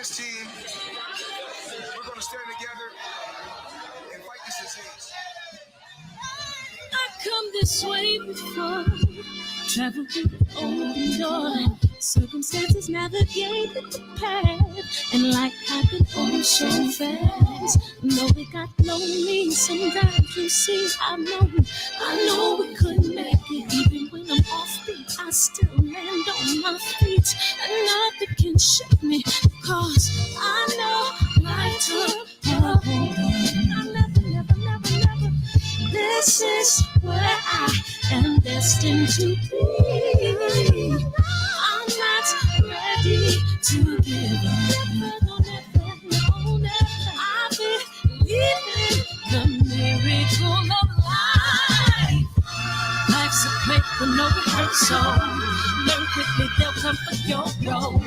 this team, we're going to stand together and fight this disease. I've come this way before, traveled through the open door, circumstances navigated the path, and life happened oh so fast. No, it got lonely sometimes, you see, I know we couldn't make it. Even when I'm off beat, I still land on my feet, and nothing can shake me, cause I know life took a hold on. I never. This is where I am destined to be. I'm not ready to give up. No. I believe in the miracle of life. Life's a play for no rehearsal. Learn quickly, they'll come for your role.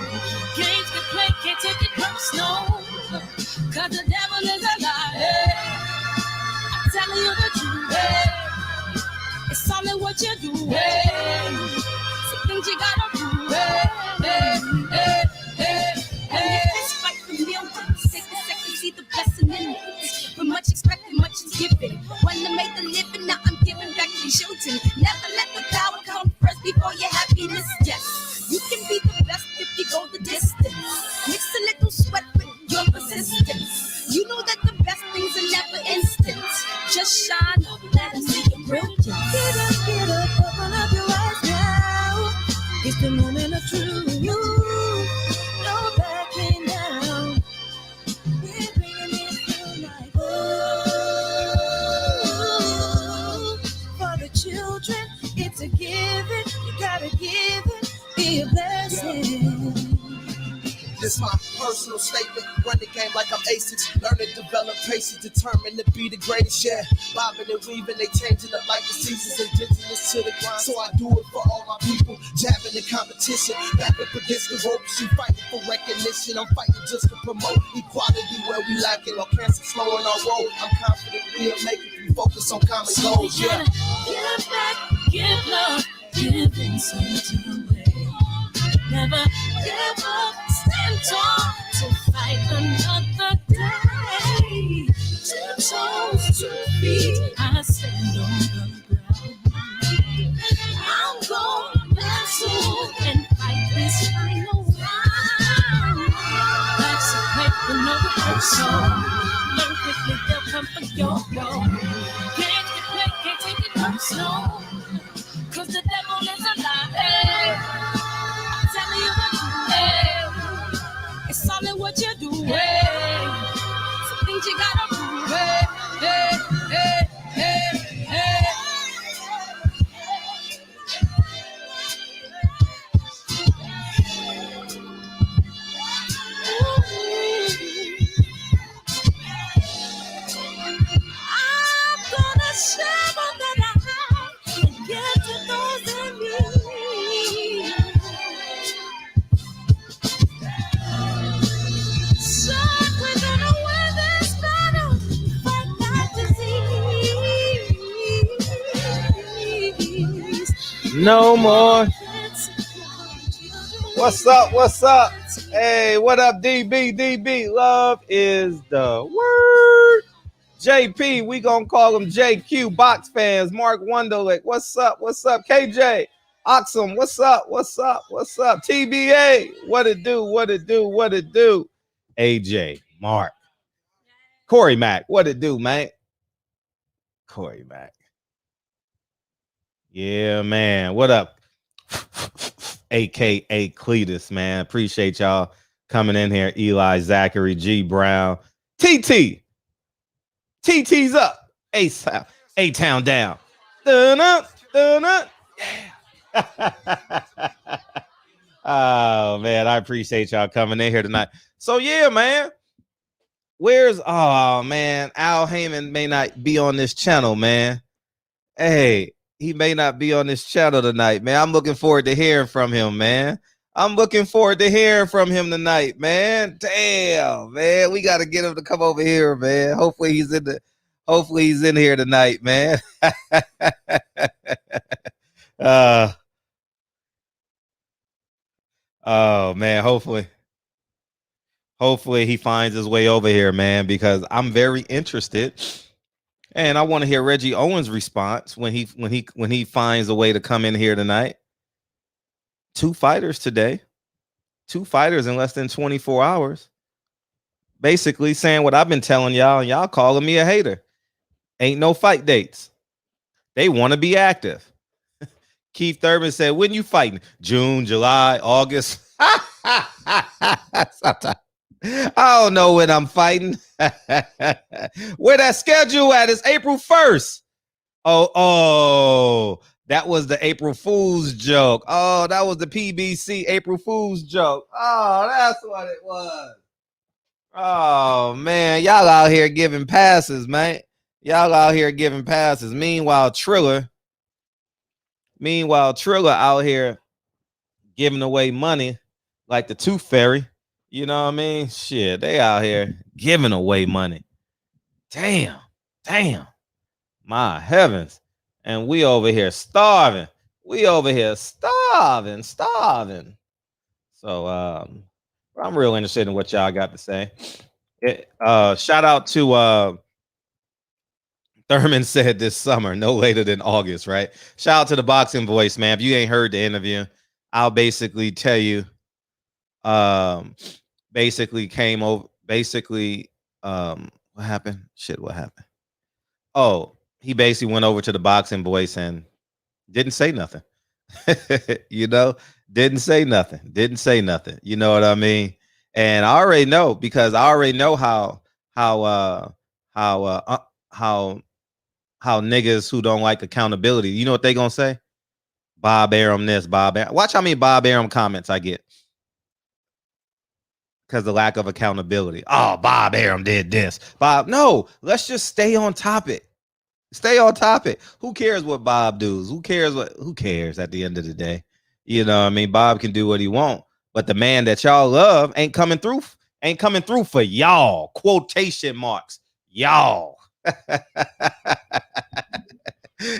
Games get played, can't take it personal. Cause the devil is a liar. Telling you the truth, hey. It's all in what you do, hey. Some things you gotta do, hey. It's fight for millions, take a second, see the blessing in it. But much expected, much is given. When I make the living, now I'm giving back to children. Never let the power come first before your happiness, yes. You can be the best if you go the distance. Mix a little sweat with your persistence. You know that the best things are never instant. Just shine up, let them see your brilliance. Get up, open up your eyes now. It's the moment of truth. No backing down. We're bringing it through like for the children, it's a given. You gotta give it, be a blessing. This my personal statement. Run the game like I'm aces. Learn and develop patience. Determined to be the greatest. Yeah, bobbing and weaving. They changing up like the seasons. Indigenous to the grind. So I do it for all my people. Jabbing the competition. Back up against the ropes. You fighting for recognition. I'm fighting just to promote equality where we lacking. Or cancer slowing our road. I'm confident we'll make it. We focus on common goals. Yeah. Give back, give love, give insult away. Never give up, stand tall to fight another day. 2 toes, 2 feet, I stand on the ground. I'm gonna wrestle and fight this final round. Life's a play for no rehearsal. Learn quickly, they'll come for your role. Can't get play, can't take it personal. Cause the devil is a lie. Telling you the truth, hey. It's all in what you do, hey. Some things you gotta do, hey. I'm gonna share all that I have and give to those in need. We're gonna win this battle, fight that disease. No more. What's up? Hey, what up, DB? Love is the word. JP, we gonna call him JQ. Box fans, Mark Wonderlick. What's up? KJ, Oxum, what's up? TBA, what it do? AJ, Mark, Corey Mack, what it do, man? Corey Mack. Yeah, man. What up? AKA Cletus, man. Appreciate y'all coming in here. Eli, Zachary, G Brown, TT's up. A-Town down. Dun up. Yeah. Oh, man. I appreciate y'all coming in here tonight. So, yeah, man. Oh, man. Al Haymon may not be on this channel, man. Hey, he may not be on this channel tonight, man. I'm looking forward to hearing from him, man. Tonight, man. Damn, man. We got to get him to come over here, man. Hopefully he's in here tonight, man. Oh, man. Hopefully Hopefully he finds his way over here, man, because I'm very interested. And I want to hear Reggie Owens' response when he finds a way to come in here tonight. 2 fighters today. 2 fighters in less than 24 hours. Basically saying what I've been telling y'all, and y'all calling me a hater. Ain't no fight dates. They want to be active. Keith Thurman said, when you fighting? June, July, August. I don't know when I'm fighting. Where that schedule at is April 1st. Oh, that was the April Fool's joke. Oh, that was the PBC April Fool's joke. Oh, that's what it was. Oh, man. Y'all out here giving passes, man. Y'all out here giving passes. Meanwhile, Triller out here giving away money like the Tooth Fairy. You know what I mean? Shit, they out here giving away money. Damn. My heavens. And we over here starving. So I'm real interested in what y'all got to say. Shout out to Thurman said this summer, no later than August, right? Shout out to the Boxing Voice, man. If you ain't heard the interview, I'll basically tell you. Basically came over. What happened? What happened? Oh, he basically went over to the Boxing Voice and didn't say nothing. Didn't say nothing. You know what I mean? And I already know, because I already know how niggas who don't like accountability, you know what they gonna say? Bob Arum this, Bob Arum. Watch how many Bob Arum comments I get. Because the lack of accountability. Oh, Bob Arum did this. Bob, no, let's just stay on topic. Who cares what Bob does? Who cares at the end of the day? You know what I mean? Bob can do what he want, but the man that y'all love ain't coming through for y'all. Quotation marks. Y'all.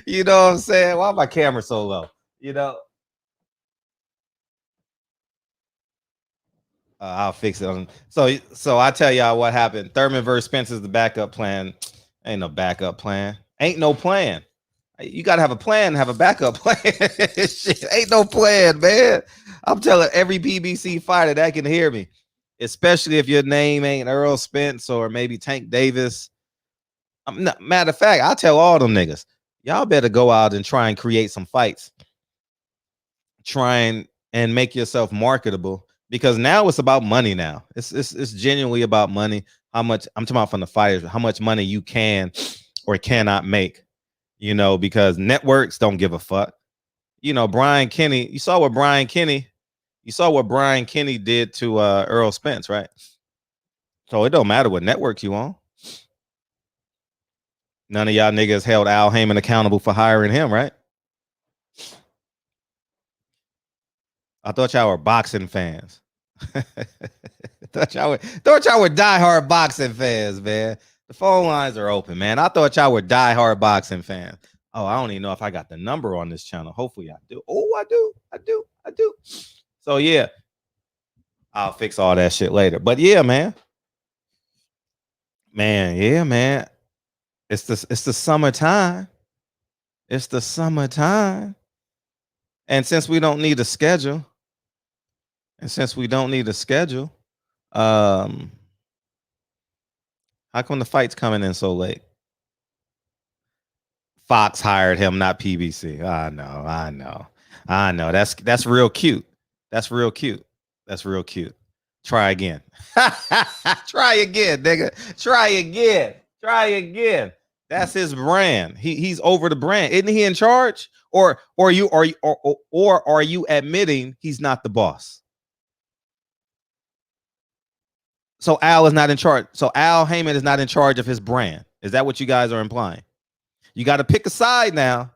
You know what I'm saying? Why my camera so low? I'll fix it. So I tell y'all what happened. Thurman versus Spencer's the backup plan. Ain't no backup plan. Ain't no plan. You got to have a plan and have a backup plan. Shit, ain't no plan, man. I'm telling every PBC fighter that can hear me, especially if your name ain't Earl Spence or maybe Tank Davis. Matter of fact, I tell all them niggas, y'all better go out and try and create some fights. Try and make yourself marketable, because now it's about money. Now it's genuinely about money. How much, I'm talking about from the fighters, how much money you can or cannot make, because networks don't give a fuck. Brian Kenny, you saw what Brian Kenny did to Earl Spence, right? So it don't matter what networks you on. None of y'all niggas held Al Haymon accountable for hiring him, right? I thought y'all were boxing fans. thought y'all were diehard boxing fans, man. The phone lines are open, man. I thought y'all were diehard boxing fans. Oh, I don't even know if I got the number on this channel. Hopefully I do. Oh, I do. So yeah, I'll fix all that shit later. But yeah, man. It's the summertime. And since we don't need a schedule, how come the fight's coming in so late? Fox hired him, not PBC. I know. That's real cute. Try again. Try again, nigga. Try again. That's his brand. He's over the brand. Isn't he in charge? Or are you admitting he's not the boss? So Al is not in charge. So Al Haymon is not in charge of his brand. Is that what you guys are implying? You got to pick a side now.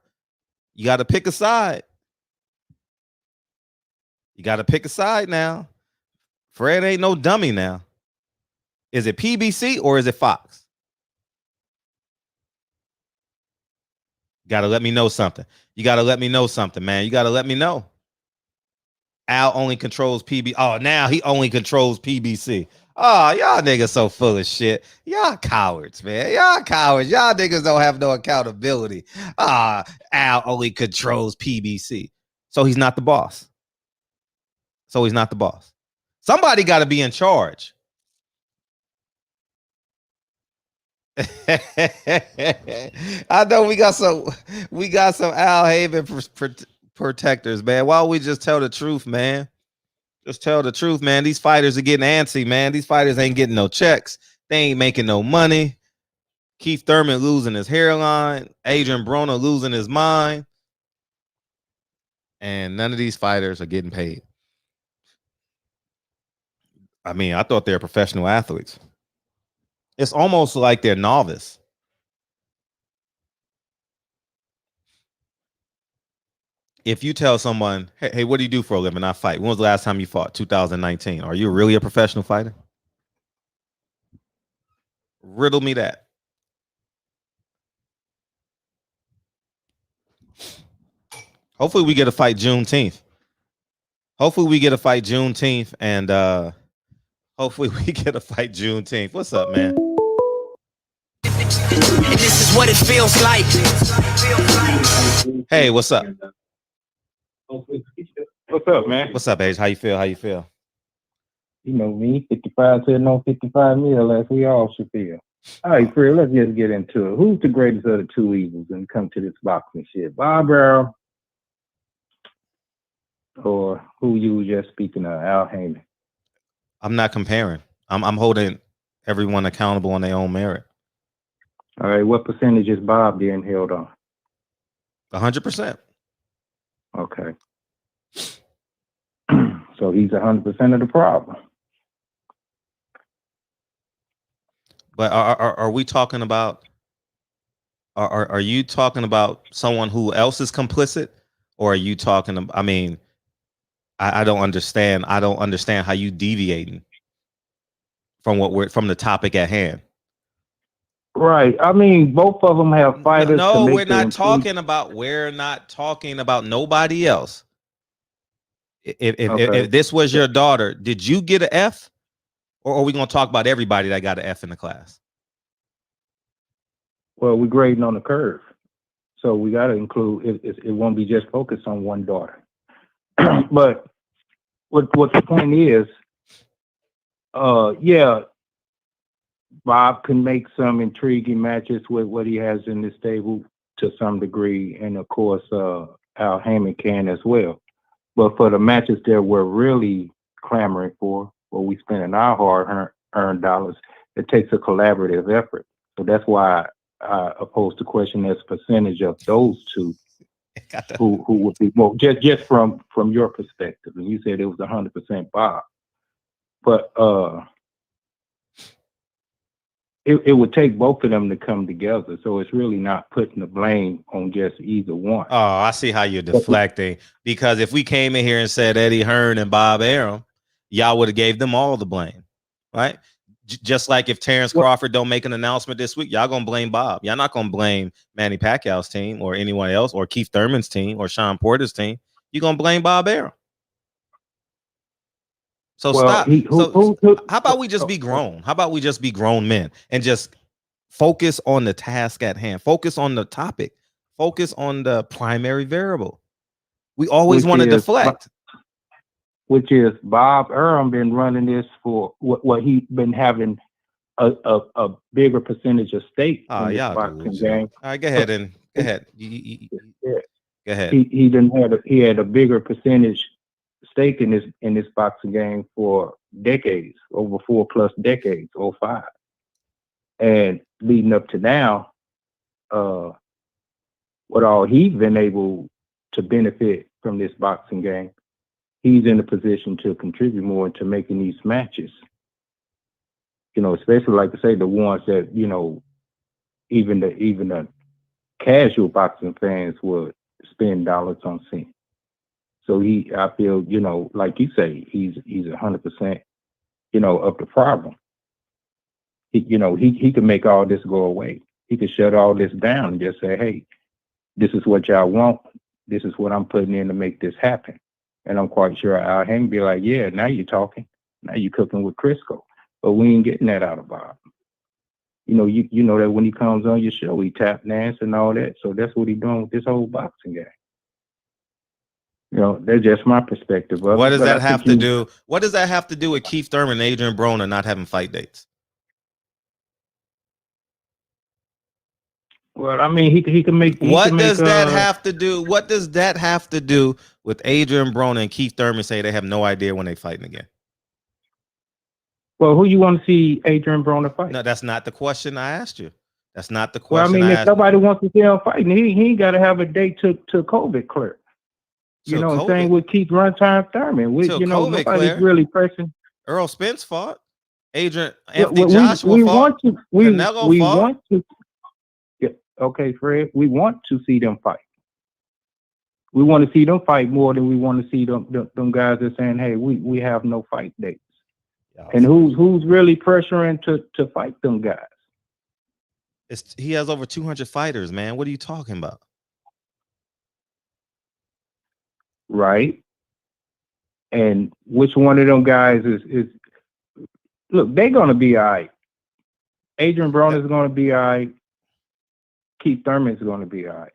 Fred ain't no dummy now. Is it PBC or is it Fox? Got to let me know something. You got to let me know something, man. You got to let me know. Al only controls PBC. Oh, now he only controls PBC. Oh, y'all niggas so full of shit. Y'all cowards, man. Y'all cowards. Y'all niggas don't have no accountability. Al only controls PBC. So he's not the boss. Somebody got to be in charge. I know we got some Al Haymon protectors, man. Why don't we just tell the truth, man? Just tell the truth, man. These fighters are getting antsy, man. These fighters ain't getting no checks. They ain't making no money. Keith Thurman losing his hairline. Adrien Broner losing his mind. And none of these fighters are getting paid. I mean, I thought they were professional athletes. It's almost like they're novice. If you tell someone, hey, what do you do for a living? I fight. When was the last time you fought? 2019. Are you really a professional fighter? Riddle me that. Hopefully we get a fight Juneteenth. And hopefully we get a fight Juneteenth. What's up, man? And this is what it feels like. Hey, what's up? What's up, man? What's up, Age? How you feel? You know me, 55 to no 55 mil, as we all should feel. All right, Fred, let's just get into it. Who's the greatest of the two evils when it comes to this boxing shit? Bob Earl or who you were just speaking of, Al Haymon? I'm not comparing. I'm holding everyone accountable on their own merit. All right, what percentage is Bob being held on? 100%. Okay. So he's 100% of the problem. But are we talking about? Are you talking about someone who else is complicit, or are you talking about? I mean, I don't understand. I don't understand how you deviating from from the topic at hand. Right. I mean, both of them have fighters. No, we're not talking about. We're not talking about nobody else. If this was your daughter, did you get an F? Or are we going to talk about everybody that got an F in the class? Well, we're grading on the curve. So we got to include, it won't be just focused on one daughter. But what the point is, yeah, Bob can make some intriguing matches with what he has in this stable to some degree. And of course, Al Haymon can as well. But for the matches that we're really clamoring for, where we spending our hard-earned dollars, it takes a collaborative effort. So that's why I oppose the question as percentage of those two who would be more, just from your perspective. And you said it was 100% Bob. But it would take both of them to come together. So it's really not putting the blame on just either one. Oh, I see how you're deflecting. Because if we came in here and said Eddie Hearn and Bob Arum, y'all would have gave them all the blame, right? Just like if Terrence Crawford don't make an announcement this week, y'all gonna blame Bob. Y'all not gonna blame Manny Pacquiao's team or anyone else or Keith Thurman's team or Sean Porter's team. You're gonna blame Bob Arum. So stop. How about we just be grown? How about we just be grown men and just focus on the task at hand? Focus on the topic. Focus on the primary variable. We always want to deflect. Which is Bob Arum been running this for what he's been having a bigger percentage of stake in this boxing game. All right, go ahead. Go ahead. He had a bigger percentage stake in this boxing game for decades, over 4+ decades, or 5. And leading up to now, what all he's been able to benefit from this boxing game, he's in a position to contribute more to making these matches. You know, especially like I say, the ones that, you know, even the casual boxing fans would spend dollars on seeing. So I feel, you know, like you say, he's 100%, you know, of the problem. He can make all this go away. He could shut all this down and just say, hey, this is what y'all want. This is what I'm putting in to make this happen. And I'm quite sure Al Haymon be like, yeah, now you're talking. Now you're cooking with Crisco. but we ain't getting that out of Bob. You know that when he comes on your show, he tap dance and all that. So that's what he's doing with this whole boxing game. That's just my perspective of What it. does But that I have think to do? What does that have to do with Keith Thurman and Adrien Broner not having fight dates? Well, I mean, he can make. What does that have to do? What does that have to do with Adrien Broner and Keith Thurman say they have no idea when they fighting again? Well, who you want to see Adrien Broner fight? No, that's not the question I asked you. That's not the Well, I question. mean, if nobody wants to see him fighting, he ain't got to have a date to COVID clear. And same with Keith Runtime Thurman. Nobody's clear. Really pressing. Earl Spence fought. Anthony Joshua fought. We want to. Yeah, okay, Fred. We want to see them fight. We want to see them fight more than we want to see them guys that saying, "Hey, we have no fight dates." And who's really pressuring to fight them guys? He has over 200 fighters, man. What are you talking about? Right. And which one of them guys is look, they're gonna be all right. Adrien Broner is gonna be all right. Keith Thurman is gonna be all right.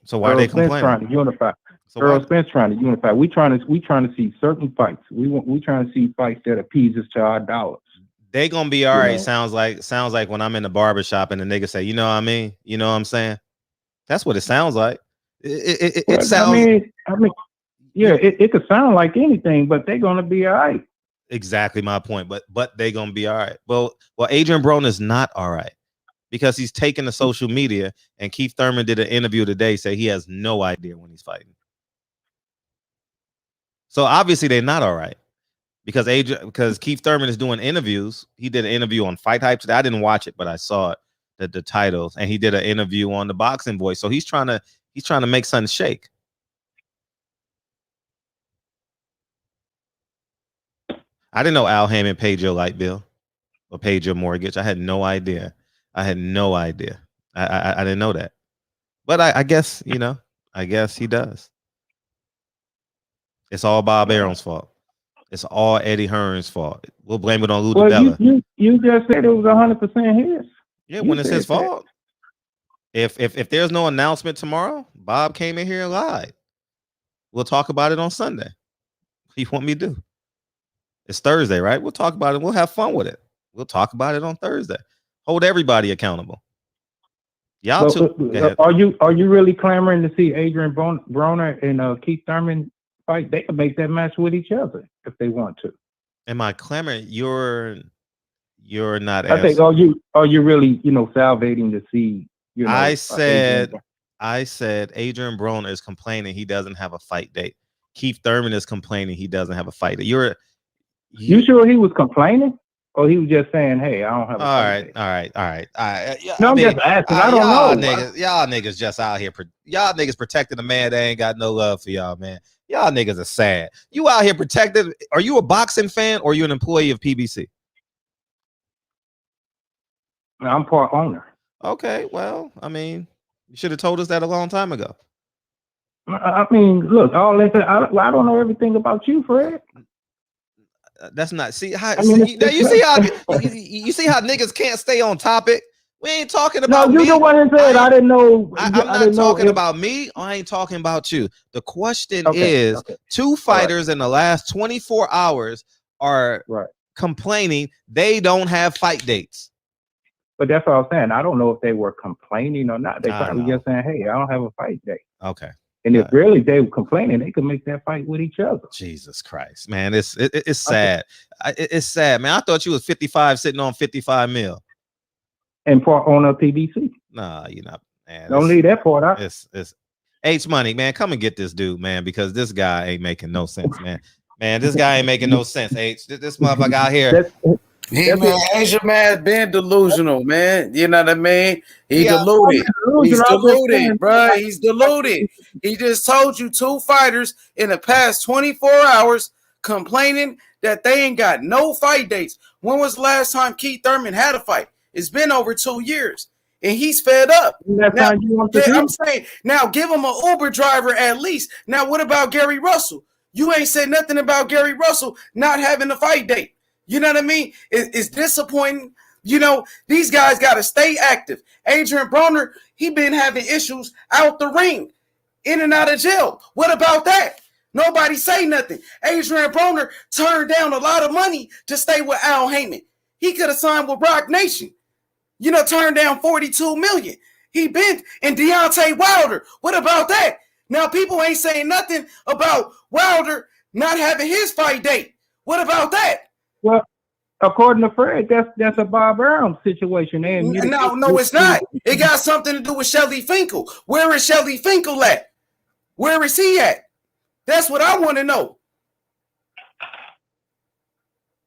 So why are they complaining? Trying to unify. Earl Spence trying to unify. We trying to see certain fights. We trying to see fights that appease us to our dollars. They gonna be all right. Sounds like when I'm in the barbershop and the nigga say, you know what I mean? You know what I'm saying? That's what it sounds like. It sounds. I mean, yeah, it could sound like anything, but they're gonna be all right. Exactly my point. But they're gonna be all right. Well, Adrien Broner is not all right because he's taken to social media, and Keith Thurman did an interview today, say he has no idea when he's fighting. So obviously they're not all right because Keith Thurman is doing interviews. He did an interview on Fight Hype today. I didn't watch it, but I saw it, the titles, and he did an interview on the Boxing Voice. So he's trying to make something shake. I didn't know Al Haymon paid your light bill or paid your mortgage. I had no idea. I didn't know that. But I guess, I guess he does. It's all Bob Arum's fault. It's all Eddie Hearn's fault. We'll blame it on Lou DiBella. You just said it was 100% his. Yeah, when it's his fault. If there's no announcement tomorrow, Bob came in here and lied. We'll talk about it on Sunday. What do you want me to do? It's Thursday, right? We'll talk about it. We'll have fun with it. We'll talk about it on Thursday. Hold everybody accountable. Y'all too. Are you really clamoring to see Adrien Broner and Keith Thurman fight? They can make that match with each other if they want to. Am I clamoring? You're not. I think are you really salivating to see? I said Adrien Broner is complaining he doesn't have a fight date. Keith Thurman is complaining he doesn't have a fight date. You sure he was complaining? Or he was just saying, "Hey, I don't have a fight date." All right. No, I'm just asking. I don't know. Y'all niggas just out here. Y'all niggas protecting a man that ain't got no love for y'all, man. Y'all niggas are sad. You out here protected. Are you a boxing fan or are you an employee of PBC? I'm part owner. Okay, well, I mean, you should have told us that a long time ago. I mean, look, all that. I don't know everything about you, Fred. That's not. See how you see how niggas can't stay on topic. We ain't talking about. No, you the one that said I didn't know. I'm not talking about me. I ain't talking about you. The question is, two fighters in the last 24 hours are complaining they don't have fight dates. But that's what I was saying. I don't know if they were complaining or not. They probably just saying, "Hey, I don't have a fight date." Okay. And if really they were complaining, they could make that fight with each other. Jesus Christ, man, it's sad. It's sad, man. I thought you was 55 sitting on 55 mil. And part owner of PBC. Nah, you're not, man. Don't leave that part out. It's H Money, man. Come and get this dude, man, because this guy ain't making no sense, man. Man, this guy ain't making no sense. H, this motherfucker out here. Asia man been delusional, man. You know what I mean? He's deluded, bro. He's deluded. He just told you two fighters in the past 24 hours complaining that they ain't got no fight dates. When was the last time Keith Thurman had a fight? It's been over 2 years, and he's fed up. Now, I'm saying, now give him an Uber driver at least. Now, what about Gary Russell? You ain't said nothing about Gary Russell not having a fight date. You know what I mean? It's disappointing. You know, these guys got to stay active. Adrien Broner, he been having issues out the ring, in and out of jail. What about that? Nobody say nothing. Adrien Broner turned down a lot of money to stay with Al Haymon. He could have signed with Rock Nation. You know, turned down $42 million. He been in Deontay Wilder. What about that? Now people ain't saying nothing about Wilder not having his fight date. What about that? Well, according to Fred, that's a Bob Arum situation. And no, it's not. It got something to do with Shelly Finkel. Where is Shelly Finkel at? Where is he at? That's what I want to know.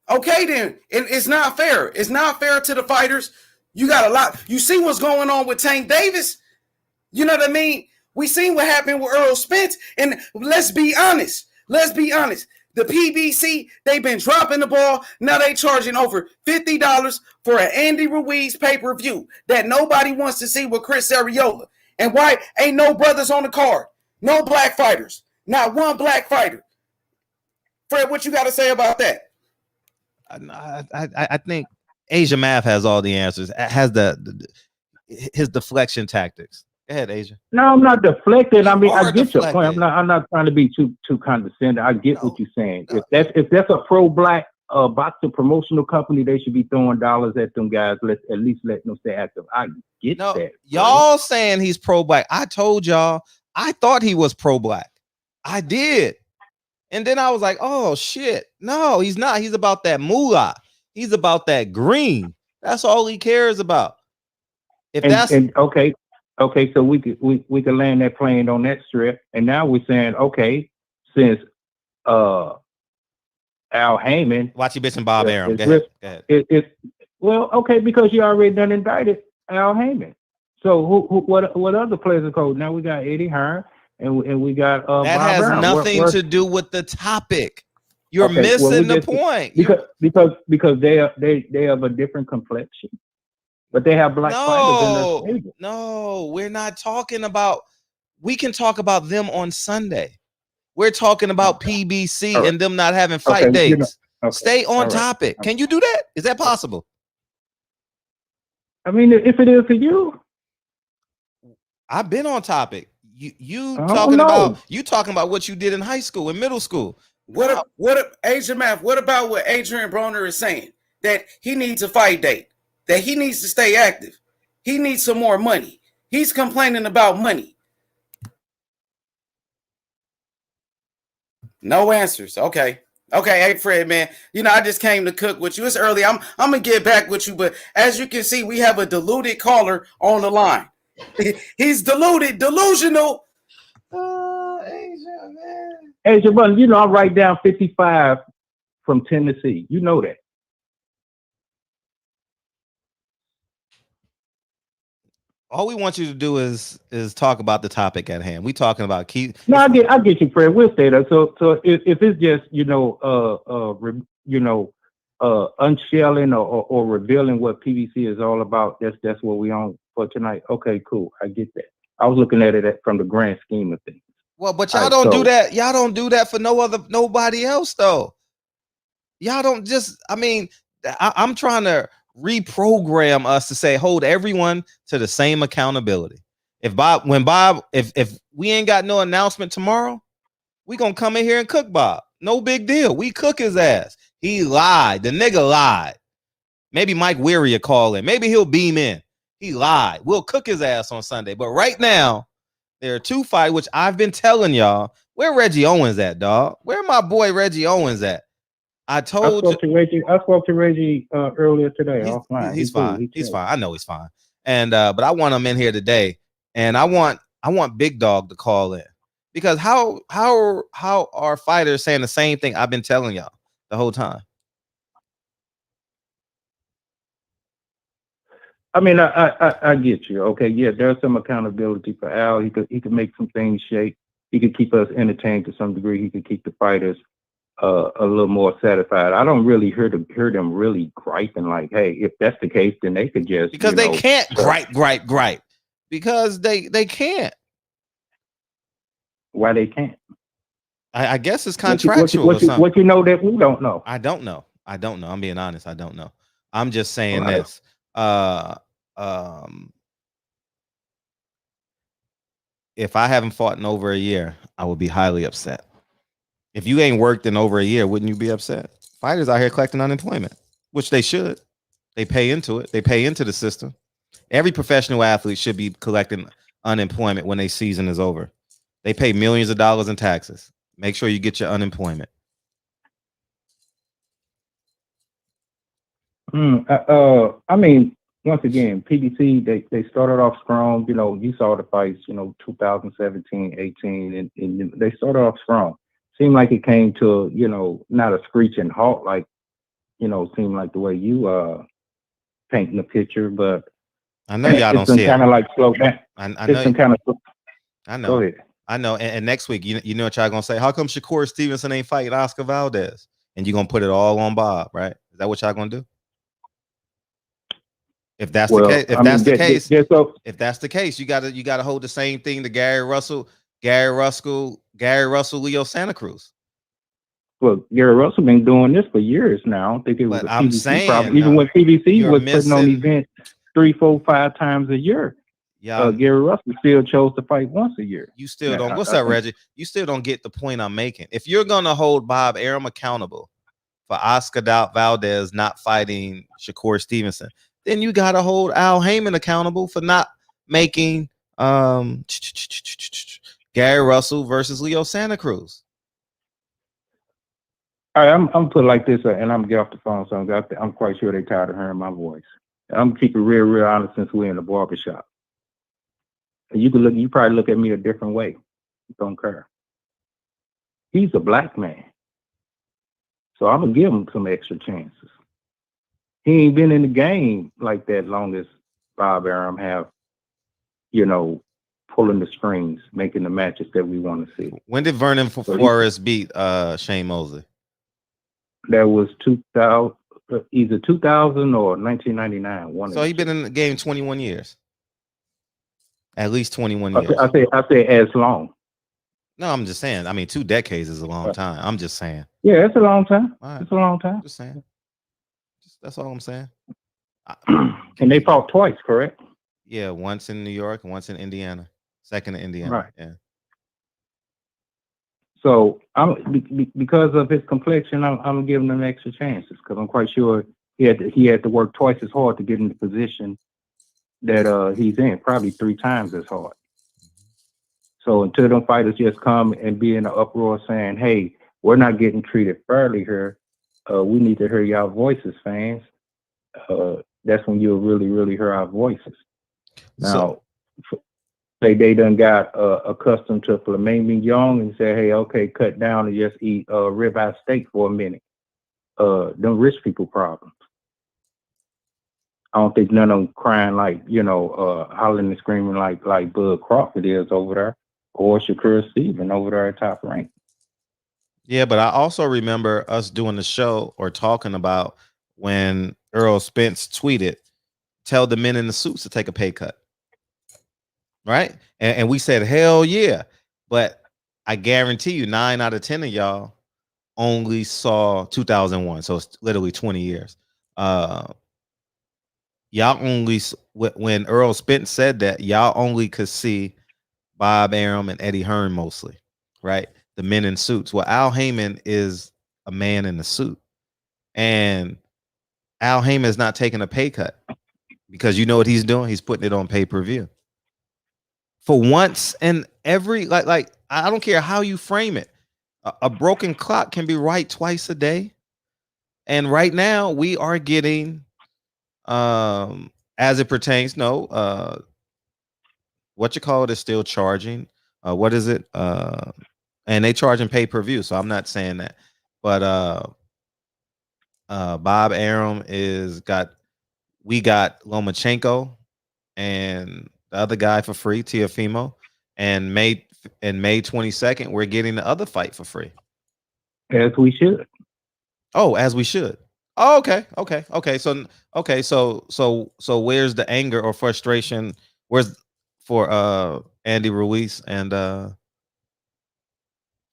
Okay, then. It's not fair. It's not fair to the fighters. You got a lot. You see what's going on with Tank Davis? You know what I mean? We seen what happened with Earl Spence. And let's be honest. The PBC, they've been dropping the ball. Now they charging over $50 for an Andy Ruiz pay-per-view that nobody wants to see with Chris Arreola. And why ain't no brothers on the card? No black fighters. Not one black fighter. Fred, what you got to say about that? I think Asia Math has all the answers. Has his deflection tactics. Go ahead, Asia. No, I'm not deflecting. I mean, I get your point. I'm not trying to be too condescending. I get what you're saying. If that's a pro-black boxing promotional company, they should be throwing dollars at them guys. At least let them stay active. I get that. Y'all saying he's pro-black. I told y'all I thought he was pro-black. I did. And then I was like, oh shit. No, he's not. He's about that moolah. He's about that green. That's all he cares about. Okay, so we could land that plane on that strip, and now we're saying, okay, since Al Haymon, watch you bitch and Bob Arum. Go ahead. Well, okay, because you already done indicted Al Haymon. So what other players are called? Now we got Eddie Hearn, and we got that Bob has Arum. nothing to do with the topic. You're missing the point. Because they have a different complexion. But they have black fighters in their stable. No, we're not talking about. We can talk about them on Sunday. We're talking about PBC and them not having fight dates. Stay on topic. Can you do that? Is that possible? I mean, if it is for you, I've been on topic. You talking about what you did in high school and middle school. What Asia Math? What about what Adrien Broner is saying? That he needs a fight date. That he needs to stay active. He needs some more money. He's complaining about money. No answers. Okay, hey Fred, man. You know, I just came to cook with you. It's early. I'm gonna get back with you, but as you can see, we have a deluded caller on the line. He's delusional. Asia, man. Asia, but you know, I write down 55 from Tennessee. You know that. All we want you to do is talk about the topic at hand. We talking about key. No, I get you, Fred. We'll stay there. So if it's just unshelling or revealing what PVC is all about, that's what we on for tonight. Okay, cool. I get that. I was looking at it from the grand scheme of things. Well, but y'all don't do that. Y'all don't do that for nobody else though. Y'all don't just. I mean, I'm trying to reprogram us to say hold everyone to the same accountability. If we ain't got no announcement tomorrow, we gonna come in here and cook Bob. No big deal. We cook his ass. He lied. The nigga lied. Maybe Mike Weary will call in. Maybe he'll beam in. He lied. We'll cook his ass on Sunday. But right now, there are two fights which I've been telling y'all. Where Reggie Owens at, dog? Where my boy Reggie Owens at? I spoke to Reggie earlier today. He's fine. He's fine. I know he's fine. And but I want him in here today, and I want Big Dog to call in because how are fighters saying the same thing I've been telling y'all the whole time? I mean, I get you. Okay, yeah, there's some accountability for Al. He could make some things shake. He could keep us entertained to some degree. He could keep the fighters a little more satisfied. I don't really hear them really griping like, hey, if that's the case, then they could just because they can't gripe because they can't. Why they can't? I guess it's contractual. What you know that we don't know? I don't know. I don't know. I'm being honest. I don't know. I'm just saying Right. this. If I haven't fought in over a year, I would be highly upset. If you ain't worked in over a year, wouldn't you be upset? Fighters out here collecting unemployment, which they should. They pay into it. They pay into the system. Every professional athlete should be collecting unemployment when their season is over. They pay millions of dollars in taxes. Make sure you get your unemployment. I mean, once again, PBC, they started off strong. You know, you saw the fights, 2017, 18, and they started off strong. Seemed like it came to, not a screeching halt, like, seemed like the way you painting the picture, but I know y'all don't it's been see kind it. of like slow down. I It's know. been kind of. I know. Go ahead. I know. And next week, you know what y'all gonna say? How come Shakur Stevenson ain't fighting Oscar Valdez? And you're gonna put it all on Bob, right? Is that what y'all gonna do? If that's the case, if that's the case, you gotta hold the same thing to Gary Russell, Leo Santa Cruz. Well, Gary Russell been doing this for years now. I don't think it was But a I'm PBC saying, problem. Even when PBC was putting on missing- events 3, 4, 5 times a year. Yeah, Gary Russell still chose to fight once a year. You still don't. What's up, Reggie? You still don't get the point I'm making. If you're gonna hold Bob Arum accountable for Oscar Valdez not fighting Shakur Stevenson, then you gotta hold Al Haymon accountable for not making Gary Russell versus Leo Santa Cruz. All right, I'm put it like this, and I'm gonna get off the phone. So I'm quite sure they tired of hearing my voice. I'm keeping real honest since we're in the barbershop. You probably look at me a different way. Don't care. He's a black man. So I'm gonna give him some extra chances. He ain't been in the game like that long as Bob Arum have, pulling the strings, making the matches that we want to see. When did Vernon Forrest beat Shane Mosley? That was 2000, either 2000 or 1999. So he's been in the game 21 years. At least 21 years. I say as long. No, I'm just saying. I mean, 2 decades is a long time. I'm just saying. Yeah, it's a long time. Right. It's a long time. Just saying. That's all I'm saying. And they fought twice, correct? Yeah, once in New York, once in Indiana. Second in Indiana. Right. Yeah. So because of his complexion, I'm giving him extra chances because I'm quite sure he had to work twice as hard to get in the position that he's in, probably 3 times as hard. So until them fighters just come and be in an uproar saying, "Hey, we're not getting treated fairly here. We need to hear y'all voices, fans." That's when you'll really, really hear our voices. Now, say they done got accustomed to filet mignon and say, "Hey, okay, cut down and just eat ribeye steak for a minute." Them rich people problems. I don't think none of them crying like, hollering and screaming like Bud Crawford is over there, or Shakur Stevenson over there at Top Rank. Yeah, but I also remember us doing the show or talking about when Earl Spence tweeted, "Tell the men in the suits to take a pay cut." Right? And we said, hell yeah. But I guarantee you 9 out of 10 of y'all only saw 2001. So it's literally 20 years. Y'all only, when Earl Spence said that, y'all only could see Bob Arum and Eddie Hearn mostly, right? The men in suits. Well, Al Haymon is a man in a suit. And Al Haymon is not taking a pay cut because you know what he's doing? He's putting it on pay-per-view. For once in every, like I don't care how you frame it. A broken clock can be right twice a day. And right now we are getting, as it pertains, what you call it is still charging. What is it? And they charging pay-per-view. So I'm not saying that, but Bob Arum we got Lomachenko and the other guy for free, Teofimo, and May 22nd, we're getting the other fight for free. As we should. Oh, as we should. Oh, okay. So where's the anger or frustration? Where's for Andy Ruiz and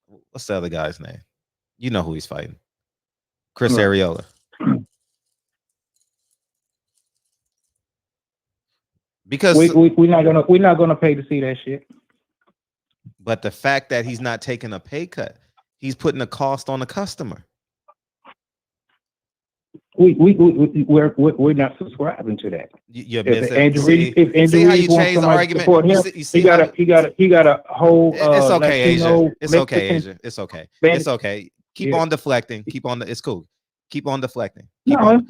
what's the other guy's name? You know who he's fighting. Chris Arreola. Because we're not gonna pay to see that shit. But the fact that he's not taking a pay cut, he's putting the cost on the customer. We're not subscribing to that. You're If missing. Andrew See how you Reid wants change the somebody to argument. support him, he got a whole It's okay, Latino, Asia. It's okay, Mexican Asia. It's okay. band. It's okay. Keep on deflecting. Keep on. It's cool. Keep on deflecting. Keep on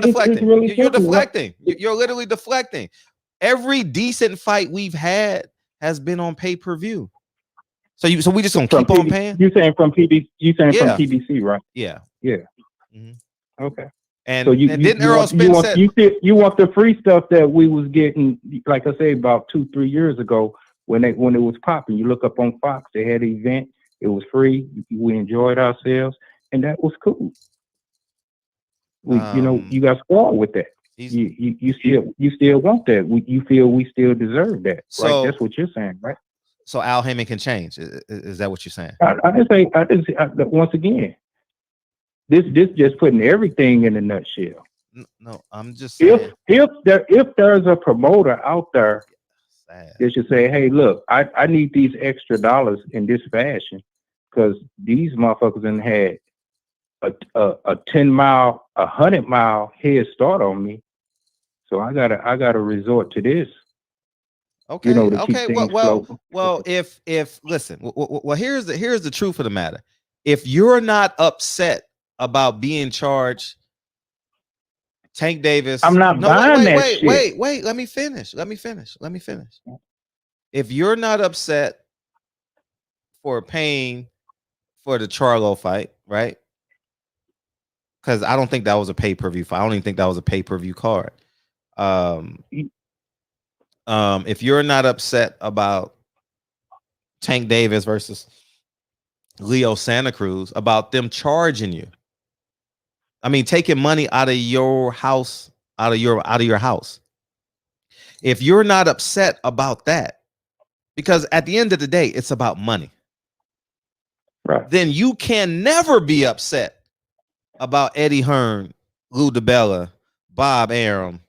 deflecting. Really you're deflecting. You're literally deflecting. Every decent fight we've had has been on pay-per-view. So we just gonna keep on paying. You saying from PBC? You saying from PBC, right? Yeah. Yeah. Mm-hmm. Okay. And, so didn't Errol Spence said you want the free stuff that we was getting, like I say, about 2-3 years ago when it was popping. You look up on Fox, they had an event. It was free. We enjoyed ourselves, and that was cool. You got spoiled with that. You still want that. You feel we still deserve that, right? That's what you're saying, right? So Al Haymon can change. Is that what you're saying? I didn't say. Once again, this just putting everything in a nutshell. No, I'm just saying. If there's a promoter out there that should say, hey, look, I need these extra dollars in this fashion because these motherfuckers done had a 10-mile, 100-mile head start on me, so I gotta resort to this. Okay. Well, if listen, well, here's the truth of the matter. If you're not upset about being charged, Tank Davis, I'm not buying that shit. Wait. Let me finish. If you're not upset for paying for the Charlo fight, right? Because I don't think that was a pay-per-view fight. I don't even think that was a pay-per-view card. If you're not upset about Tank Davis versus Leo Santa Cruz, about them charging you, I mean, taking money out of your house, out of your house. If you're not upset about that, because at the end of the day, it's about money, right? Then you can never be upset about Eddie Hearn, Lou DiBella, Bob Arum,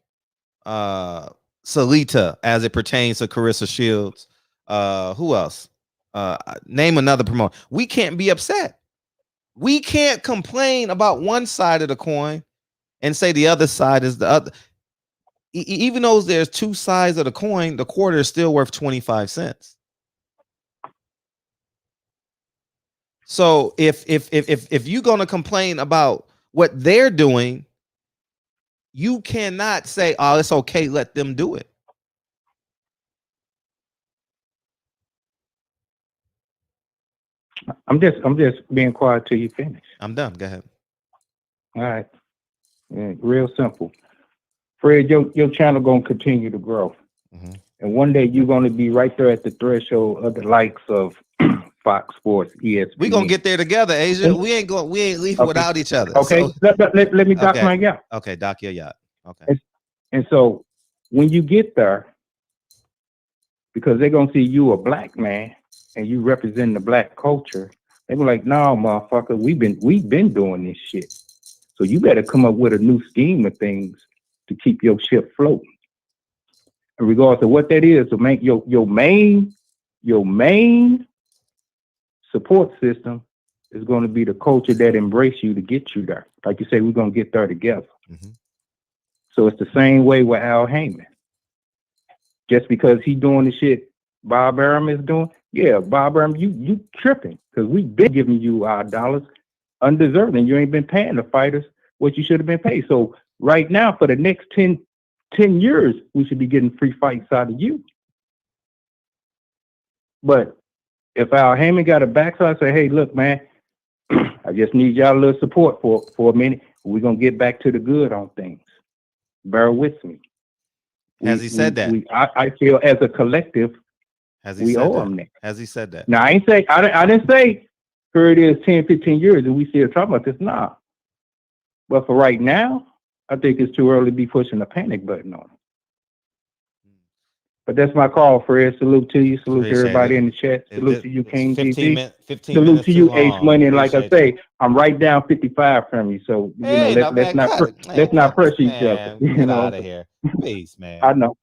Salita, as it pertains to Carissa Shields. Who else? Name another promoter. We can't be upset. We can't complain about one side of the coin and say the other side is the other. Even though there's two sides of the coin, the quarter is still worth 25 cents. So if you're gonna complain about what they're doing, you cannot say, "Oh, it's okay, let them do it." I'm just being quiet till you finish. I'm done. Go ahead. All right. Yeah, real simple. Fred, your channel gonna continue to grow, and one day you're gonna be right there at the threshold of the likes of Fox Sports, ESPN. We're gonna get there together, Asia. We ain't leaving without each other. Okay, so, let me dock my yacht. Okay, dock your yacht. Okay. And so when you get there, because they're gonna see you a black man and you represent the black culture, they be like, "No, motherfucker, we've been doing this shit. So you better come up with a new scheme of things to keep your ship floating." In regards to what that is, to make your main support system is going to be the culture that embrace you to get you there. Like you say, we're going to get there together. So it's the same way with Al Haymon. Just because he's doing the shit Bob Arum is doing, yeah, Bob Arum, you tripping, because we've been giving you our dollars undeserved, and you ain't been paying the fighters what you should have been paid. So right now, for the next 10 years, we should be getting free fights out of you. But if Al Haymon got a backside, say, "Hey, look, man, I just need y'all a little support for a minute. We're gonna get back to the good on things. Bear with me." Has he said that? I feel as a collective, we owe him that. Has he said that? Now I didn't say here it is 10, 15 years and we still talking about this. Nah. But for right now, I think it's too early to be pushing the panic button on him. But that's my call, Fred. Salute to you. Salute to everybody in the chat. Salute to you, King GT. Salute to you, Ace Money. And like I say, I'm right down 55 from you. So let's not pressure each other. Get out of here, please, man. I know.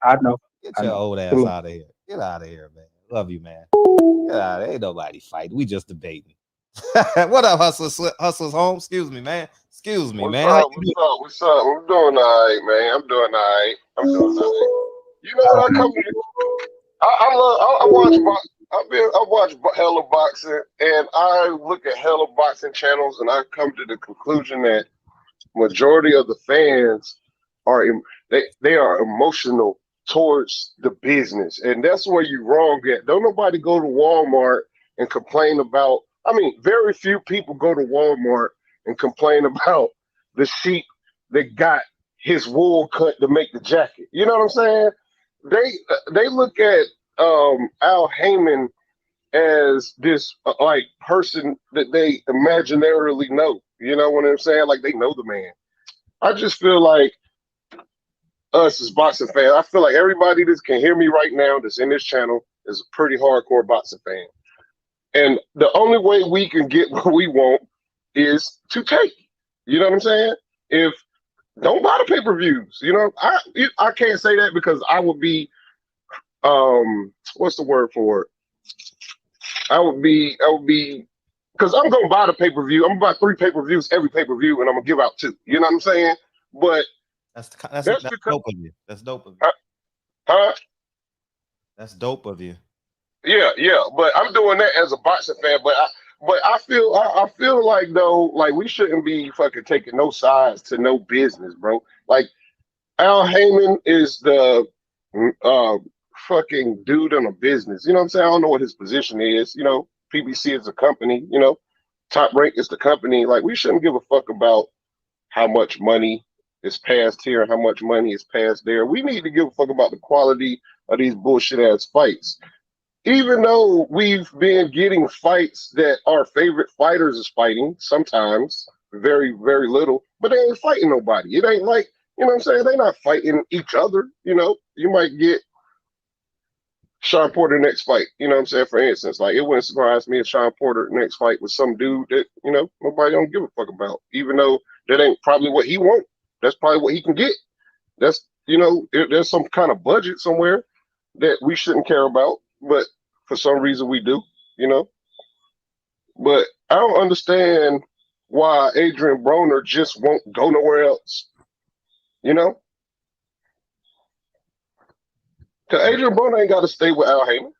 Get your old ass out of here. Get out of here, man. Love you, man. Get out of here. Ain't nobody fighting. We just debating. What up, Hustlers home? Excuse me, man. Excuse me, man. What's up? I'm doing all right, man. I'm doing all right. You know what I come to? I watch I watch hella boxing, and I look at hella boxing channels, and I come to the conclusion that majority of the fans are they are emotional towards the business, and that's where you're wrong at. Don't nobody go to Walmart and complain about. I mean, very few people go to Walmart and complain about the sheep that got his wool cut to make the jacket. You know what I'm saying? They look at Al Haymon as this like person that they imaginarily know. You know what I'm saying? Like they know the man. I just feel like us as boxing fans, I feel like everybody that can hear me right now that's in this channel is a pretty hardcore boxing fan. And the only way we can get what we want is to take. You know what I'm saying? If don't buy the pay-per-views, you know, I can't say that because I would be what's the word for it? I would be because I'm gonna buy the pay-per-view. I'm gonna buy 3 pay-per-views every pay-per-view, and I'm gonna give out 2. You know what I'm saying? But that's because, dope of you. That's dope of you. Huh? That's dope of you. Yeah. But I'm doing that as a boxing fan. But I feel like though, like we shouldn't be fucking taking no sides to no business, bro. Like Al Haymon is the fucking dude in a business. You know what I'm saying? I don't know what his position is. You know, PBC is a company. You know, Top Rank is the company. Like we shouldn't give a fuck about how much money is passed here, how much money is passed there. We need to give a fuck about the quality of these bullshit ass fights. Even though we've been getting fights that our favorite fighters is fighting, sometimes very, very little, but they ain't fighting nobody. It ain't like, you know what I'm saying? They're not fighting each other. You know, you might get Sean Porter next fight. You know what I'm saying? For instance, like it wouldn't surprise me if Sean Porter next fight was some dude that, you know, nobody don't give a fuck about, even though that ain't probably what he wants. That's probably what he can get. That's, you know, there's some kind of budget somewhere that we shouldn't care about, but for some reason we do, you know. But I don't understand why Adrien Broner just won't go nowhere else, you know. Because Adrien Broner ain't got to stay with Al Haymon.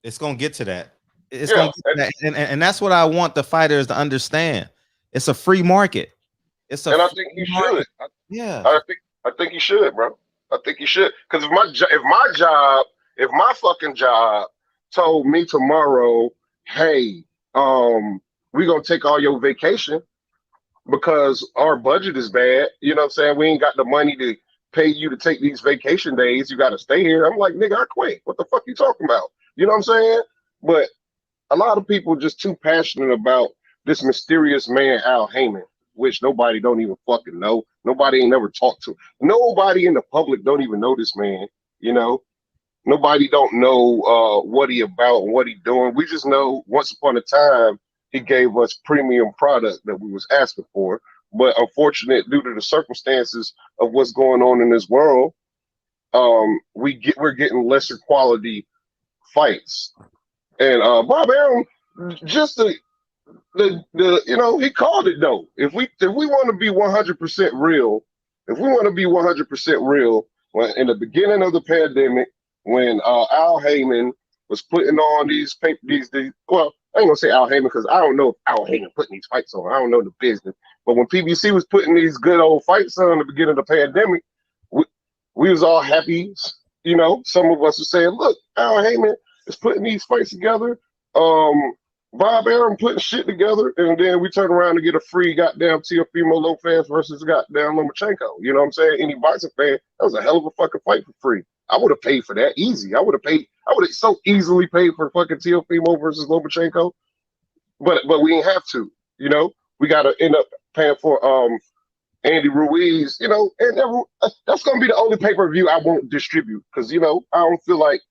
It's gonna get to that. It's gonna get to that. And that's what I want the fighters to understand. It's a free market. I think he should. I think he should, bro. I think he should. Because if my fucking job told me tomorrow, hey, we gonna take all your vacation because our budget is bad. You know what I'm saying? We ain't got the money to pay you to take these vacation days. You got to stay here. I'm like, nigga, I quit. What the fuck you talking about? You know what I'm saying? But a lot of people just too passionate about this mysterious man, Al Haymon, which nobody don't even fucking know. Nobody ain't never talked to. Nobody in the public don't even know this man, you know? Nobody don't know what he about and what he doing. We just know once upon a time, he gave us premium product that we was asking for. But unfortunate, due to the circumstances of what's going on in this world, we're getting lesser quality fights. And Bob Arum, just the you know, he called it though. If we want to be 100% real, when in the beginning of the pandemic, when Al Haymon was putting on these well, I ain't gonna say Al Haymon because I don't know if Al Haymon putting these fights on. I don't know the business. But when PBC was putting these good old fights on in the beginning of the pandemic, we was all happy. You know, some of us were saying, look, Al Haymon is putting these fights together. Bob Arum putting shit together, and then we turn around to get a free goddamn Teofimo Lopez versus goddamn Lomachenko. You know what I'm saying? Any boxing fan, that was a hell of a fucking fight for free. I would have paid for that easy. I would have so easily paid for fucking Teofimo versus Lomachenko, but we ain't have to. You know, we got to end up paying for Andy Ruiz. You know, and that's gonna be the only pay-per-view I won't distribute because you know I don't feel like.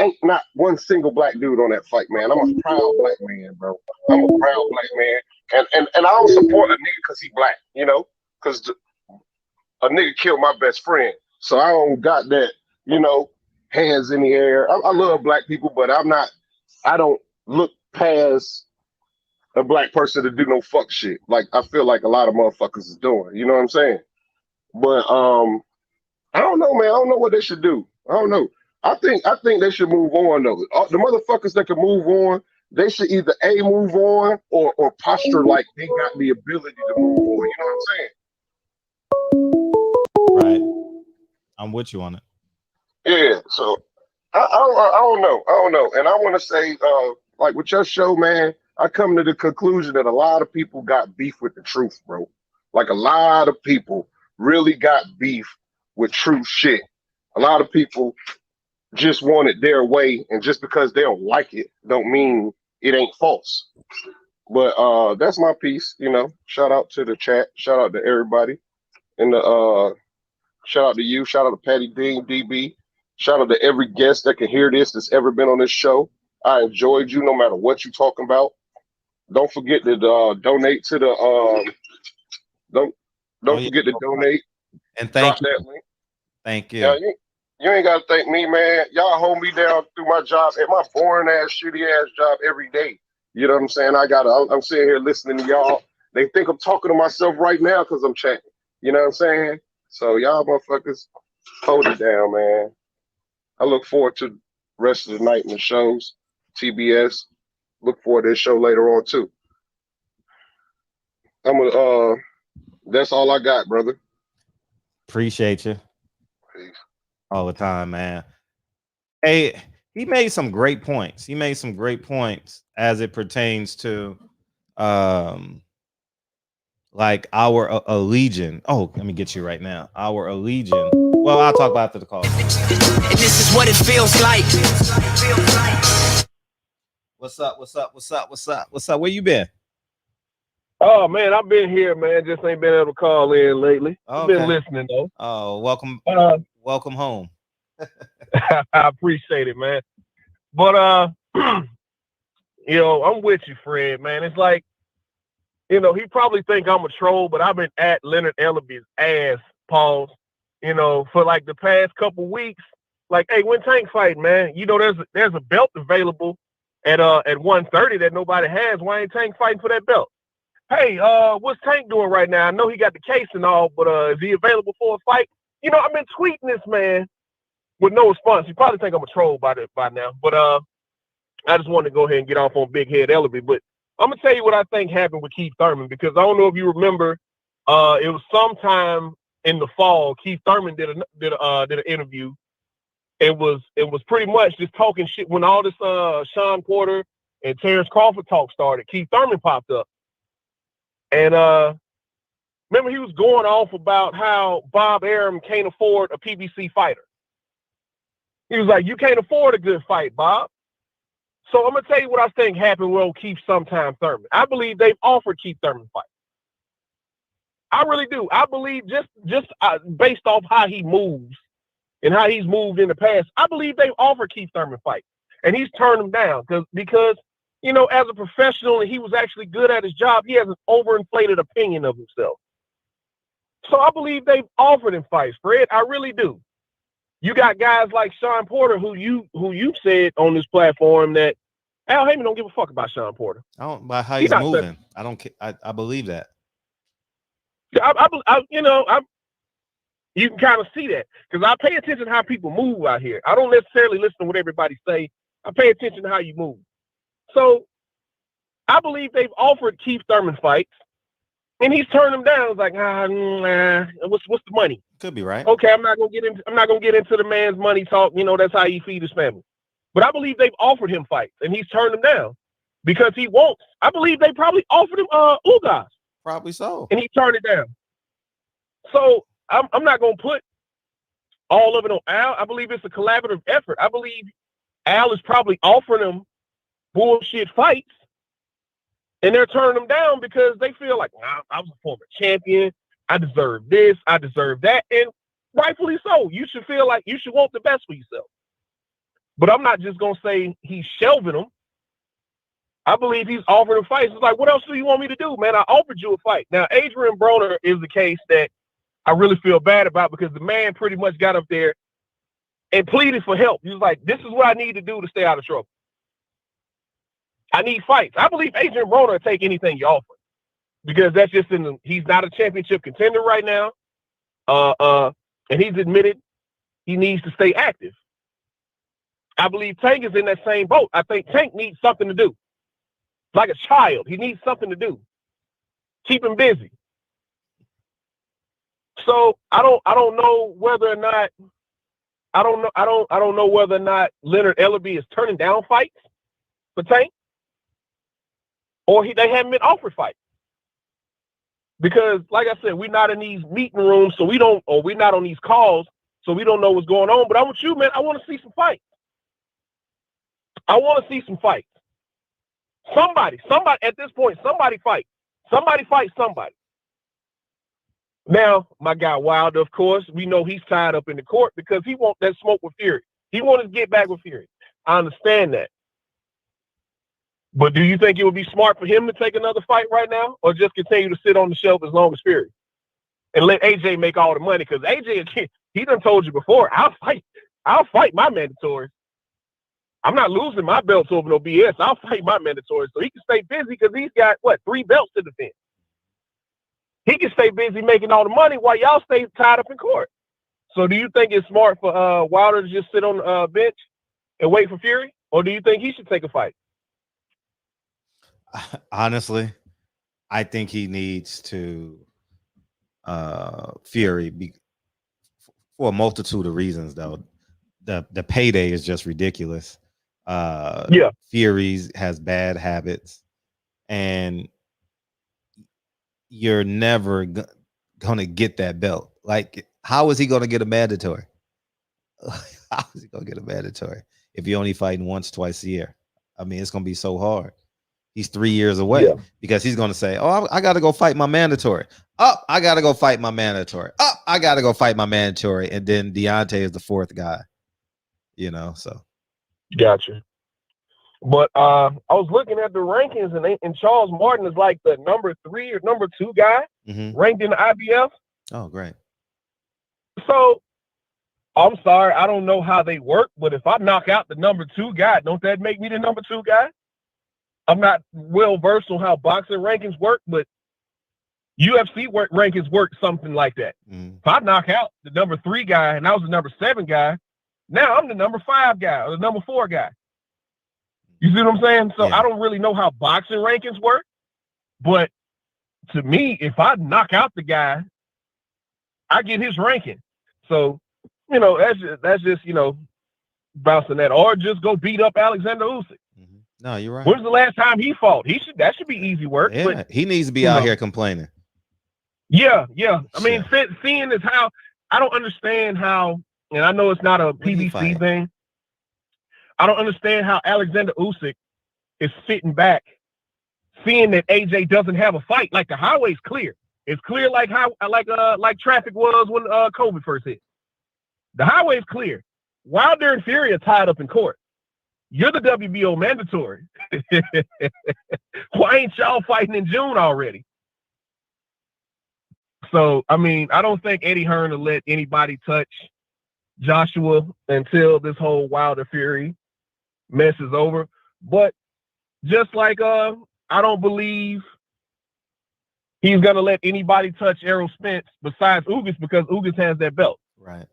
Ain't not one single black dude on that fight, man. I'm a proud black man, bro. I'm a proud black man. And I don't support a nigga because he black, you know, because a nigga killed my best friend. So I don't got that, hands in the air. I love black people, but I don't look past a black person to do no fuck shit. Like I feel like a lot of motherfuckers is doing. You know what I'm saying? But I don't know, man. I don't know what they should do. I don't know. I think they should move on though. The motherfuckers that can move on, they should either move on or posture like they got the ability to move on. You know what I'm saying? Right. I'm with you on it. Yeah. So I don't know. And I want to say, like with your show, man, I come to the conclusion that a lot of people got beef with the truth, bro. Like a lot of people really got beef with true shit. A lot of people just want it their way, and just because they don't like it, don't mean it ain't false. But that's my piece, Shout out to the chat, shout out to everybody, and shout out to you, shout out to Patty Dean, DB, shout out to every guest that can hear this that's ever been on this show. I enjoyed you, no matter what you're talking about. Don't forget to donate to the don't forget to donate. And thank you. That link. Thank you. Yeah, you ain't gotta thank me, man. Y'all hold me down through my job, at my boring ass, shitty ass job every day. You know what I'm saying? I'm sitting here listening to y'all. They think I'm talking to myself right now because I'm chatting. You know what I'm saying? So y'all motherfuckers, hold it down, man. I look forward to the rest of the night in the shows, TBS. Look forward to this show later on too. That's all I got, brother. Appreciate you. Peace. All the time, man. Hey, he made some great points. He made some great points as it pertains to like our allegiance. Oh, let me get you right now. Our allegiance. Well, I'll talk about after the call. And this is what it feels like. What's up? Where you been? Oh man, I've been here, man. Just ain't been able to call in lately. I've been listening though. Oh, welcome home. I appreciate it, man. But I'm with you, Fred, man. It's like, he probably think I'm a troll, but I've been at Leonard Ellaby's ass, pause, for like the past couple weeks. Like, hey, when Tank fight, man, there's a belt available at 130 that nobody has. Why ain't Tank fighting for that belt? Hey, what's Tank doing right now? I know he got the case and all, but is he available for a fight? I've been tweeting this man with no response. You probably think I'm a troll by now, but I just wanted to go ahead and get off on Big Head Ellaby. But I'm gonna tell you what I think happened with Keith Thurman, because I don't know if you remember, it was sometime in the fall. Keith Thurman did an interview. It was pretty much just talking shit when all this Sean Porter and Terrence Crawford talk started. Keith Thurman popped up. And remember, he was going off about how Bob Arum can't afford a PBC fighter. He was like, you can't afford a good fight, Bob. So I'm going to tell you what I think happened with Keith sometime Thurman. I believe they've offered Keith Thurman fight. I really do. I believe just based off how he moves and how he's moved in the past, I believe they've offered Keith Thurman fight. And he's turned him down because as a professional, and he was actually good at his job, he has an overinflated opinion of himself. So I believe they've offered him fights, Fred. I really do. You got guys like Sean Porter, who you've said on this platform that Al Haymon don't give a fuck about Sean Porter. I don't about how he's moving. I don't. I believe that. You can kind of see that because I pay attention to how people move out here. I don't necessarily listen to what everybody say. I pay attention to how you move. So I believe they've offered Keith Thurman fights, and he's turned them down. It's like, what's the money? Could be right. Okay, I'm not gonna get into the man's money talk. That's how he feed his family. But I believe they've offered him fights, and he's turned them down because he won't. I believe they probably offered him Ugas. Probably so. And he turned it down. So I'm not gonna put all of it on Al. I believe it's a collaborative effort. I believe Al is probably offering him bullshit fights, and they're turning them down because they feel like, I was a former champion. I deserve this. I deserve that. And rightfully so. You should feel like you should want the best for yourself. But I'm not just going to say he's shelving them. I believe he's offering them fights. It's like, what else do you want me to do, man? I offered you a fight. Now, Adrien Broner is the case that I really feel bad about because the man pretty much got up there and pleaded for help. He was like, this is what I need to do to stay out of trouble. I need fights. I believe Adrien Broner will take anything you offer because that's just he's not a championship contender right now. And he's admitted he needs to stay active. I believe Tank is in that same boat. I think Tank needs something to do. Like a child, he needs something to do. Keep him busy. So I don't know whether or not I don't know whether or not Leonard Ellerbe is turning down fights for Tank, or they haven't been offered fights. Because, like I said, we're not in these meeting rooms, so we're not on these calls, so we don't know what's going on. But I'm with you, man. I want to see some fights. I want to see some fights. Somebody at this point, somebody fight. Somebody fight somebody. Now, my guy Wilder, of course, we know he's tied up in the court because he wants that smoke with Fury. He wants to get back with Fury. I understand that. But do you think it would be smart for him to take another fight right now or just continue to sit on the shelf as long as Fury and let AJ make all the money? Because AJ, he done told you before, I'll fight my mandatory. I'm not losing my belts over no BS. I'll fight my mandatory. So he can stay busy because he's got, 3 belts to defend. He can stay busy making all the money while y'all stay tied up in court. So do you think it's smart for Wilder to just sit on the bench and wait for Fury? Or do you think he should take a fight? Honestly, I think he needs to Fury for a multitude of reasons, though. The payday is just ridiculous. Fury has bad habits, and you're never gonna get that belt. Like, how is he gonna get a mandatory? How is he gonna get a mandatory if you're only fighting once, twice a year? I mean, it's gonna be so hard. He's 3 years away because he's gonna say, "Oh, I gotta go fight my mandatory. I gotta go fight my mandatory. I gotta go fight my mandatory." And then Deontay is the 4th guy. So. Gotcha. But I was looking at the rankings, and Charles Martin is like the number 3 or number 2 guy ranked in the IBF. Oh, great. So I'm sorry, I don't know how they work, but if I knock out the number 2 guy, don't that make me the number 2 guy? I'm not well versed on how boxing rankings work, but UFC rankings work something like that. If I knock out the number 3 guy and I was the number 7 guy, now I'm the number 5 guy or the number 4 guy. You see what I'm saying? So I don't really know how boxing rankings work, but to me, if I knock out the guy, I get his ranking. So, that's just bouncing that, or just go beat up Alexander Usyk. No, you're right. When's the last time he fought? That should be easy work. Yeah, but, he needs to be out here complaining. Yeah. I mean, seeing is how I don't understand how, and I know it's not a PBC thing. I don't understand how Alexander Usyk is sitting back, seeing that AJ doesn't have a fight. Like, the highway's clear. It's clear like traffic was when COVID first hit. The highway's clear. Wilder and Fury are tied up in court. You're the WBO mandatory. Why ain't y'all fighting in June already? So, I mean, I don't think Eddie Hearn will let anybody touch Joshua until this whole Wilder Fury mess is over. But just like I don't believe he's going to let anybody touch Errol Spence besides Ugas because Ugas has that belt. Right.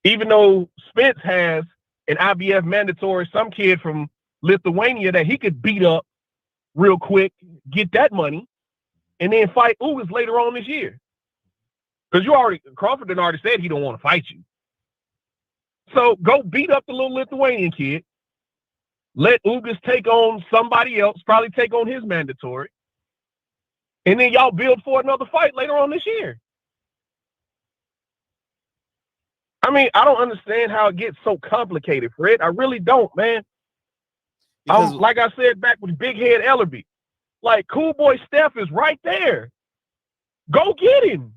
Even though Spence has an IBF mandatory, some kid from Lithuania that he could beat up real quick, get that money, and then fight Ugas later on this year. Because Crawford had already said he don't want to fight you. So go beat up the little Lithuanian kid. Let Ugas take on somebody else, probably take on his mandatory. And then y'all build for another fight later on this year. I mean, I don't understand how it gets so complicated, Fred. I really don't, man. Like I said back with Big Head Ellerbe, like, Cool Boy Steph is right there. Go get him.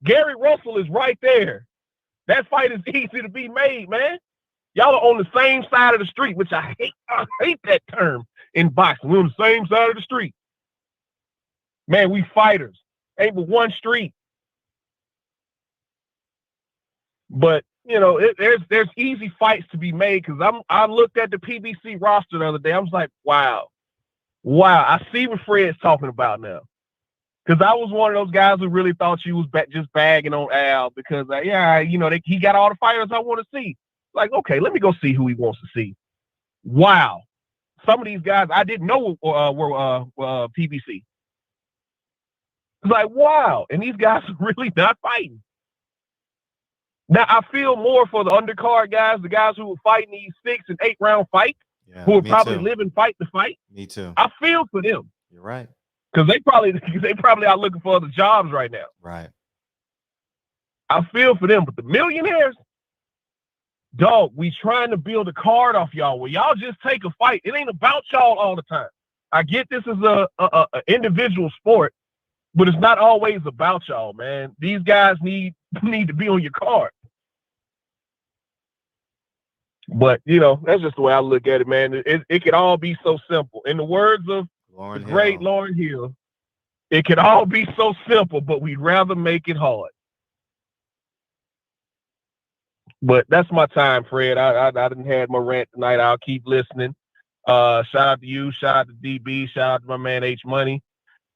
Gary Russell is right there. That fight is easy to be made, man. Y'all are on the same side of the street, which I hate that term in boxing. We're on the same side of the street. Man, we fighters. Ain't but one street. But you know, there's easy fights to be made because I looked at the PBC roster the other day. I was like, wow, I see what Fred's talking about now. Because I was one of those guys who really thought you was just bagging on Al because he got all the fighters I want to see. Like, okay, let me go see who he wants to see. Wow, some of these guys I didn't know were PBC. It's like, wow, and these guys are really not fighting. Now, I feel more for the undercard guys, the guys who were fighting these 6 and 8 round fights, who are probably living fight to fight. Me too. I feel for them. You're right. Because they probably are looking for other jobs right now. Right. I feel for them, but the millionaires, dog, we trying to build a card off y'all where y'all just take a fight. It ain't about y'all all the time. I get this is a individual sport, but it's not always about y'all, man. These guys need to be on your card. But, you know, that's just the way I look at it, man. It could all be so simple. In the words of the great Lauryn Hill, it could all be so simple, but we'd rather make it hard. But that's my time, Fred. I didn't have my rant tonight. I'll keep listening. Shout out to you. Shout out to DB. Shout out to my man H Money.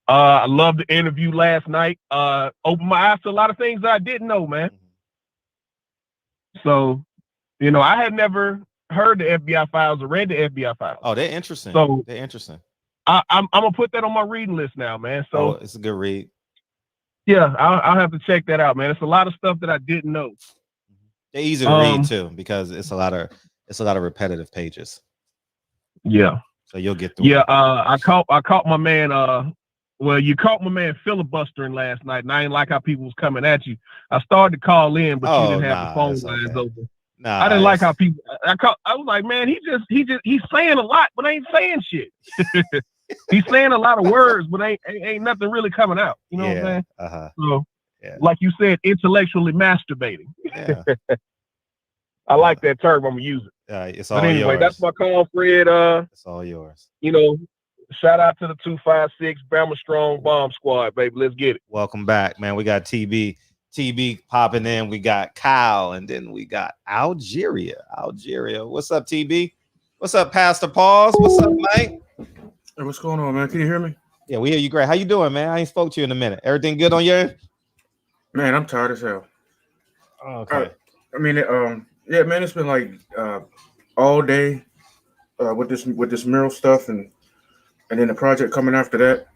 I loved the interview last night. Opened my eyes to a lot of things that I didn't know, man. So, you know, I had never heard the FBI files or read the FBI files. Oh, they're interesting. So they're interesting. I'm gonna put that on my reading list now, man. So it's a good read. Yeah, I'll have to check that out, man. It's a lot of stuff that I didn't know. They're easy to read too because it's a lot of repetitive pages. Yeah. So you'll get through. Yeah, I caught my man. Well, you caught my man filibustering last night, and I ain't like how people was coming at you. I started to call in, but you didn't have the phone lines open. Nah, I didn't like how people. I was like, man, he's saying a lot, but ain't saying shit. He's saying a lot of words, but ain't nothing really coming out. You know what I'm saying? So, like you said, intellectually masturbating. Yeah. I like that term. I'm gonna use it. It's all but anyway, yours. that's my call, Fred. It's all yours. You know, shout out to the 256 Bama Strong Bomb Squad, baby. Let's get it. Welcome back, man. We got TB popping in. We got Kyle, and then we got Algeria. What's up, TB? What's up, Pastor Pauls? What's up, Mike? Hey, what's going on, man? Can you hear me? Yeah, we hear you great. How you doing, man? I ain't spoke to you in a minute. Everything good on your end? Man, I'm tired as hell. Oh, okay. I mean, yeah, man, it's been like all day with this mural stuff, and then the project coming after that,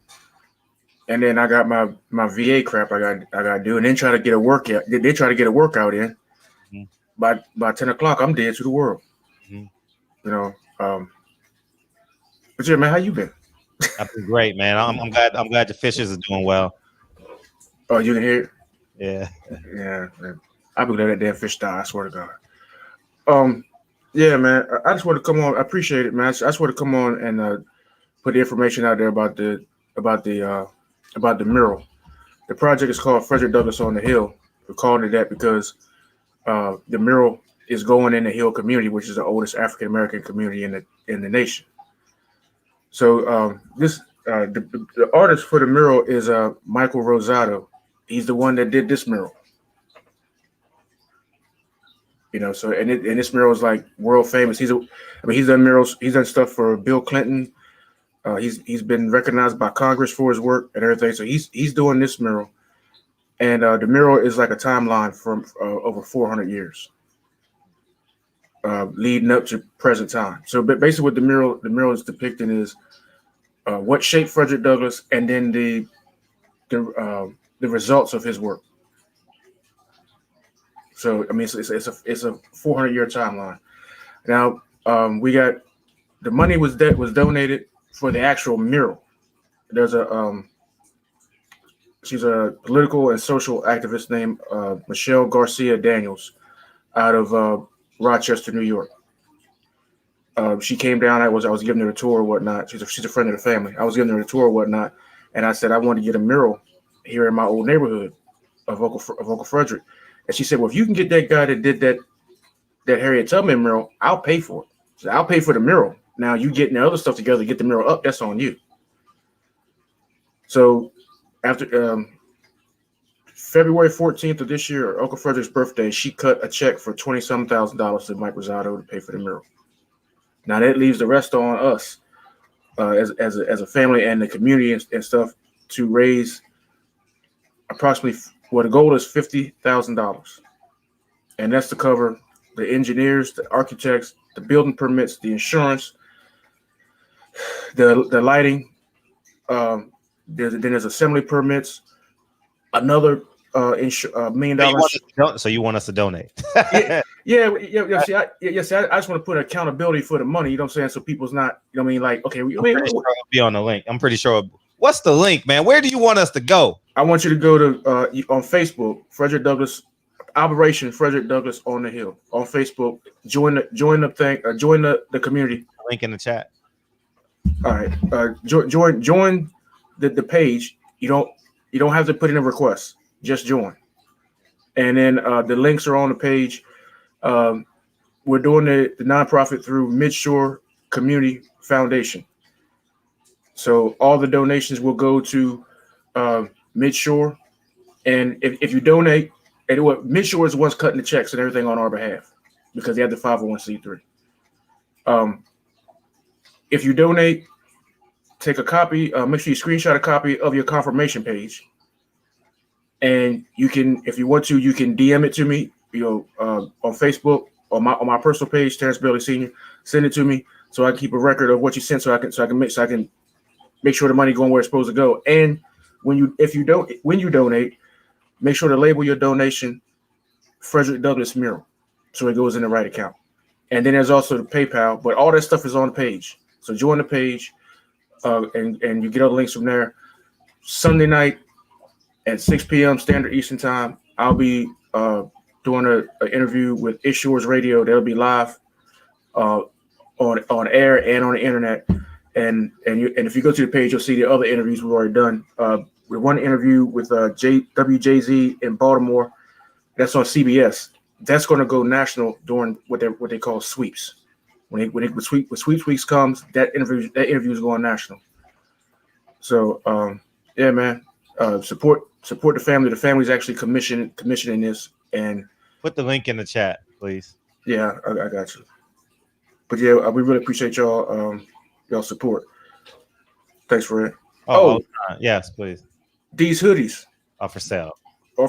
and then I got my VA crap I got to do, and then try to get a workout. They try to get a workout in. By 10 o'clock, I'm dead to the world. You know. But yeah, man, how you been? I've been great, man. I'm glad the fishes are doing well. Oh, you can hear it? Yeah. Yeah, man. I've been letting that damn fish die, I swear to God. Yeah, man. I just want to come on. I appreciate it, man. I just want to come on and put the information out there about the mural. The project is called Frederick Douglass on the Hill. We're calling it that because the mural is going in the Hill community, which is the oldest African American community in the nation. So the artist for the mural is Michael Rosado. He's the one that did this mural. You know, so and this mural is like world famous. He's done murals. He's done stuff for Bill Clinton. He's been recognized by Congress for his work and everything. So he's doing this mural, and the mural is like a timeline from over 400 years, leading up to present time. So basically, what the mural is depicting is what shaped Frederick Douglass, and then the results of his work. So I mean, it's a 400-year timeline. Now we got the money was donated for the actual mural. There's she's a political and social activist named Michelle Garcia Daniels out of Rochester, New York. She came down. I was giving her a tour or whatnot. She's a friend of the family. I was giving her a tour or whatnot, and I said I want to get a mural here in my old neighborhood of Uncle Frederick. And she said, "Well, if you can get that guy that did that Harriet Tubman mural, I'll pay for it. So I'll pay for the mural. Now you getting the other stuff together to get the mural up, that's on you." So after February 14th of this year, Uncle Frederick's birthday, she cut a check for $20,000 to Mike Rosado to pay for the mural. Now that leaves the rest on us as a family and the community and stuff to raise approximately, the goal is $50,000. And that's to cover the engineers, the architects, the building permits, the insurance, the lighting. There's assembly permits, another $1 million. So you want us to donate? yeah. See, I just want to put accountability for the money. You know what I'm saying? So people's not, you know what I mean? Like, okay, I'll be on the link. I'm pretty sure. What's the link, man? Where do you want us to go? I want you to go to on Facebook, Frederick Douglass, Operation Frederick Douglass on the Hill on Facebook. Join the thing. Join the community. Link in the chat. All right. Join the page. You don't have to put in a request. Just join. And then the links are on the page. We're doing the nonprofit through Midshore Community Foundation. So all the donations will go to Midshore. And if you donate, and Midshore is the ones cutting the checks and everything on our behalf because they have the 501c3. If you donate, take a copy. Make sure you screenshot a copy of your confirmation page. And you can, if you want to, you can DM it to me, on Facebook or on my personal page, Terrence Bailey Sr. Send it to me so I can keep a record of what you sent, so I can make sure the money going where it's supposed to go. And when you donate, make sure to label your donation Frederick Douglass Mural, so it goes in the right account. And then there's also the PayPal, but all that stuff is on the page. So join the page, and you get all the links from there. Sunday night at 6 p.m. Standard Eastern Time, I'll be doing an interview with Issuers Radio. They'll be live on air and on the internet. And if you go to the page, you'll see the other interviews we've already done. We one interview with WJZ in Baltimore. That's on CBS. That's going to go national during what they call sweeps. When sweeps weeks comes, that interview is going national. So yeah, man, support the family. The family's actually commissioning this. And put the link in the chat, please. Yeah, I got you. But yeah, we really appreciate y'all support. Thanks for it. Yes, please. These hoodies are for sale. Go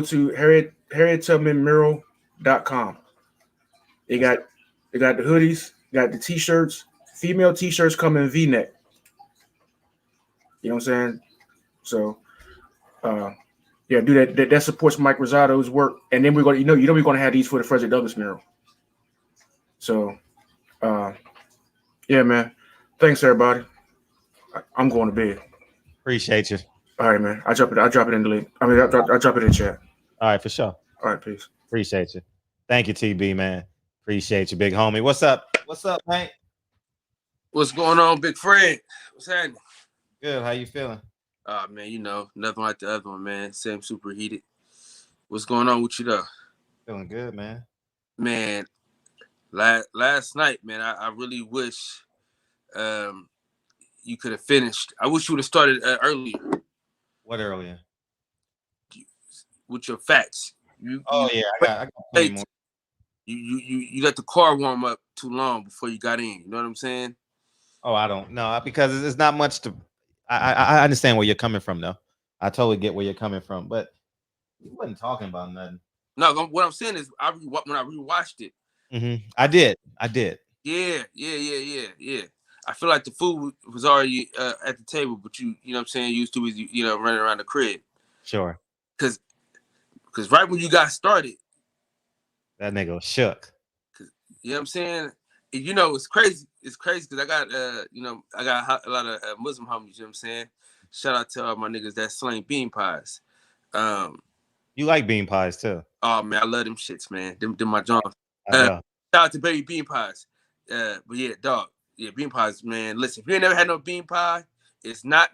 to HarrietTubmanMural.com. They got the hoodies, got the t-shirts. Female t-shirts come in V-neck. You know what I'm saying? So yeah, do that. That supports Mike Rosado's work. And then we're gonna, we're gonna have these for the Frederick Douglass mural. So yeah, man. Thanks everybody. I'm going to bed. Appreciate you. All right, man. I'll drop it in the link. I mean, I'll drop it in the chat. All right, for sure. All right, peace. Appreciate you. Thank you, TB, man. Appreciate you, big homie. What's up? What's up, man? What's going on, Big Fred? What's happening? Good. How you feeling? Man, nothing like the other one, man. Same superheated. What's going on with you, though? Feeling good, man. Man, last night, man, I really wish you could have finished. I wish you would have started earlier. What earlier? With your facts. I got plenty more. You let the car warm up too long before you got in. You know what I'm saying? Oh, I don't know, because it's not much to. I understand where you're coming from, though. I totally get where you're coming from, but you wasn't talking about nothing. No, what I'm saying is, when I rewatched it. Mm-hmm. I did. Yeah. I feel like the food was already at the table, but you know what I'm saying, used to was running around the crib. Sure. Because right when you got started, that nigga was shook. You know what I'm saying? It's crazy. It's crazy because I got I got a lot of Muslim homies. You know what I'm saying? Shout out to all my niggas that slang bean pies. You like bean pies too? Oh man, I love them shits, man. Them my John. Shout out to baby bean pies. But yeah, dog. Yeah, bean pies, man. Listen, if you ain't never had no bean pie, it's not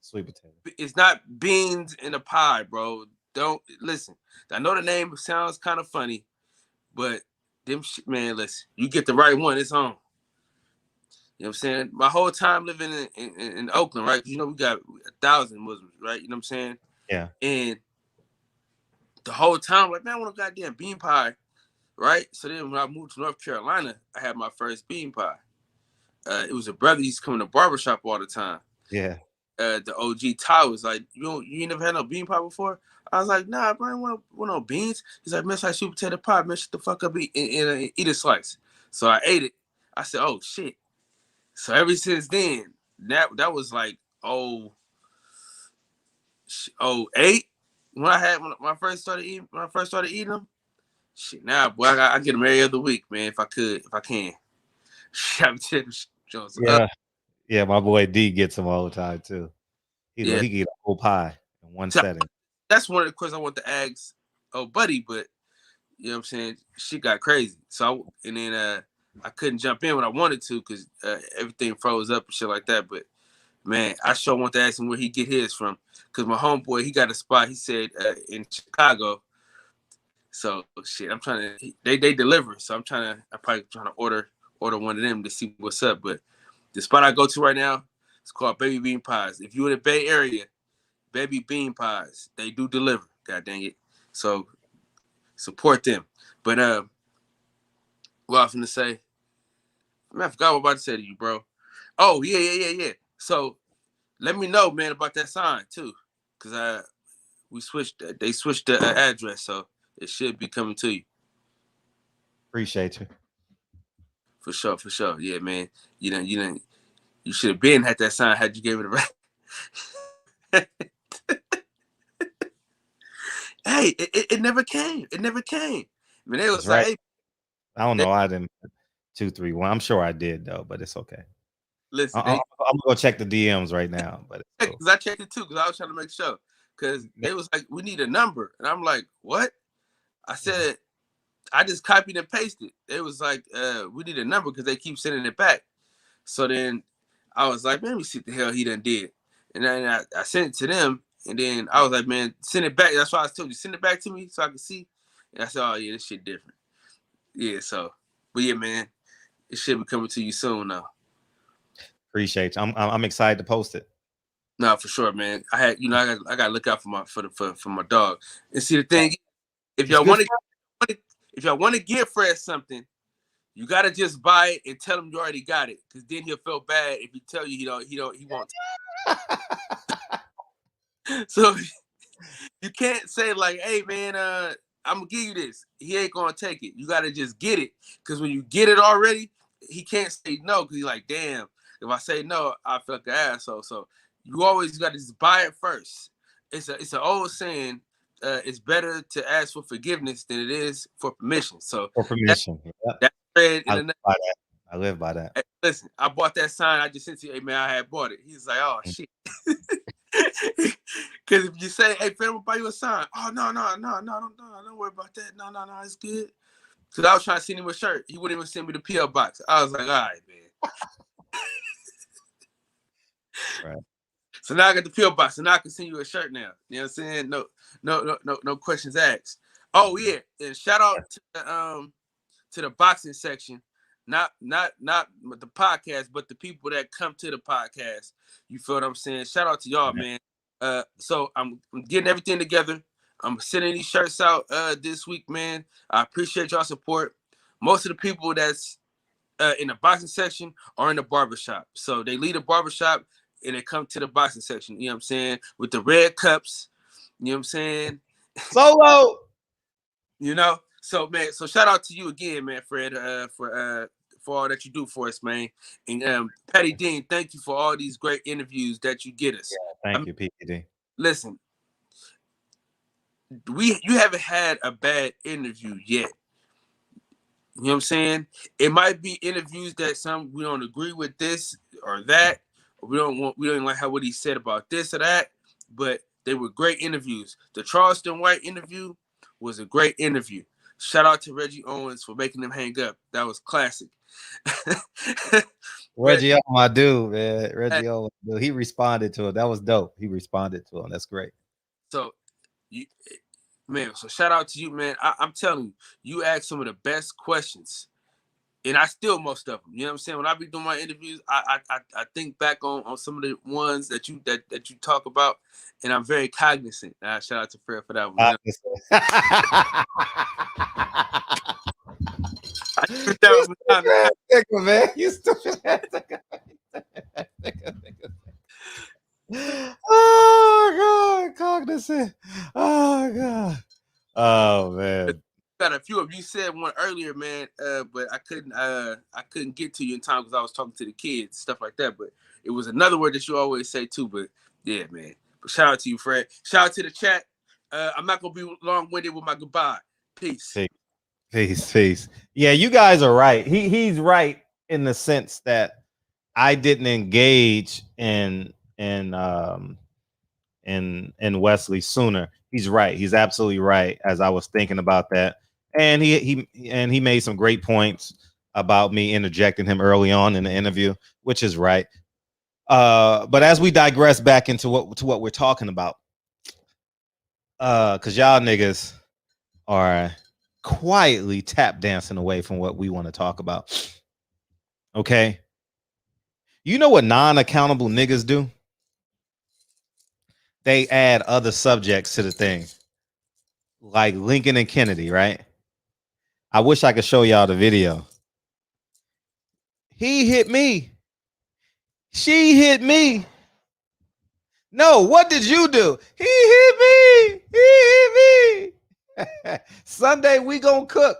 sweet potato. It's not beans in a pie, bro. Don't listen. I know the name sounds kind of funny, but them shit, man, listen. You get the right one, it's on. You know what I'm saying? My whole time living in Oakland, right? We got 1,000 Muslims, right? You know what I'm saying? Yeah. And the whole time, I'm like, man, I want a goddamn bean pie, right? So then when I moved to North Carolina, I had my first bean pie. It was a brother. He's coming to barbershop all the time. Yeah. The OG Ty was like, you ain't never had no bean pie before? I was like, nah, bro, I don't want no beans. He's like, man, it's like sweet potato pie. Man, shut the fuck up, eat a slice. So I ate it. I said, oh shit. So ever since then, that was like 08 when I first started eating them. Shit, now boy, I get them every other week, man. If I can. Yeah. Yeah, my boy D gets them all the time too. He Yeah. can eat a whole pie in one setting. That's one of the questions I want to ask buddy, but you know what I'm saying, shit got crazy. So I couldn't jump in when I wanted to because everything froze up and shit like that. But man, I sure want to ask him where he get his from, because my homeboy, he got a spot, he said, in Chicago. So shit, I'm trying to. They deliver, so I'm probably trying to order one of them to see what's up. But the spot I go to right now, it's called Baby Bean Pies. If you're in the Bay Area, Baby Bean Pies, they do deliver. God dang it! So support them. But what I was gonna say, man, I forgot what I was about to say to you, bro. Oh yeah. So let me know, man, about that sign too, because they switched the address, so it should be coming to you. Appreciate you. For sure. Yeah, man. You should have been had that sign had you gave it a right. Hey, it never came. It never came. I mean, they was like, right. hey, I don't know. I didn't 231. I'm sure I did though, but it's okay. Listen, I'm gonna go check the DMs right now. But because I checked it too, because I was trying to make sure. Because they was like, we need a number. And I'm like, what? I said, I just copied and pasted. It was like, we need a number because they keep sending it back. So then I was like, man, let me see what the hell he done did. And then I sent it to them. And then I was like, man, send it back. That's why I told you, send it back to me so I can see. And I said, oh, yeah, this shit different. Yeah, so. But yeah, man, it should be coming to you soon now. Appreciate you. I'm excited to post it. No, for sure, man. I gotta look out for my dog. And see, the thing, if y'all want to give Fred something, you gotta just buy it and tell him you already got it, because then he'll feel bad if he tell you he won't. So you can't say like, hey man, I'm gonna give you this. He ain't gonna take it. You gotta just get it, because when you get it already, he can't say no, because he's like, damn, if I say no, I feel like an asshole. So you always got to just buy it first. It's an old saying. It's better to ask for forgiveness than it is for permission. So for permission, that's Fred in the I live by that. Hey, listen, I bought that sign. I just sent you, hey man, I had bought it. He's like, oh shit. Because if you say, hey, Fred, I'm gonna buy you a sign. Oh no, don't worry about that. No, it's good. Because I was trying to send him a shirt. He wouldn't even send me the PO box. I was like, all right, man. Right. So now I got the PO box, and now I can send you a shirt now. You know what I'm saying? No questions asked. Oh yeah, and shout out to the boxing section, not the podcast, but the people that come to the podcast. You feel what I'm saying? Shout out to y'all, man. So I'm getting everything together. I'm sending these shirts out this week, man. I appreciate y'all support. Most of the people that's in the boxing section are in the barbershop. So they leave the barbershop and they come to the boxing section, you know what I'm saying? With the red cups, you know what I'm saying? Solo. You know? So, man, shout out to you again, man, Fred, for all that you do for us, man. And Patty Dean, thank you for all these great interviews that you get us. Yeah, thank you, PPD. Listen, you haven't had a bad interview yet. You know what I'm saying? It might be interviews that we don't agree with this or that. We don't like what he said about this or that, but they were great interviews. The Charleston White interview was a great interview. Shout out to Reggie Owens for making them hang up. That was classic. Reggie Owens, my dude, man. Reggie Owens, dude. He responded to it. That was dope. He responded to him. That's great. So, man, so shout out to you, man. I'm telling you, you asked some of the best questions And I steal most of them. You know what I'm saying? When I be doing my interviews, I think back on some of the ones that you talk about, and I'm very cognizant. Shout out to Fred for that one. Man, you stupid ass Oh God, cognizant. Oh God. Oh man. Got a few of you said one earlier, man, but I couldn't get to you in time because I was talking to the kids, stuff like that. But it was another word that you always say too. But yeah, man. But shout out to you, Fred. Shout out to the chat. I'm not gonna be long-winded with my goodbye. Peace. Peace. Yeah, you guys are right. He's right in the sense that I didn't engage in Wesley sooner. He's right. He's absolutely right. As I was thinking about that, and he made some great points about me interjecting him early on in the interview, which is right. But as we digress back into what we're talking about, because y'all niggas are quietly tap dancing away from what we want to talk about. Okay, you know what non-accountable niggas do? They add other subjects to the thing, like Lincoln and Kennedy, right? I wish I could show y'all the video. He hit me. She hit me. No, what did you do? He hit me. He hit me. Sunday, we gonna cook.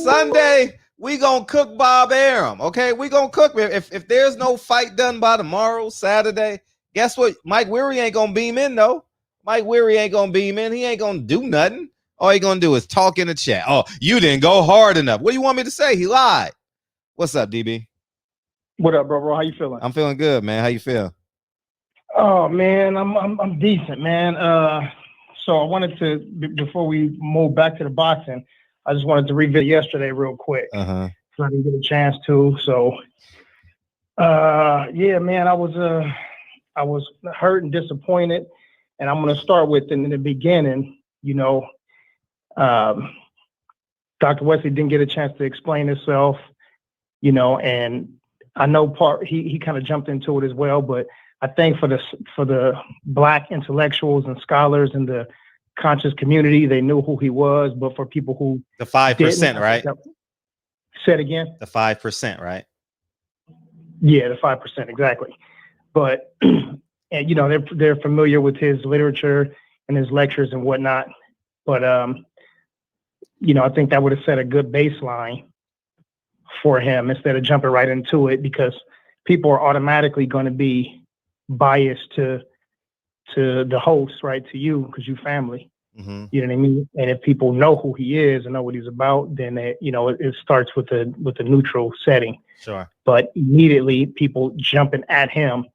Sunday, we gonna cook Bob Arum. Okay, we gonna cook. If there's no fight done by tomorrow, Saturday, guess what? Mike Weary ain't gonna beam in, though. Mike Weary ain't gonna beam in. He ain't gonna do nothing. All he gonna do is talk in the chat. Oh, you didn't go hard enough. What do you want me to say? He lied. What's up, DB? What up, bro? How you feeling? I'm feeling good, man. How you feel? Oh man, I'm decent, man. So I wanted to before we move back to the boxing, I just wanted to revisit yesterday real quick. So I didn't get a chance to. So yeah, man, I was hurt and disappointed, and I'm gonna start with in the beginning. You know, Dr. Wesley didn't get a chance to explain himself. You know, and I know he kind of jumped into it as well, but I think for the Black intellectuals and scholars in the conscious community, they knew who he was. But for people who the 5%, right? Say it again. The 5%, right? Yeah, the 5%, exactly. But and you know they're familiar with his literature and his lectures and whatnot. But you know, I think that would have set a good baseline for him instead of jumping right into it, because people are automatically going to be biased to the host, right? To you, because you family. You know what I mean? And if people know who he is and know what he's about, then it starts with a neutral setting. Sure. But immediately people jumping at him,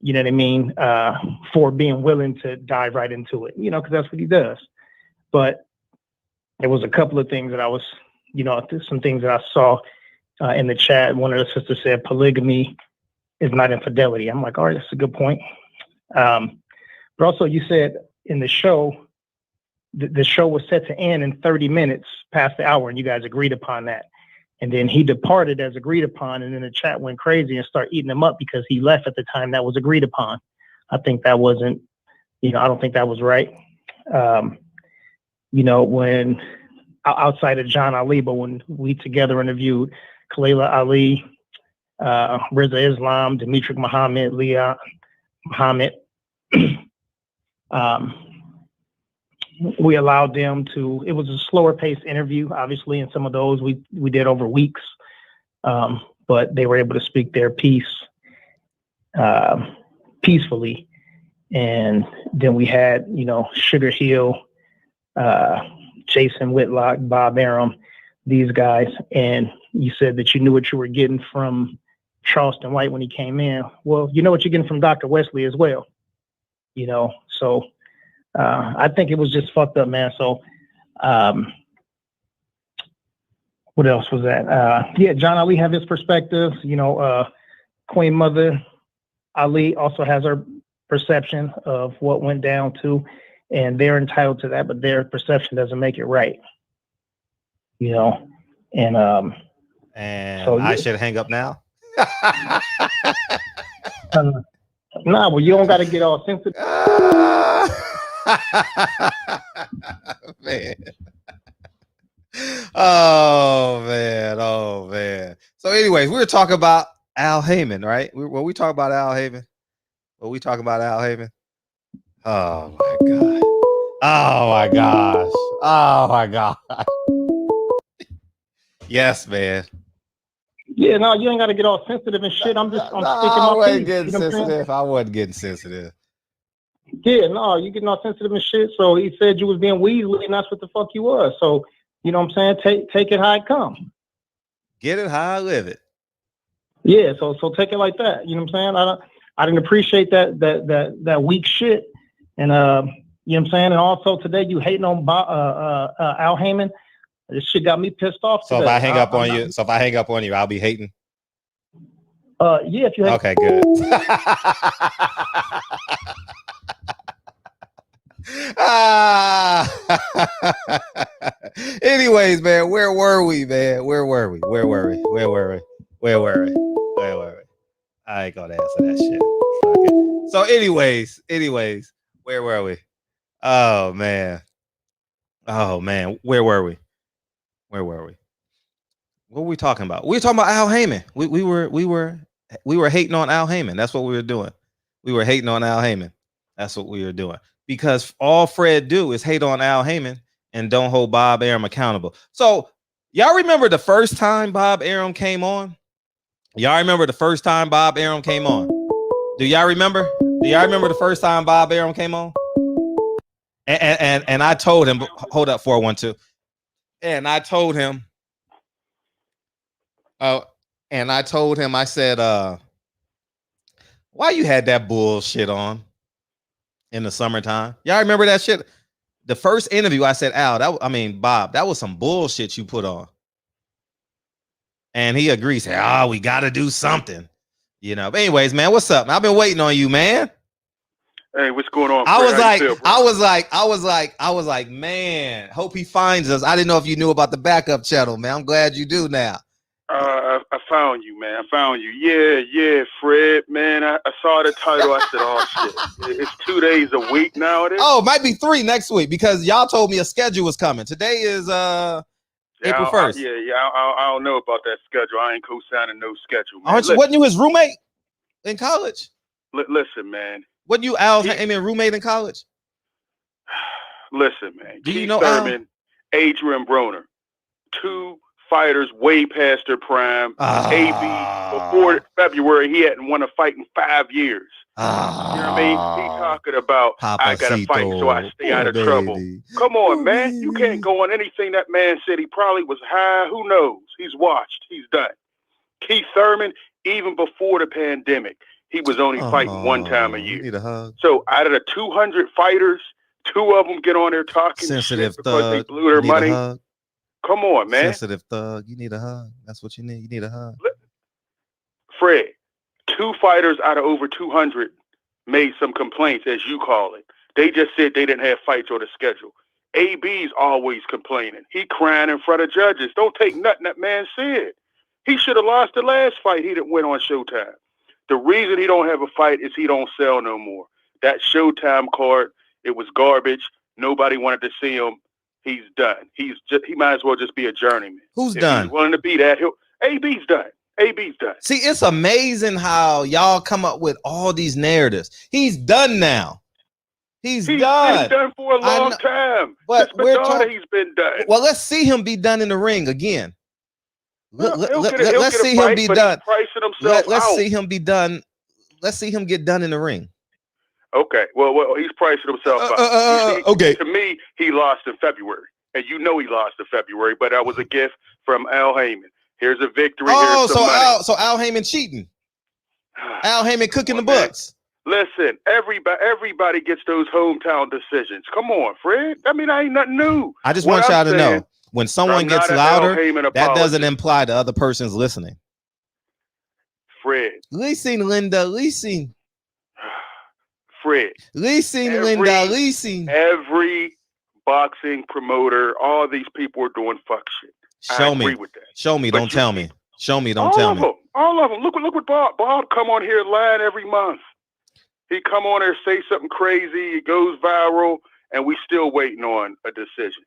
you know what I mean, for being willing to dive right into it, you know, because that's what he does. But there was a couple of things that I was, you know, some things that I saw in the chat. One of the sisters said polygamy is not infidelity. I'm like, all right, that's a good point. But also you said in the show, the show was set to end in 30 minutes past the hour, and you guys agreed upon that. And then he departed as agreed upon, and then the chat went crazy and started eating him up because he left at the time that was agreed upon. I think that wasn't, you know, I don't think that was right. You know, when outside of John Ali, but when we together interviewed Khalela Ali, Reza Islam, Demetric Muhammad, Leah Muhammad, we allowed them to, it was a slower paced interview, obviously, and some of those we did over weeks, but they were able to speak their piece peacefully. And then we had, you know, Sugar Hill, Jason Whitlock, Bob Arum, these guys. And you said that you knew what you were getting from Charleston White when he came in. Well, you know what you're getting from Dr. Wesley as well, you know, so I think it was just fucked up, man. So what else was that? Yeah, John Ali have his perspective, you know, Queen Mother Ali also has her perception of what went down too, and they're entitled to that, but their perception doesn't make it right, you know. And And So I should hang up now. Nah, well, you don't got to get all sensitive. Man. Oh man. So, anyways, we were talking about Al Haymon, right? We talk about Al Haymon. We talking about Al Haymon. Oh my god. Oh my gosh. Oh my god. Yes, man. Yeah, no, you ain't got to get all sensitive and shit. I'm speaking I my wasn't piece. getting You know what I'm saying? sensitive. I wasn't getting sensitive. Yeah, no, you getting all sensitive and shit. So he said you was being weaselly, and that's what the fuck you was. So, you know what I'm saying? Take it how it comes. Get it how I live it. Yeah, so take it like that. You know what I'm saying? I didn't appreciate that weak shit. And you know what I'm saying? And also today you hating on Al Haymon. This shit got me pissed off So today. if I hang up on you, I'll be hating. Yeah, if you hang okay, good. Anyways, man, where were we, man? Where were we? I ain't gonna answer that shit. Okay. So, anyways, where were we? Oh man, where were we? What were we talking about? We were talking about Al Haymon. We were hating on Al Haymon. That's what we were doing. We were hating on Al Haymon. That's what we were doing. Because all Fred do is hate on Al Haymon and don't hold Bob Arum accountable. So y'all remember the first time Bob Arum came on? Y'all remember the first time Bob Arum came on? Do y'all remember? Do y'all remember the first time Bob Arum came on? And I told him, hold up, 412. And I told him, I said, why you had that bullshit on in the summertime? Y'all remember that shit? The first interview, I said, Al, Bob, that was some bullshit you put on. And he agrees, said, we got to do something. You know, but anyways, man, what's up? I've been waiting on you, man. Hey, what's going on? I was like, man, hope he finds us. I didn't know if you knew about the backup channel, man. I'm glad you do now. I found you, man. I found you. Yeah, Fred, man. I saw the title. I said, oh, shit. It's 2 days a week nowadays. Oh, it might be 3 next week because y'all told me a schedule was coming. Today is April 1st. I don't know about that schedule. I ain't co-signing no schedule, man. Wasn't you his roommate in college? Listen, man. Wasn't you Al's roommate in college? Listen, man. Do you Keith know Thurman, Adrien Broner, 2 fighters way past their prime. AB, before February, he hadn't won a fight in 5 years. You know what I mean? He talking about, I got to fight so I stay out of trouble. Come on, man. You can't go on anything that man said. He probably was high. Who knows? He's watched. He's done. Keith Thurman, even before the pandemic, he was only fighting 1 time a year. Need a hug. So out of the 200 fighters, 2 of them get on there talking sensitive shit because thug. they blew their money. Come on, man. Sensitive thug. You need a hug. That's what you need. You need a hug. Fred, 2 fighters out of over 200 made some complaints, as you call it. They just said they didn't have fights on the schedule. AB's always complaining. He crying in front of judges. Don't take nothing that man said. He should have lost the last fight. He didn't win on Showtime. The reason he don't have a fight is he don't sell no more. That Showtime card, it was garbage. Nobody wanted to see him. He's done. He might as well just be a journeyman. Who's if done? He's willing to be that. AB's done. AB's done. See, it's amazing how y'all come up with all these narratives. He's done now. He's done. He's done for a long time. But we're talking. He's been done. Well, let's see him be done in the ring again. Let's see him be done. Let's see him be done. Let's see him get done in the ring. Okay. Well, he's pricing himself out. Okay. To me, he lost in February, and you know he lost in February. But that was a gift from Al Haymon. Here's a victory. Oh, here's some money. so Al Haymon cheating. Al Haymon cooking the books. Listen, everybody gets those hometown decisions. Come on, Fred. I mean, I ain't nothing new. I just want y'all to know, when someone gets louder, that doesn't imply the other person's listening. Fred. Leasing, Linda, leasing. Fred. Leasing, Linda, leasing. Every boxing promoter, all these people are doing fuck shit. Show me. I agree with that. Show me, don't tell me. Show me, don't tell me. All of them. Look what Bob come on here lying every month. He come on there, say something crazy, it goes viral, and we still waiting on a decision.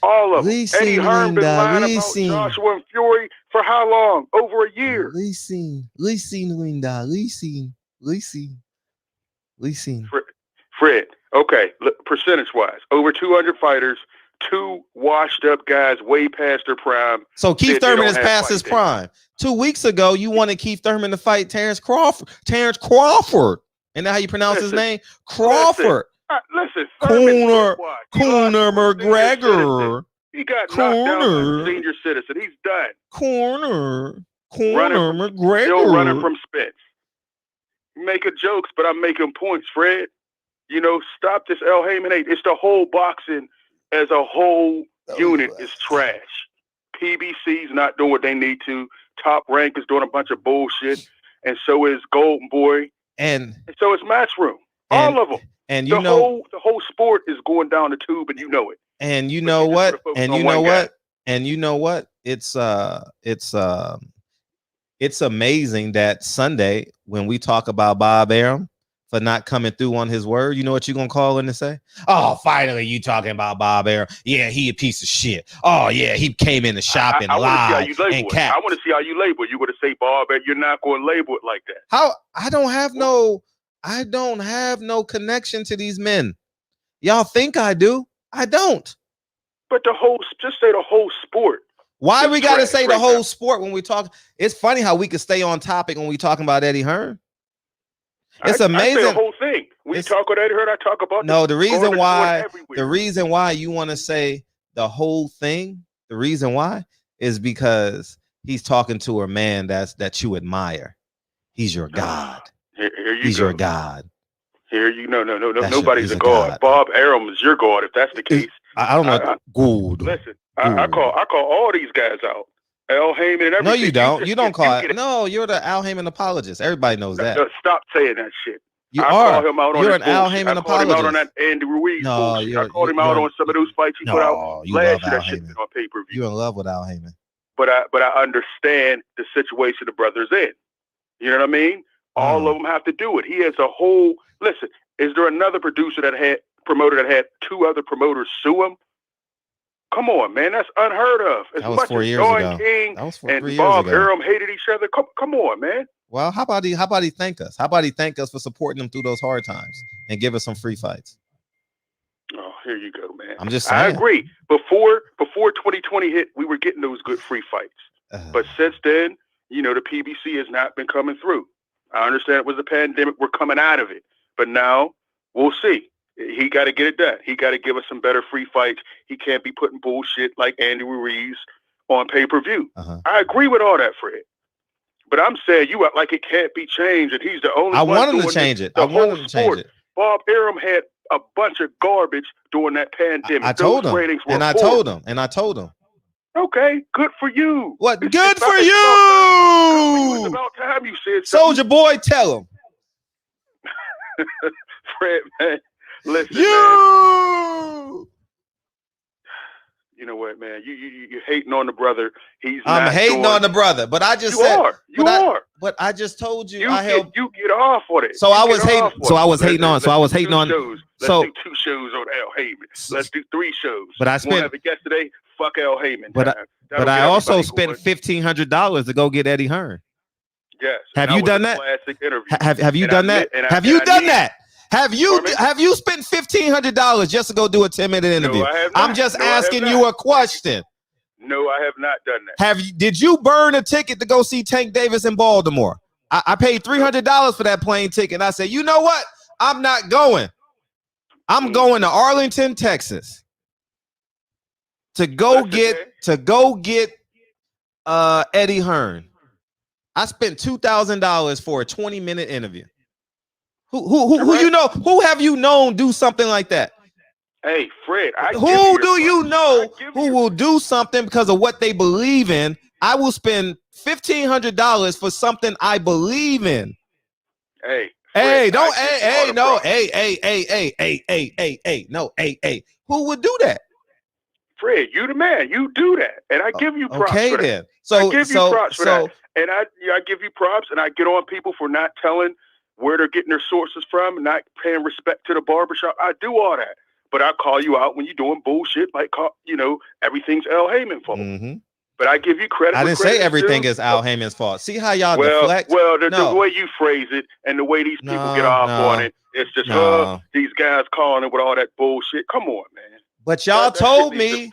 All of them. Eddie Hearn been lying about Joshua and Fury for how long? Over a year. Listen, Linda. Listen. Fred. Okay, percentage-wise, over 200 fighters, 2 washed-up guys way past their prime. So Keith Thurman is past his prime. 2 weeks ago, you wanted Keith Thurman to fight Terrence Crawford. And now how you pronounce his name? Crawford. Listen, Conor McGregor. He got knocked down as a senior citizen. He's done. Conor McGregor. Still running from Spence. Making jokes, but I'm making points, Fred. You know, stop this El Haymon hate. It's the whole boxing as a whole unit is trash. PBC's not doing what they need to. Top Rank is doing a bunch of bullshit. And so is Golden Boy. And so is Matchroom. All of them. And the whole sport is going down the tube, and you know it. And you know what? And you know what? And you know what? It's amazing that Sunday when we talk about Bob Arum for not coming through on his word, you know what you're gonna call in and say? Oh, finally you talking about Bob Arum? Yeah, he a piece of shit. Oh yeah, he came in the shop and lied and capped. I want to see how you label it. You want to say Bob, and you're not going to label it like that. How? I don't have no connection to these men. Y'all think I do? I don't. But just say the whole sport. Why we got to say the whole sport when we talk? It's funny how we could stay on topic when we talking about Eddie Hearn. It's amazing. I say the whole thing. We talk about Eddie Hearn. I talk about the reason why you want to say the whole thing. The reason why is because he's talking to a man that you admire. He's your God. He's your God. Here you nobody's a god. Bob Arum is your god if that's the case. I don't know. Good. Listen, I call all these guys out. Al Haymon and everything. No, you don't. You don't call it. No, you're the Al Haymon apologist. Everybody knows that. Stop saying that shit. You're an Al Haymon apologist. I called him out on that Andy Ruiz. I called him out on some of those fights he put out last year. That shit on pay-per-view. You're in love with Al Haymon. But I understand the situation the brother's in. You know what I mean? All of them have to do it. He has a whole listen. Is there another promoter that had 2 other promoters sue him? Come on, man, that's unheard of. As that was much 4 as years Don ago. King That was and Bob Arum hated each other. Come on, man. Well, how about he thank us? How about he thank us for supporting him through those hard times and give us some free fights? Oh, here you go, man. I'm just saying. I agree. Before 2020 hit, we were getting those good free fights. But since then, the PBC has not been coming through. I understand it was a pandemic. We're coming out of it. But now we'll see. He got to get it done. He got to give us some better free fights. He can't be putting bullshit like Andy Ruiz on pay-per-view. I agree with all that, Fred. But I'm saying you act like it can't be changed, and he's the only one. I want him to change it. I want him to change it. Bob Arum had a bunch of garbage during that pandemic. I told him. And I told him. Okay, good for you. What? Good for you. It's about time you said something. Soldier Boy, tell him. Fred, man. Listen, man. You know what, man? You hating on the brother. I'm hating on the brother, but I just said you are. But I just told you you get off on it. So I was hating on. Let's do 2 shows on Al Haymon. Let's do 3 shows. But I spent yesterday. Fuck Al Haymon. But I also spent $1,500 to go get Eddie Hearn. Yes. Have you done that? Have you done that? Have you done that? Have you spent $1,500 just to go do a 10-minute interview? No, I'm just asking you a question. No, I have not done that. Did you burn a ticket to go see Tank Davis in Baltimore? I paid $300 for that plane ticket. I said, you know what? I'm not going. I'm going to Arlington, Texas, to go get Eddie Hearn. I spent $2,000 for a 20-minute interview. Who have you known do something like that? Hey, Fred, who do you know who will do something because of what they believe in? I will spend $1,500 for something I believe in. Hey, Fred, no. Who would do that? Fred, you the man. You do that, and I give you props Okay, for that. then. So I give you props for that, and I give you props, and I get on people for not telling where they're getting their sources from, not paying respect to the barbershop. I do all that, but I call you out when you're doing bullshit, like everything's Al Haymon fault. Mm-hmm. But I give you credit. I didn't say everything is Al Haymon's fault. See how y'all deflect? Well, the way you phrase it and the way these people get off on it, it's just these guys calling it with all that bullshit. Come on, man. But y'all told me.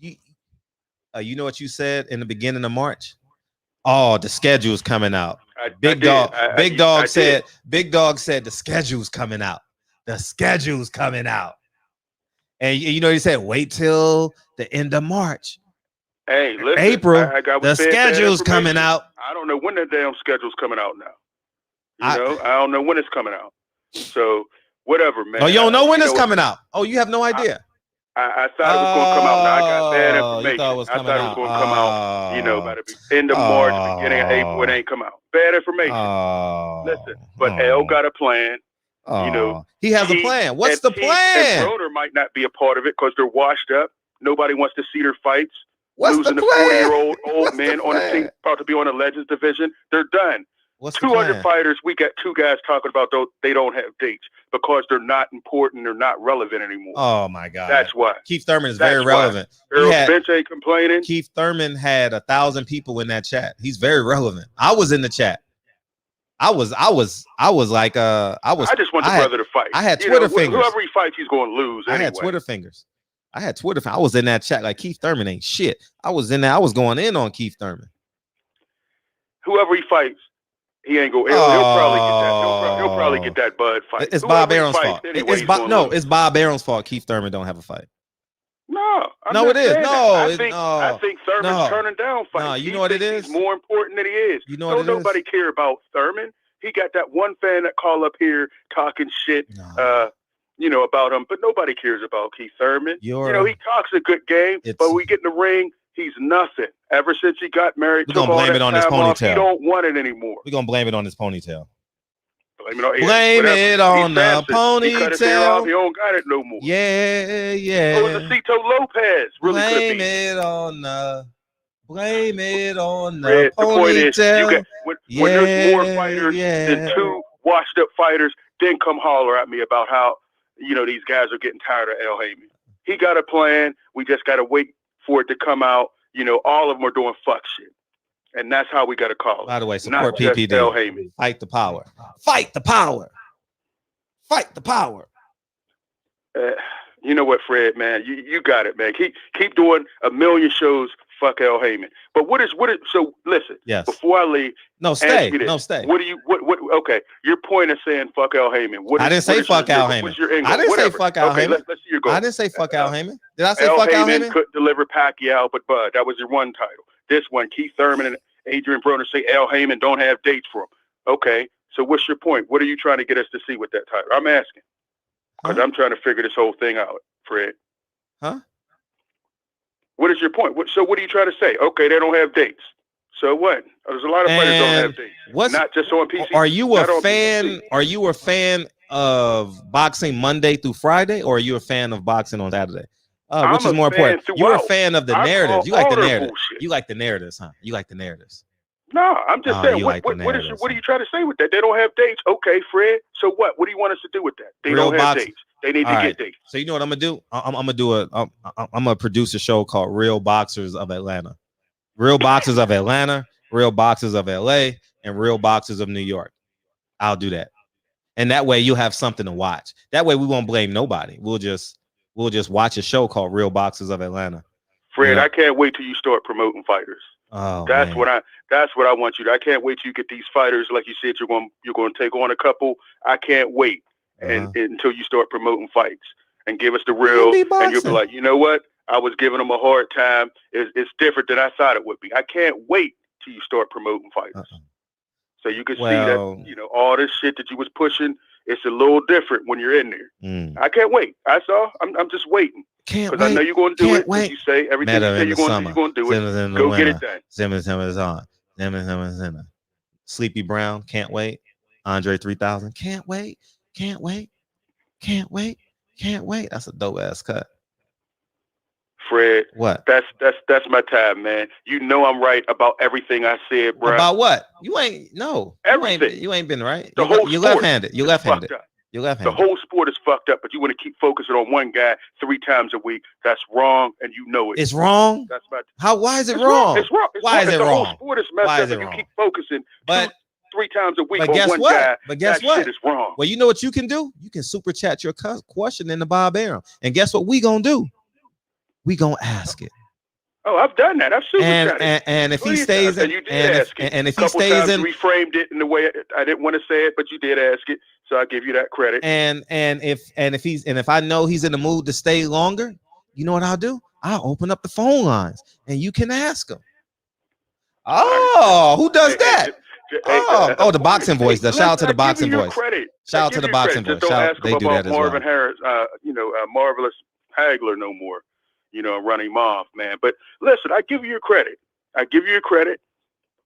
You know what you said in the beginning of March? Oh, the schedule's coming out. Big Dog said the schedule's coming out. The schedule's coming out. And he said, wait till the end of March. Hey, listen, April, the schedule's coming out. I don't know when the damn schedule's coming out now. I don't know when it's coming out. So whatever, man. Oh, you don't know when it's coming out? Oh, you have no idea. I thought it was going to come out. Now I got bad information. I thought it was going to come out, by the end of March, beginning of April. It ain't come out. Bad information. Listen, but L got a plan. He has a plan. What's the plan? And Broner might not be a part of it because they're washed up. Nobody wants to see their fights. What's Losing the plan? 40-year-old old men on the team, about to be on the Legends division. They're done. 200 fighters. We got two guys talking about they don't have dates because they're not important. They're not relevant anymore. Oh my God. That's why. Keith Thurman is very relevant. Errol Spence ain't complaining. Keith Thurman had 1,000 people in that chat. He's very relevant. I was in the chat. I just want the brother to fight. I had Twitter fingers. Whoever he fights, he's going to lose. I had Twitter fingers. I was in that chat like Keith Thurman ain't shit. I was in there. I was going in on Keith Thurman. Whoever he fights, he ain't going. He'll probably get that. He'll probably get that Bud fight. It's Bob Aaron's fault. It's Bob Aaron's fault. Keith Thurman don't have a fight. No, it is. I think Thurman's turning down fights. No, you know what it is? He's more important than he is. You know what it is? Nobody care about Thurman. He got that one fan that call up here talking shit. About him, but nobody cares about Keith Thurman. He talks a good game, but we get in the ring, he's nothing. Ever since he got married, we're gonna blame it on his ponytail. He don't want it anymore. We're gonna blame it on his ponytail. Blame it on the ponytail. He cut his hair off. He don't got it no more. Yeah. It was Cito Lopez. Really blame it on the Red, ponytail. The point is, when there's more fighters than two washed up fighters, then come holler at me about how these guys are getting tired of Al Haymon. He got a plan. We just got to wait for it to come out. All of them are doing fuck shit. And that's how we got to call it. By the way, support PPD. Al Haymon. Fight the power. Fight the power. Fight the power. You know what, Fred, man? You got it, man. Keep doing a million shows. Fuck Al Haymon. But what is so listen, yes. Before I leave, stay. What okay, your point of saying fuck Al Haymon. I didn't say fuck Al Haymon. What's your angle? I didn't say fuck Al Haymon. Let's see your goal. I didn't say fuck Al Haymon. Did I say fuck Al Haymon? Couldn't deliver Pacquiao, but Bud. That was your one title. This one, Keith Thurman and Adrien Broner say Al Haymon don't have dates for him. Okay, so what's your point? What are you trying to get us to see with that title? I'm asking. Because I'm trying to figure this whole thing out, Fred. Huh? What is your point? So what are you trying to say? Okay, they don't have dates. So what? There's a lot of fighters don't have dates. Not just on PC. Are you a fan? Are you a fan of boxing Monday through Friday, or are you a fan of boxing on Saturday? Which is more important? You're a fan of the narratives. You like the narrative. You like the narratives, huh? You like the narratives. No, I'm just saying. What are you trying to say with that? They don't have dates. Okay, Fred. So what? What do you want us to do with that? They don't have dates. They need to get dates. So you know what I'm gonna do? I'm gonna produce a show called Real Boxers of Atlanta. Real Boxers of Atlanta, Real Boxers of LA, and Real Boxers of New York. I'll do that. And that way you'll have something to watch. That way we won't blame nobody. We'll just watch a show called Real Boxers of Atlanta. Fred, I can't wait till you start promoting fighters. Oh, that's what I want you to. I can't wait till you get these fighters. Like you said, you're going to take on a couple. I can't wait until you start promoting fights and give us the real. And you'll be like, you know what? I was giving them a hard time. It's different than I thought it would be. I can't wait till you start promoting fighters. So you can see that, all this shit that you was pushing, it's a little different when you're in there. I can't wait. I'm just waiting. Because I know you're going to do it. You say everything you say you're going to do it. Go get it done. Simmons on. Sleepy Brown, can't wait. Andre 3000, can't wait. That's a dope ass cut. Fred. What? That's my time, man. You know I'm right about everything I said, bro. About what? You ain't everything. You ain't been right. The whole You're sport left-handed. You're is left-handed. fucked up. You're The left-handed. whole sport is fucked up, but you want to keep focusing on one guy 3 times a week. That's wrong, and you know it. It's wrong. That's my. Why is it It's wrong? It's wrong. It's Why wrong. is it The wrong? whole sport is messed Why up, is it and wrong? you keep focusing But 3 times a week but on guess one what? guy. But guess that what? shit is wrong. Well, you know what you can do? You can super chat your question in the Bob Arum. And guess what we gonna do? We gonna ask it. Oh, I've done that. I've super chatted. And if he stays in, and you did ask it. and if a he couple stays times in, you reframed it in the way I didn't want to say it, but you did ask it, so I give you that credit. and if I know he's in the mood to stay longer, you know what I'll do? I'll open up the phone lines and you can ask him. Oh, who does that? The boxing voice. Shout out to the boxing voice. Shout out to the boxing voice. Just don't ask they him do about that as Marvin well. Harris, Marvelous Hagler no more. Running him off, man. But listen, I give you your credit.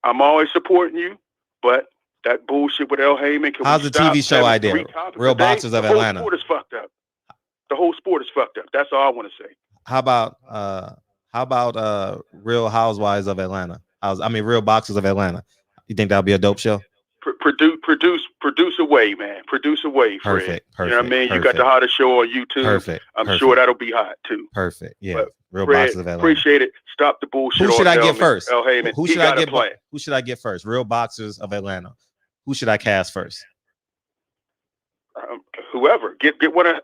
I'm always supporting you, but that bullshit with El Haymon. How's the TV show idea? Real Boxers of Atlanta. The whole sport is fucked up. The whole sport is fucked up. That's all I want to say. How about Real Housewives of Atlanta? Real Boxers of Atlanta. You think that'll be a dope show? Produce away, man. Produce away, Fred. Perfect. You know what I mean? You got the hottest show on YouTube. Perfect. I'm sure that'll be hot too. Perfect. Yeah. But Real Fred, Boxers of Atlanta. Appreciate it. Stop the bullshit. Who should I get first? El Haymon. Who should I get? Who should I get first? Real Boxers of Atlanta. Who should I cast first? Whoever. Get one of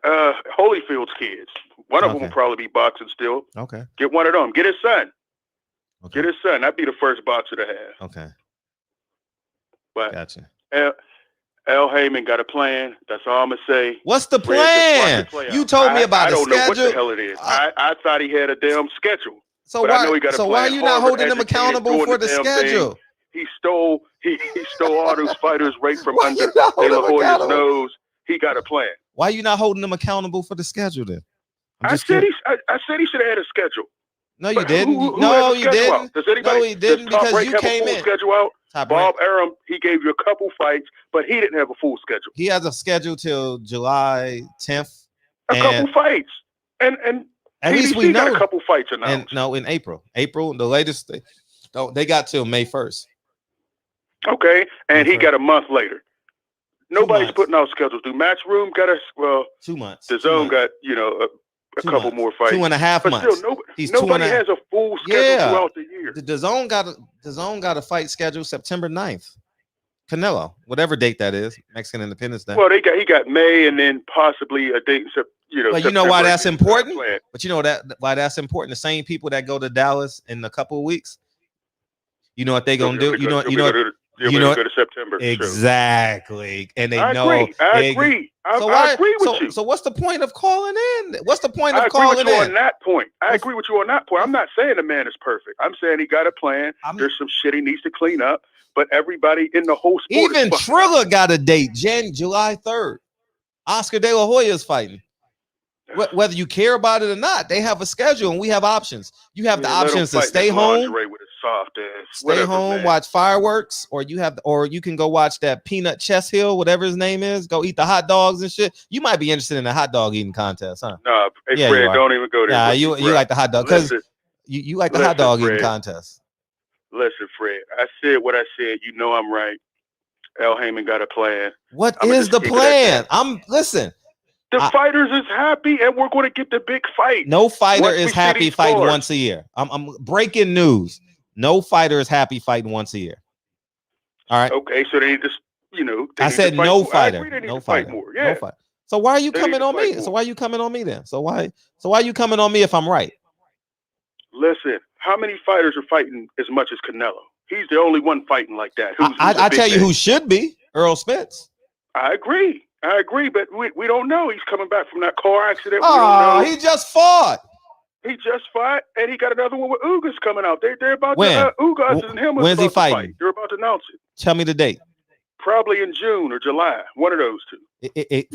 Holyfield's kids. One of them will probably be boxing still. Okay. Get one of them. Get his son. Okay. Get his son. That'd be the first boxer to have. Okay. But gotcha. El Haymon got a plan. That's all I'm gonna say. What's the plan? You told me about the schedule. I don't know what the hell it is. I thought he had a damn schedule. So but why? I know he got a plan. Why are you not holding him accountable for the schedule? Thing. He stole all those fighters right from under De La Hoya's nose. He got a plan. Why are you not holding him accountable for the schedule then? I said he should have had a schedule. No, you didn't. No, you didn't. No, he didn't because you came in. Schedule out? Bob Arum, he gave you a couple fights, but he didn't have a full schedule. He has a schedule till July 10th. A couple fights, and at least we know got a couple fights announced. In April, the latest. They got till May 1st. Okay, and he got a month later. Nobody's putting out schedules. Do Matchroom got 2 months? The Zone got a couple more fights. 2.5 months. Still, nobody has a full schedule throughout the year. The Zone got a fight scheduled September 9th. Canelo, whatever date that is, Mexican Independence Day. Well, he got May and then possibly a date in September. But you know why that's important? But you know why that's important? The same people that go to Dallas in a couple of weeks, you know what they gonna do? You know go to September. Exactly, and they know. I agree. I agree with you. So what's the point of calling in? What's the point of calling in? I agree with you on that point. I'm not saying the man is perfect. I'm saying he got a plan. There's some shit he needs to clean up. But everybody in the whole sport, even Triller got a date, July 3rd. Oscar De La Hoya is fighting. Whether you care about it or not, they have a schedule and we have options. You have the options to stay home, stay home, watch fireworks, or you can go watch that Peanut Chess Hill, whatever his name is. Go eat the hot dogs and shit. You might be interested in the hot dog eating contest, huh? No, hey, Fred, don't even go there. Yeah, you like the hot dog because you like the hot dog eating contest. Listen, Fred, I said what I said. You know I'm right. El Haymon got a plan. What is the plan? Listen. The fighters is happy, and we're going to get the big fight. No fighter is happy fighting once a year. I'm breaking news. No fighter is happy fighting once a year. All right. Okay, so they just, I said no fighter. No fighter. Yeah. No fighter. So why are you coming on me? So why are you coming on me then? So why are you coming on me if I'm right? Listen, how many fighters are fighting as much as Canelo? He's the only one fighting like that. I tell you who should be Earl Spence. I agree, but we don't know. He's coming back from that car accident. He just fought. He just fought, and he got another one with Ugas coming out. They're about to Ugas and him. When's he fighting? They're about to announce it. Tell me the date. Probably in June or July. One of those two.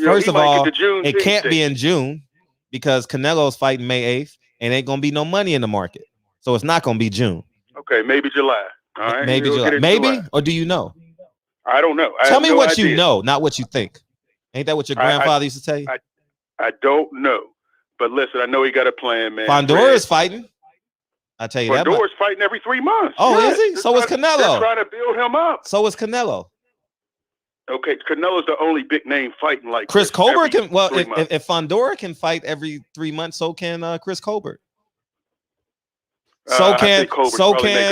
First of all, it can't be in June because Canelo's fighting May 8th, and ain't gonna be no money in the market, so it's not gonna be June. Okay, maybe July. All right, maybe July. Maybe, or do you know? I don't know. Tell me what you know, not what you think. Ain't that what your grandfather used to tell you? I don't know, But listen, I know he got a plan, man. Fondora is fighting. I tell you that. Fondora's fighting every 3 months. Oh, yes. is he? So is Canelo. They're trying to build him up. So is Canelo. Okay, Canelo's the only big name fighting like Chris Colbert can. Well, if if Fondora can fight every 3 months, so can Chris Colbert. So can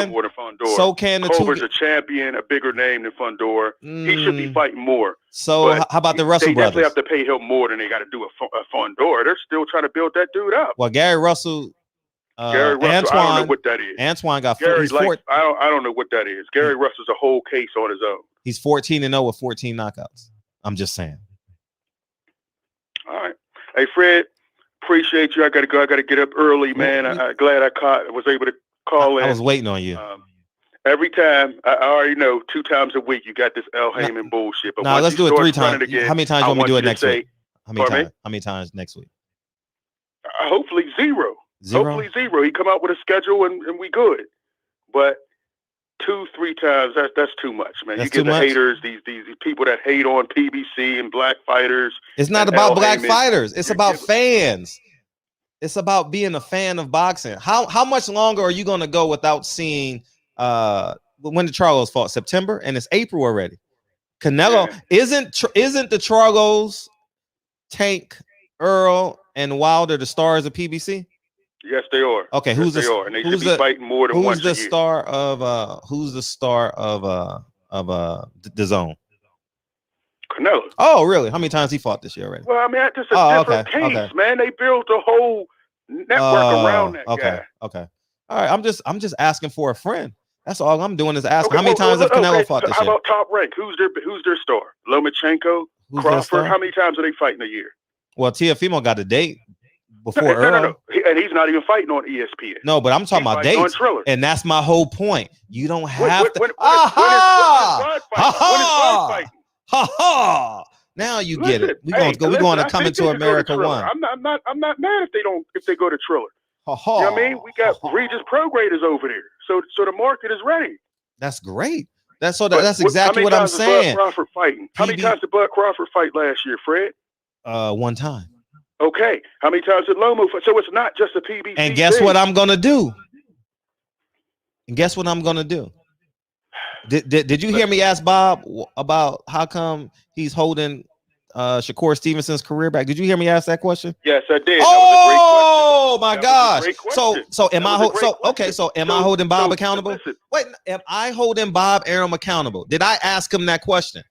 more than Fondora. So can the Colbert's a champion, a bigger name than Fondora. He should be fighting more. So how about the Russell brothers? They definitely have to pay him more than they got to do a Fondora. They're still trying to build that dude up. Well, Gary Russell, Antoine, I don't know what that is. Antoine got Gary, I don't know what that is. Gary Russell's a whole case on his own. He's 14-0 with 14 knockouts. I'm just saying. All right. Hey, Fred, appreciate you. I got to go. I got to get up early, man. I'm glad I was able to call in. I was waiting on you. Every time, I already know 2 times a week you got this L. Haymon bullshit. But let's do it 3 times. Again, how many times you want me to do it next week? How many times next week? Hopefully 0. Hopefully 0. He come out with a schedule and we good. But 2-3 times, that's too much, man. That's you get the haters, these people that hate on PBC and black fighters. It's not about black fighters. It's about fans. It's about being a fan of boxing. How much longer are you going to go without seeing when the Charlos fought? September, and it's April already. Canelo isn't the Charlos, Tank, Earl, and Wilder the stars of PBC? Yes, they are. Okay, who's the star? And they should be fighting more than once a year. Who's the star of the Zone? Canelo. Oh, really? How many times he fought this year already? Well, I mean, that's just a different case, man. They built a whole network around that guy. Okay. All right. I'm just asking for a friend. That's all I'm doing is asking. How many times have Canelo fought this year? How about Top Rank? Who's their star? Lomachenko, Crawford. How many times are they fighting a year? Well, Teofimo got a date before Earl. No. And he's not even fighting on ESPN. No, but I'm talking about dates. And that's my whole point. You don't have to. When is Bud fighting? Ha ha! Now you get it. We're going to come into America one. I'm not mad if they go to Triller. Ha ha! You know what I mean? We got Regis Pro Graders over there, so the market is ready. That's great. That's exactly what I'm saying. Bud Crawford fighting? How many times did Bud Crawford fight last year, Fred? 1 time. Okay. How many times did Lomo fight? So it's not just a PBC. And guess what I'm gonna do? Did you hear me ask Bob about how come he's holding Shakur Stevenson's career back? Did you hear me ask that question? Yes, I did. Oh my gosh! So am I holding Bob accountable? Wait, am I holding Bob Arum accountable? Did I ask him that question?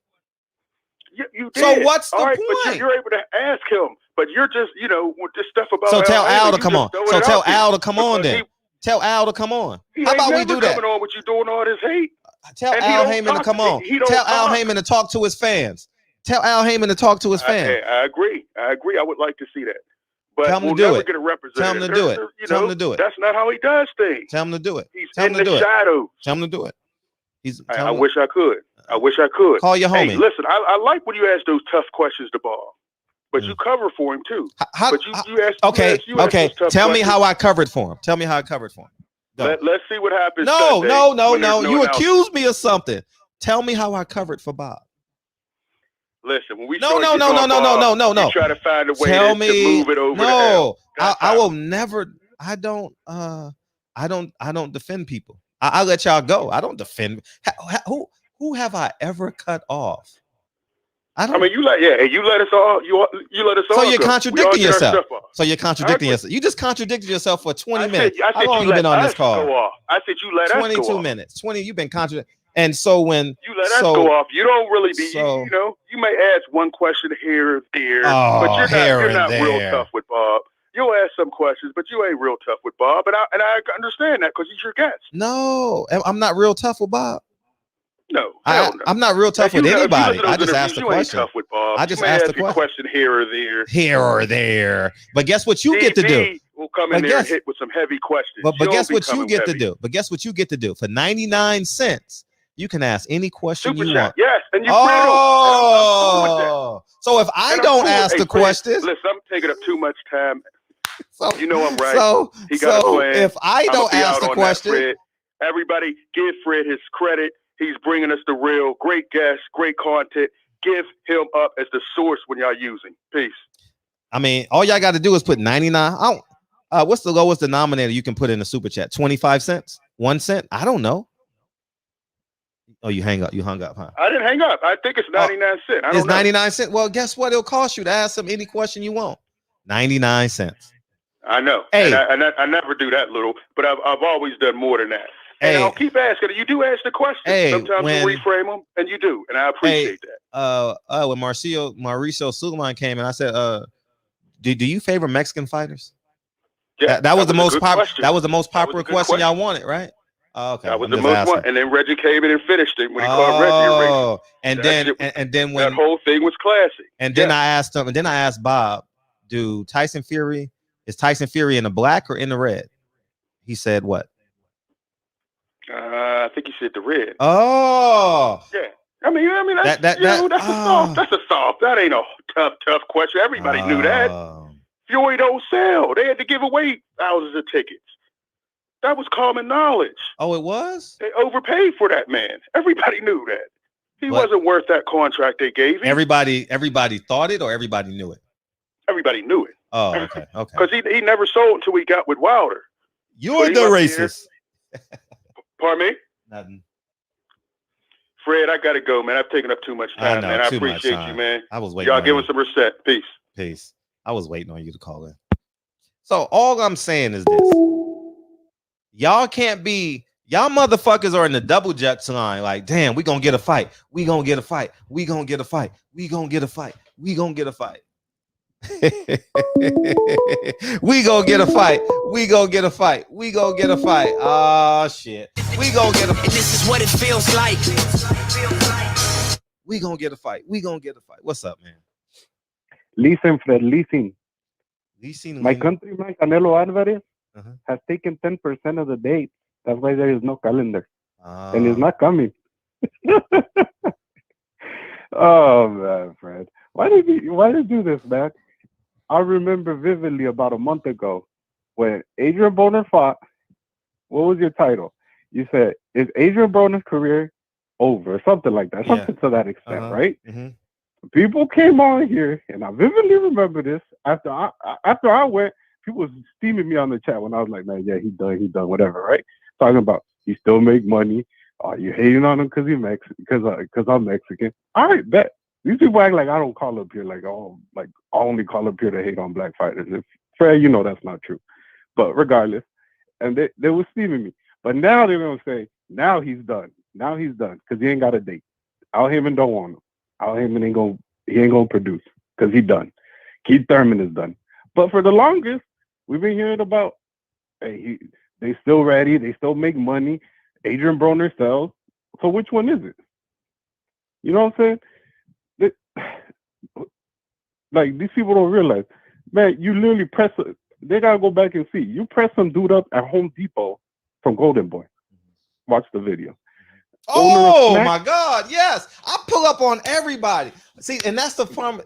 You did. So what's the point? But you're able to ask him, but you're just with this stuff about. So tell Al to come on. So tell Al to come on then. Tell Al to come on. How about we do that? Coming on with you doing all this hate. Tell Al Haymon to come on. Tell Al Haymon to talk to his fans. Tell Al Haymon to talk to his fans. I agree. I would like to see that. But tell him we'll to do never it. get a representative. Tell him to do it. Tell him to do it. That's not how he does things. Tell him to do it. He's tell him in to do the shadows. Tell him to do it. I wish I could. Call your homie. Hey, listen, I like when you ask those tough questions to Bob, but you cover for him too. You ask. Okay. Tell me how I covered for him. Tell me how I covered for him. Let's see what happens. No. You accused me of something. Tell me how I covered for Bob. Listen, when we no. You try to find a way to move it over. No, I will never. I don't defend people. I let y'all go. I don't defend. Who have I ever cut off? I mean, you let us all. You let us all. So you're go. contradicting yourself. You just contradicted yourself for 20 minutes. How long you been on this call? I said you let us go off. 22 minutes. 20. You've been contradicting. And so when you let us go off, you don't really be. You may ask one question here or there, but you're not real tough with Bob. You'll ask some questions, but you ain't real tough with Bob, and I understand that because he's your guest. No, I'm not real tough with Bob. No, I'm not real tough with anybody. I just asked the question. Tough with Bob. I just asked the question here or there. But guess what you get to do? We'll come in there and hit with some heavy questions. But guess what you get to do? But guess what you get to do? For 99 cents, you can ask any question you want. Yes, and you so if I don't ask the questions, listen, I'm taking up too much time. So you know I'm right. He got a plan. If I don't ask the question, everybody give Fred his credit. He's bringing us the real, great guests, great content. Give him up as the source when y'all using. Peace. I mean, all y'all got to do is put 99. What's the lowest denominator you can put in a super chat? 25 cents? 1 cent? I don't know. Oh, you hung up, huh? I didn't hang up. I think it's 99 cents. I don't know. 99 cents. Well, guess what? It'll cost you to ask them any question you want. 99 cents. I know. Hey. And I never do that little, but I've always done more than that. And Hey. I'll keep asking. You do ask the question. Hey, Sometimes you reframe them, and you do, and I appreciate that. When Mauricio Suleiman came in, I said, do you favor Mexican fighters? Yeah, that was the most popular. question. That was the most popular question y'all wanted, right? Oh, okay. That was the most one, and then Reggie came in and finished it when he called Reggie a racist. And then when that whole thing was classic. And then I asked him, and then I asked Bob, is Tyson Fury in the black or in the red? He said what? I think he said the red. Oh, yeah. I mean, that's a soft. That's a soft. That ain't a tough question. Everybody knew that. Fury don't sell. They had to give away thousands of tickets. That was common knowledge. Oh, it was? They overpaid for that man. Everybody knew that. He wasn't worth that contract they gave him. Everybody thought it, or everybody knew it? Everybody knew it. Oh, okay. Because he never sold until he got with Wilder. You're the racist. Pardon me? Nothing. Fred, I gotta go, man. I've taken up too much time, man. I appreciate you, man. I was waiting. Y'all give us some respect. Peace. I was waiting on you to call in. So all I'm saying is this. Y'all can't be, y'all motherfuckers are in the double jets line. Like, damn, we gonna get a fight. We gonna get a fight. We gonna get a fight. We gonna get a fight. We gonna get a fight. We gonna get a fight. We gonna get a fight. We gonna get a fight. Oh shit. We gonna get a fight. And this is what it feels like. We gonna get a fight. We gonna get a fight. What's up, man? Listen, Fred, listen. My man. countryman Canelo Alvarez has taken 10% of the dates. That's why there is no calendar. And it's not coming. Oh man, Fred. Why did you do this, man? I remember vividly about a month ago when Adrien Broner fought. What was your title? You said, is Adrien Broner's career over? Something like that. Something to that extent, right? Mm-hmm. People came on here, and I vividly remember this. After I went, people was steaming me on the chat when I was like, man, yeah, he done, whatever, right? Talking about he still make money. Are you hating on him because he's Mexican? Because I'm Mexican. All right, bet. These people act like I don't call up here like I only call up here to hate on black fighters. If Fred, you know that's not true. But regardless, and they were steaming me. But now they're gonna say, now he's done. Now he's done because he ain't got a date. Al Haymon don't want him. Al Haymon ain't gonna produce because he done. Keith Thurman is done. But for the longest, we've been hearing about, hey, they still ready, they still make money. Adrien Broner sells. So which one is it? You know what I'm saying? Like, these people don't realize, man, you literally they gotta go back and see. You press some dude up at Home Depot from Golden Boy. Watch the video. Oh my God, yes. I pull up on everybody. See, and that's the fun.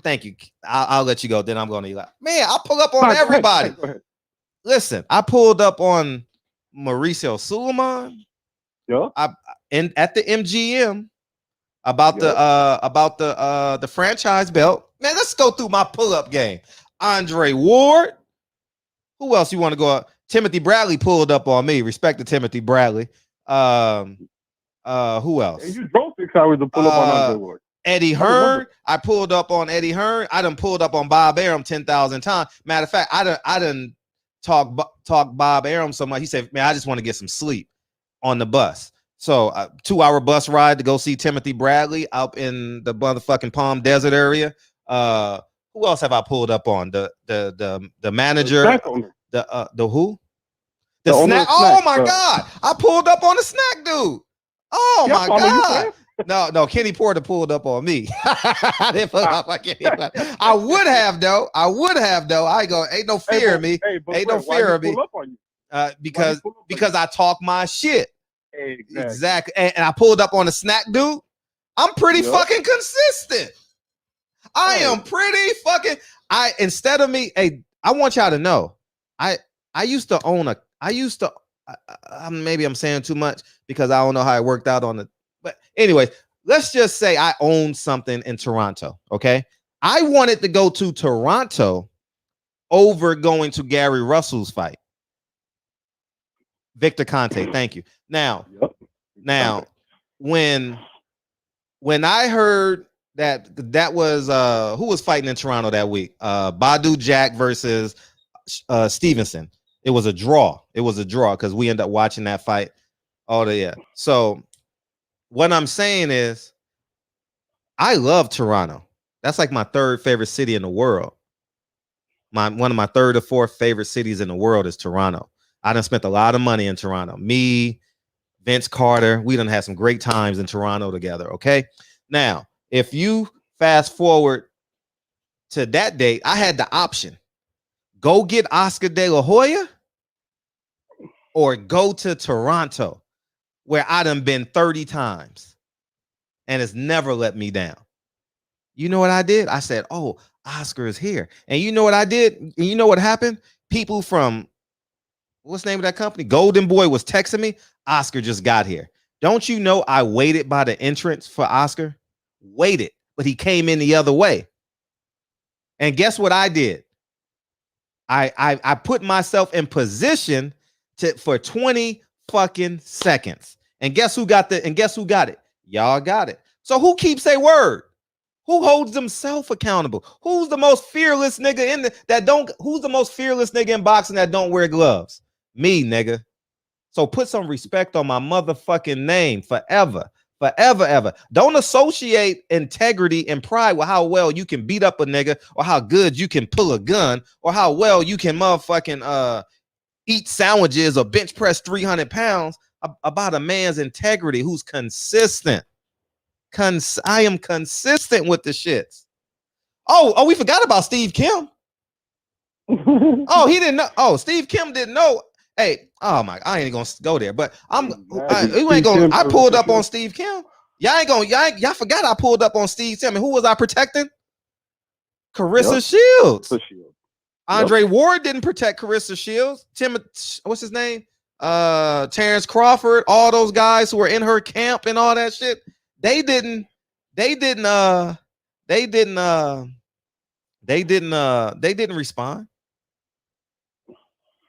Thank you. I'll let you go. Then I'm going to laugh. Man, I pull up on everybody. Go ahead. Listen, I pulled up on Mauricio Suleiman. Yeah. At the MGM about the franchise belt. Man, let's go through my pull-up game. Andre Ward. Who else you want to go up? Timothy Bradley pulled up on me. Respect to Timothy Bradley. Who else? And you drove 6 hours to pull up on Andre Ward. Eddie Hearn. I pulled up on Eddie Hearn. I done pulled up on Bob Arum 10,000 times. Matter of fact, I done talk Bob Arum so much. He said, man, I just want to get some sleep on the bus. So 2-hour bus ride to go see Timothy Bradley out in the motherfucking Palm Desert area. Who else have I pulled up on? The manager. The who? The snack. Oh my God! I pulled up on the snack dude. Oh my God! No, Kenny Porter pulled up on me. I didn't pull up on Kenny. I would have though. I go. Ain't no fear of me. Ain't no fear of me. Because I talk my shit. Exactly. And I pulled up on the snack dude. I'm pretty fucking consistent. I am pretty fucking. Instead of me, hey, I want y'all to know, I used to own maybe I'm saying too much because I don't know how it worked out on the. But anyway, let's just say I owned something in Toronto. Okay, I wanted to go to Toronto over going to Gary Russell's fight. Victor Conte, thank you. Now, when I heard that was who was fighting in Toronto that week? Badu Jack versus Stevenson. It was a draw. It was a draw because we ended up watching that fight. So what I'm saying is, I love Toronto. That's like my third favorite city in the world. One of my third or fourth favorite cities in the world is Toronto. I done spent a lot of money in Toronto. Me, Vince Carter, we done had some great times in Toronto together. Okay. Now, if you fast forward to that date, I had the option: go get Oscar De La Hoya or go to Toronto, where I done been 30 times and it's never let me down. You know what I did? I said, oh, Oscar is here. And you know what I did? And you know what happened? People from, what's the name of that company? Golden Boy was texting me. Oscar just got here. Don't you know I waited by the entrance for Oscar? Waited, but he came in the other way. And guess what I did? I put myself in position for 20 fucking seconds. And guess who got it? Y'all got it. So who keeps their word? Who holds themselves accountable? Who's the most fearless nigga who's the most fearless nigga in boxing that don't wear gloves? Me, nigga. So put some respect on my motherfucking name forever. Forever, ever. Don't associate integrity and pride with how well you can beat up a nigga, or how good you can pull a gun, or how well you can motherfucking eat sandwiches or bench press 300 pounds about a man's integrity who's consistent. I am consistent with the shits. Oh, we forgot about Steve Kim. Oh, he didn't know. Oh, Steve Kim didn't know. Hey, oh my, I ain't gonna go there, but I pulled up on Steve Kim. Y'all forgot I pulled up on Steve Kim. And who was I protecting? Carissa Shields. Andre Ward didn't protect Carissa Shields. What's his name? Terrence Crawford, all those guys who were in her camp and all that shit. They didn't respond.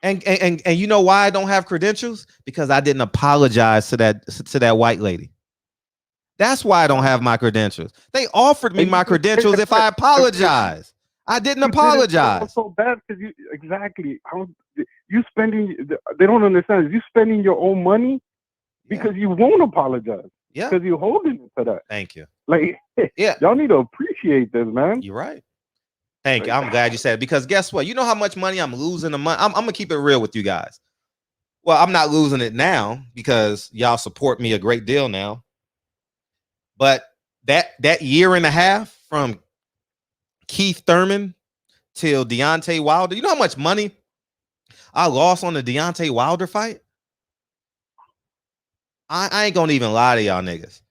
And you know why I don't have credentials? Because I didn't apologize to that white lady. That's why I don't have my credentials. They offered me my credentials if I apologize. I didn't apologize. So bad because you spending. They don't understand. You spending your own money because you won't apologize. Yeah, because you're holding it to that. Thank you. Like, yeah, y'all need to appreciate this, man. You're right. Thank you. I'm glad you said it, because guess what? You know how much money I'm losing a month? I'm gonna keep it real with you guys. Well, I'm not losing it now because y'all support me a great deal now. But that year and a half from Keith Thurman till Deontay Wilder, you know how much money I lost on the Deontay Wilder fight? I ain't gonna even lie to y'all niggas.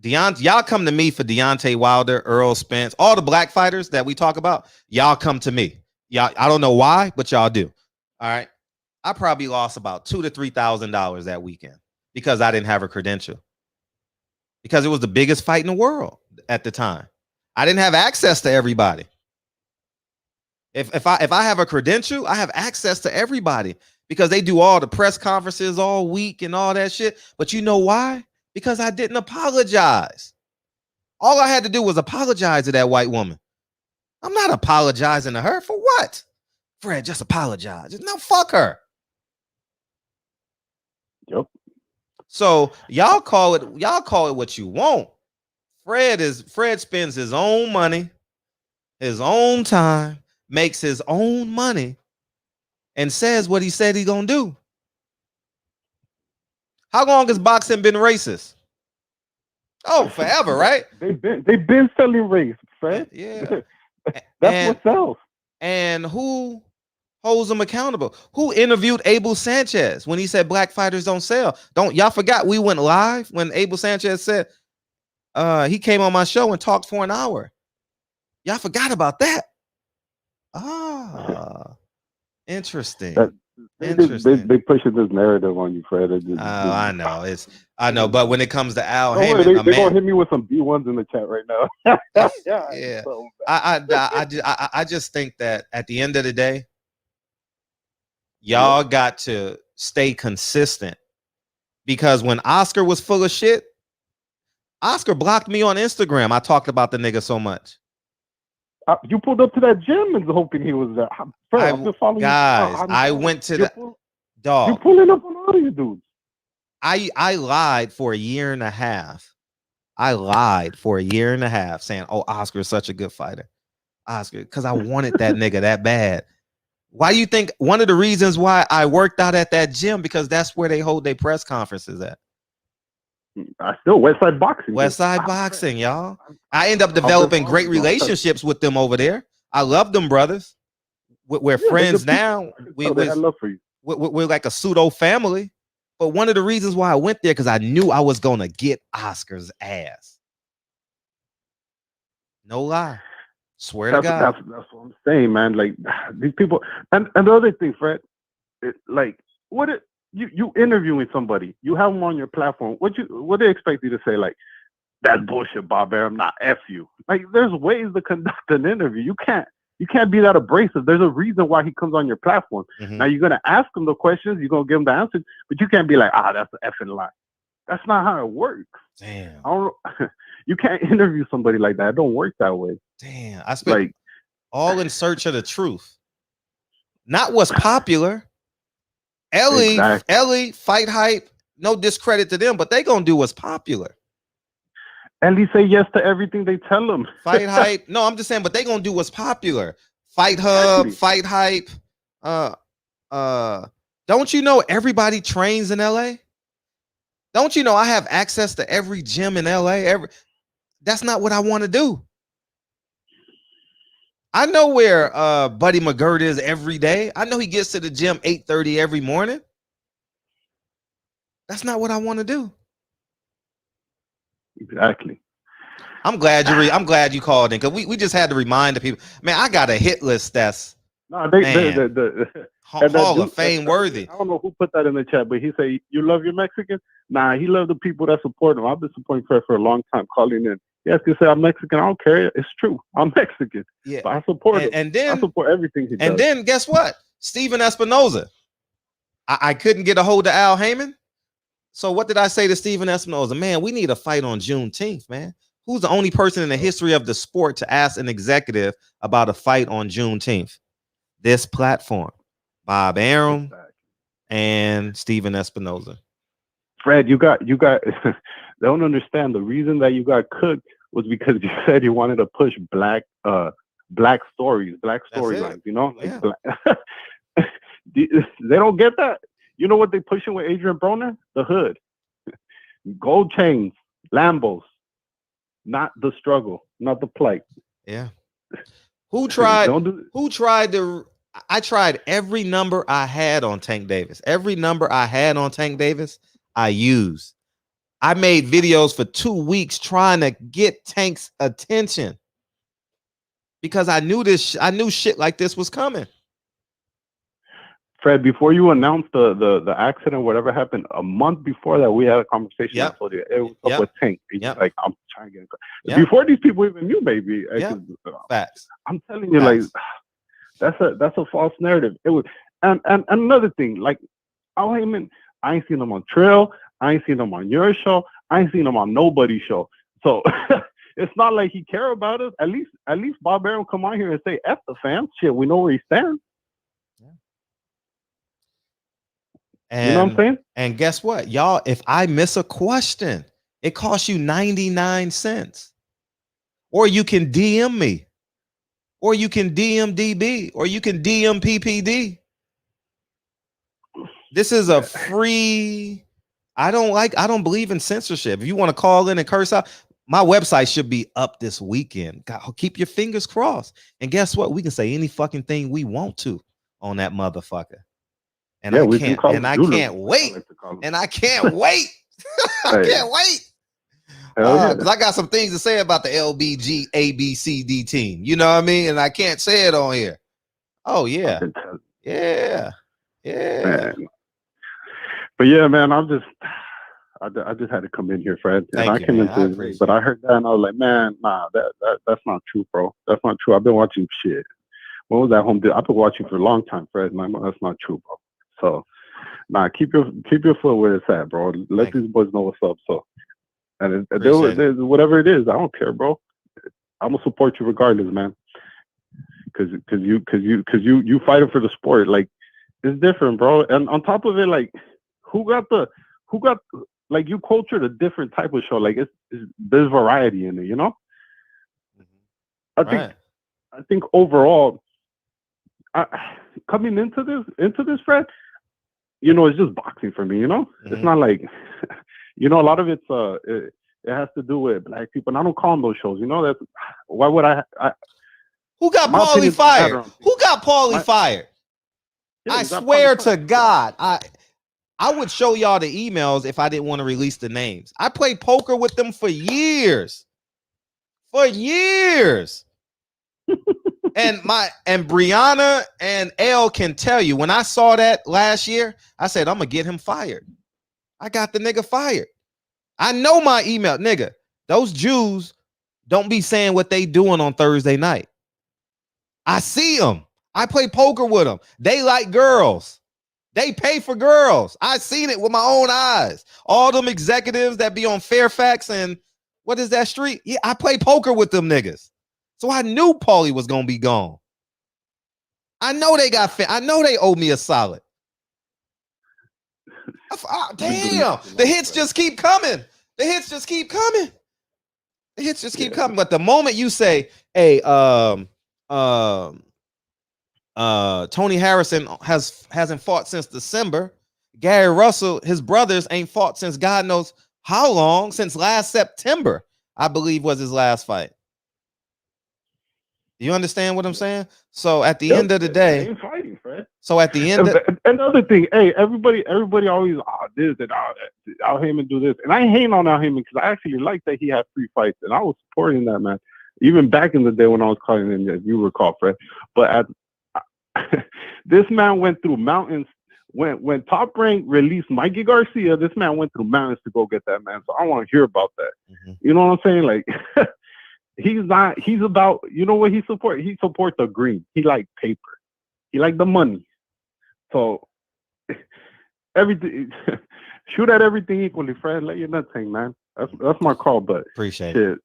Y'all come to me for Deontay Wilder, Earl Spence, all the black fighters that we talk about. Y'all come to me. Y'all, I don't know why, but y'all do. All right. I probably lost about $2,000 to $3,000 that weekend because I didn't have a credential. Because it was the biggest fight in the world at the time. I didn't have access to everybody. If I have a credential, I have access to everybody because they do all the press conferences all week and all that shit. But you know why? Because I didn't apologize. All I had to do was apologize to that white woman. I'm not apologizing to her for what? Fred, just apologize. No, fuck her. Yep. So y'all call it what you want. Fred spends his own money, his own time, makes his own money, and says what he said he's gonna do. How long has boxing been racist? Oh, forever, right? They've been selling race, Fred. Yeah. That's what sells. And who holds them accountable? Who interviewed Abel Sanchez when he said black fighters don't sell? Don't y'all forgot we went live when Abel Sanchez said he came on my show and talked for an hour. Y'all forgot about that. Ah, interesting. They pushing this narrative on you, Fred. I know I know, but when it comes to Al Don't Haymon, worry, they're gonna hit me with some B1s in the chat right now. yeah, I just think that at the end of the day, y'all got to stay consistent, because when Oscar was full of shit, Oscar blocked me on Instagram. I talked about the nigga so much. You pulled up to that gym and hoping he was there. Fred, I've been following guys. you. I went to the dog. You pulling up on all these dudes. I lied for a year and a half. I lied for a year and a half saying, "Oh, Oscar is such a good fighter." Oscar, because I wanted that nigga that bad. Why do you think one of the reasons why I worked out at that gym? Because that's where they hold their press conferences at. I still Westside Boxing. Westside Boxing, y'all. I end up developing great relationships with them over there. I love them brothers. We're friends now. I love for you. We're like a pseudo family. But one of the reasons why I went there, because I knew I was gonna get Oscar's ass. No lie. Swear to God. That's what I'm saying, man. Like these people, and the other thing, Fred, you interviewing somebody, you have them on your platform. What they expect you to say? Like, that's bullshit, Bob Arum, not F you. Like, there's ways to conduct an interview. You can't be that abrasive. There's a reason why he comes on your platform. Mm-hmm. Now you're gonna ask him the questions, you're gonna give him the answers, but you can't be like, that's an effing lie. That's not how it works. Damn. You can't interview somebody like that. It don't work that way. Damn. I spent all in search of the truth. Not what's popular. Ellie, Fight Hype, no discredit to them, but they gonna do what's popular. Ellie say yes to everything they tell them. Fight Hype. No, I'm just saying, but they gonna do what's popular. Fight Hub, Fight Hype. Don't you know everybody trains in LA? Don't you know I have access to every gym in LA? That's not what I want to do. I know where Buddy McGirt is every day. I know he gets to the gym 8:30 every morning. That's not what I want to do. Exactly. I'm glad you called in, because we just had to remind the people. Man, I got a hit list that's Hall of Fame worthy. I don't know who put that in the chat, but he said, "You love your Mexican?" Nah, he loved the people that support him. I've been supporting Fred for a long time, calling in. Yes, you say I'm Mexican. I don't care. It's true. I'm Mexican. Yeah, but I support him. And then I support everything he does. And then guess what? Steven Espinoza. I couldn't get a hold of Al Haymon. So what did I say to Steven Espinoza? Man, we need a fight on Juneteenth, man. Who's the only person in the history of the sport to ask an executive about a fight on Juneteenth? This platform. Bob Arum and Steven Espinoza. Fred, you got they don't understand. The reason that you got cooked was because you said you wanted to push black storylines, you know? Yeah. They don't get that. You know what they pushing with Adrien Broner? The hood. Gold chains, Lambos. Not the struggle, not the plight. Yeah. Who tried to I tried every number I had on Tank Davis. Every number I had on Tank Davis, I used. I made videos for 2 weeks trying to get Tank's attention because I knew shit like this was coming. Fred, before you announced the accident, whatever happened, a month before that, we had a conversation. Yep. I told you it was up with Tank. Yep. Like, I'm trying to get before these people even knew, baby. Facts. I'm telling you, like, that's a false narrative. It was, and another thing, like, Al Haymon, I ain't seen him on Trail. I ain't seen him on your show. I ain't seen him on nobody's show. So it's not like he care about us. At least Bob Arum come on here and say, F the fans. Shit, we know where he stands. And, you know what I'm saying? And guess what, y'all? If I miss a question, it costs you 99 cents. Or you can DM me. Or you can DM DB. Or you can DM PPD. This is a free. I don't believe in censorship. If you want to call in and curse out, my website should be up this weekend. God, keep your fingers crossed. And guess what? We can say any fucking thing we want to on that motherfucker. And I can't wait. And I can't wait. I can't wait. Because I got some things to say about the LBG ABCD team. You know what I mean? And I can't say it on here. Oh, yeah. Yeah. Yeah. Man. But yeah, man, I just had to come in here, Fred. And Thank I you, came man. into I this late, appreciate but I heard that and I was like, man, nah, that's not true, bro. That's not true. I've been watching shit. When was that home? I've been watching for a long time, Fred. And that's not true, bro. So, nah, keep your foot where it's at, bro. Let these boys know what's up. So, and whatever it is, I don't care, bro. I'm gonna support you regardless, man. Cause you fighting for the sport. Like, it's different, bro. And on top of it, like, who got like, you cultured a different type of show. Like, there's variety in it, you know. I think overall, coming into this, Fred, you know, it's just boxing for me. You know, it's not like, you know, a lot of it has to do with black people, and I don't call them those shows. You know, that's why would I Who got Paulie fired? Who got Paulie fired? Yeah, I swear to God, I would show y'all the emails if I didn't want to release the names. I played poker with them for years. and Brianna and Elle can tell you, when I saw that last year, I said, I'm gonna get him fired. I got the nigga fired. I know my email, nigga. Those Jews don't be saying what they doing on Thursday night. I see them. I play poker with them. They like girls. They pay for girls. I seen it with my own eyes. All them executives that be on Fairfax and what is that street? Yeah, I play poker with them niggas. So I knew Paulie was gonna be gone. I know they got fit. I know they owe me a solid. Damn, the hits just keep coming. But the moment you say, hey, Tony Harrison hasn't fought since December. Gary Russell, his brothers ain't fought since God knows how long, since last September, I believe was his last fight. You understand what I'm saying? So at the end of the day, ain't fighting, Fred. So at the end of another thing, hey, everybody always this and Al Haymon do this, and I hate on Al Haymon because I actually like that he had 3 fights, and I was supporting that, man. Even back in the day when I was calling him, if you recall, Fred. But this man went through mountains. When Top Rank released Mikey Garcia, this man went through mountains to go get that, man. So I want to hear about that. You know what I'm saying? Like, he's about, you know what he support? He support the green. He like paper. He like the money. So everything, shoot at everything equally, Fred. Let your nuts hang, man. That's my call. But appreciate it.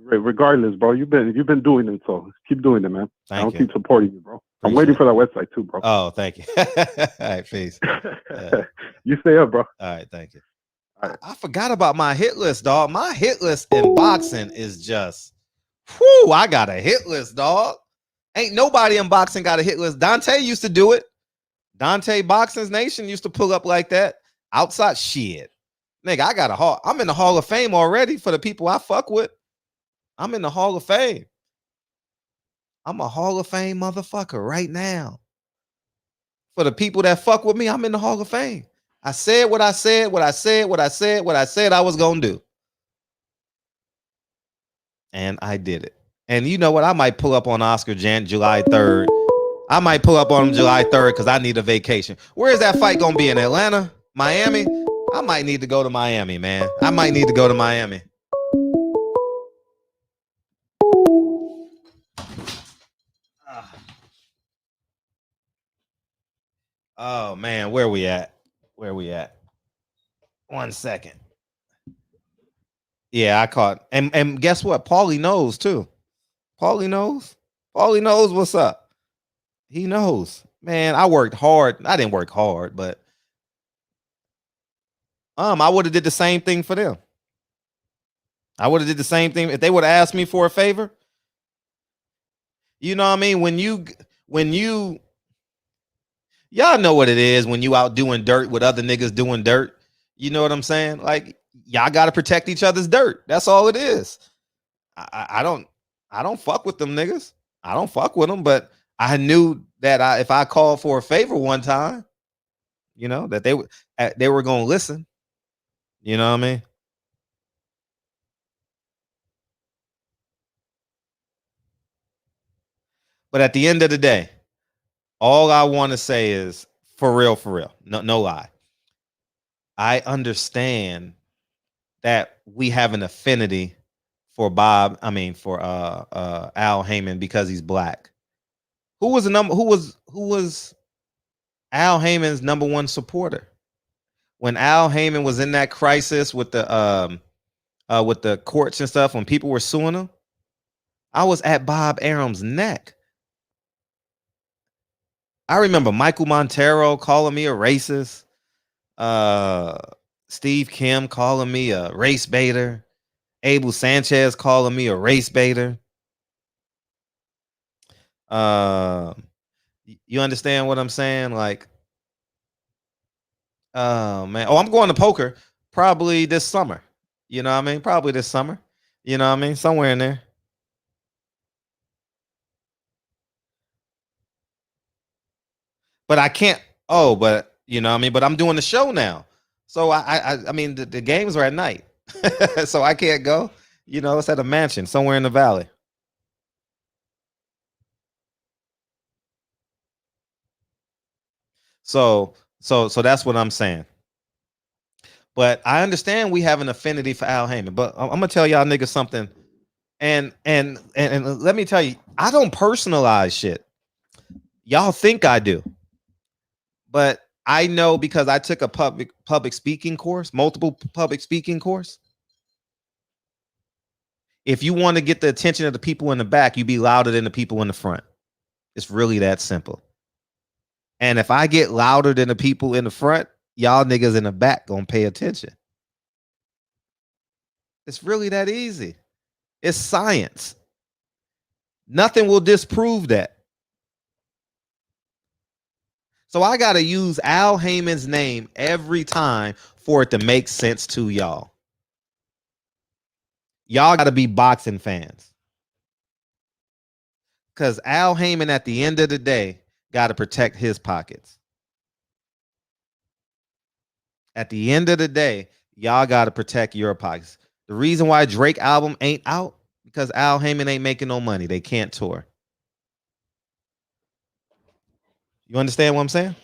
Regardless, bro, you've been doing it, so keep doing it, man. I'll keep supporting you, bro. I'm waiting for that website too, bro. Oh, thank you. All right, peace. You stay up, bro. All right, thank you. I forgot about my hit list, dog. My hit list in boxing is just, whoo, I got a hit list, dog. Ain't nobody in boxing got a hit list. Dante used to do it. Dante Boxing's Nation used to pull up like that. Outside shit. Nigga, I got I'm in the Hall of Fame already for the people I fuck with. I'm in the Hall of Fame. I'm a Hall of Fame motherfucker right now. For the people that fuck with me, I'm in the Hall of Fame. I said what I said I was gonna do. And I did it. And you know what? I might pull up on Oscar July 3rd. I might pull up on him July 3rd because I need a vacation. Where is that fight gonna be? In Atlanta? Miami? I might need to go to Miami, man. I might need to go to Miami. Oh man, where we at? 1 second. Yeah, I caught. And guess what? Paulie knows too. Paulie knows what's up. He knows. Man, I worked hard. I didn't work hard, but I would have did the same thing for them. I would have did the same thing if they would have asked me for a favor. You know what I mean? When you y'all know what it is when you out doing dirt with other niggas doing dirt. You know what I'm saying? Like, y'all got to protect each other's dirt. That's all it is. I don't fuck with them niggas. I don't fuck with them, but I knew that if I called for a favor one time, you know, that they were going to listen. You know what I mean? But at the end of the day, all I want to say is For real. No lie. I understand that we have an affinity for Al Haymon because he's black. Who was Al Haymon's number one supporter? When Al Haymon was in that crisis with the courts and stuff, when people were suing him, I was at Bob Arum's neck. I remember Michael Montero calling me a racist. Steve Kim calling me a race baiter. Abel Sanchez calling me a race baiter. You understand what I'm saying? Like, man. Oh, I'm going to poker probably this summer. You know what I mean? Probably this summer. You know what I mean? Somewhere in there. But I can't. Oh, but you know what I mean? But I'm doing the show now. So I mean the games are at night. So I can't go. You know, it's at a mansion somewhere in the valley. So that's what I'm saying. But I understand we have an affinity for Al Haymon. But I'm gonna tell y'all niggas something. And let me tell you, I don't personalize shit. Y'all think I do. But I know because I took a public speaking course, multiple public speaking course. If you want to get the attention of the people in the back, you be louder than the people in the front. It's really that simple. And if I get louder than the people in the front, y'all niggas in the back gonna pay attention. It's really that easy. It's science. Nothing will disprove that. So I got to use Al Haymon's name every time for it to make sense to y'all. Y'all got to be boxing fans. Because Al Haymon, at the end of the day, got to protect his pockets. At the end of the day, y'all got to protect your pockets. The reason why Drake album ain't out, because Al Haymon ain't making no money. They can't tour. You understand what I'm saying?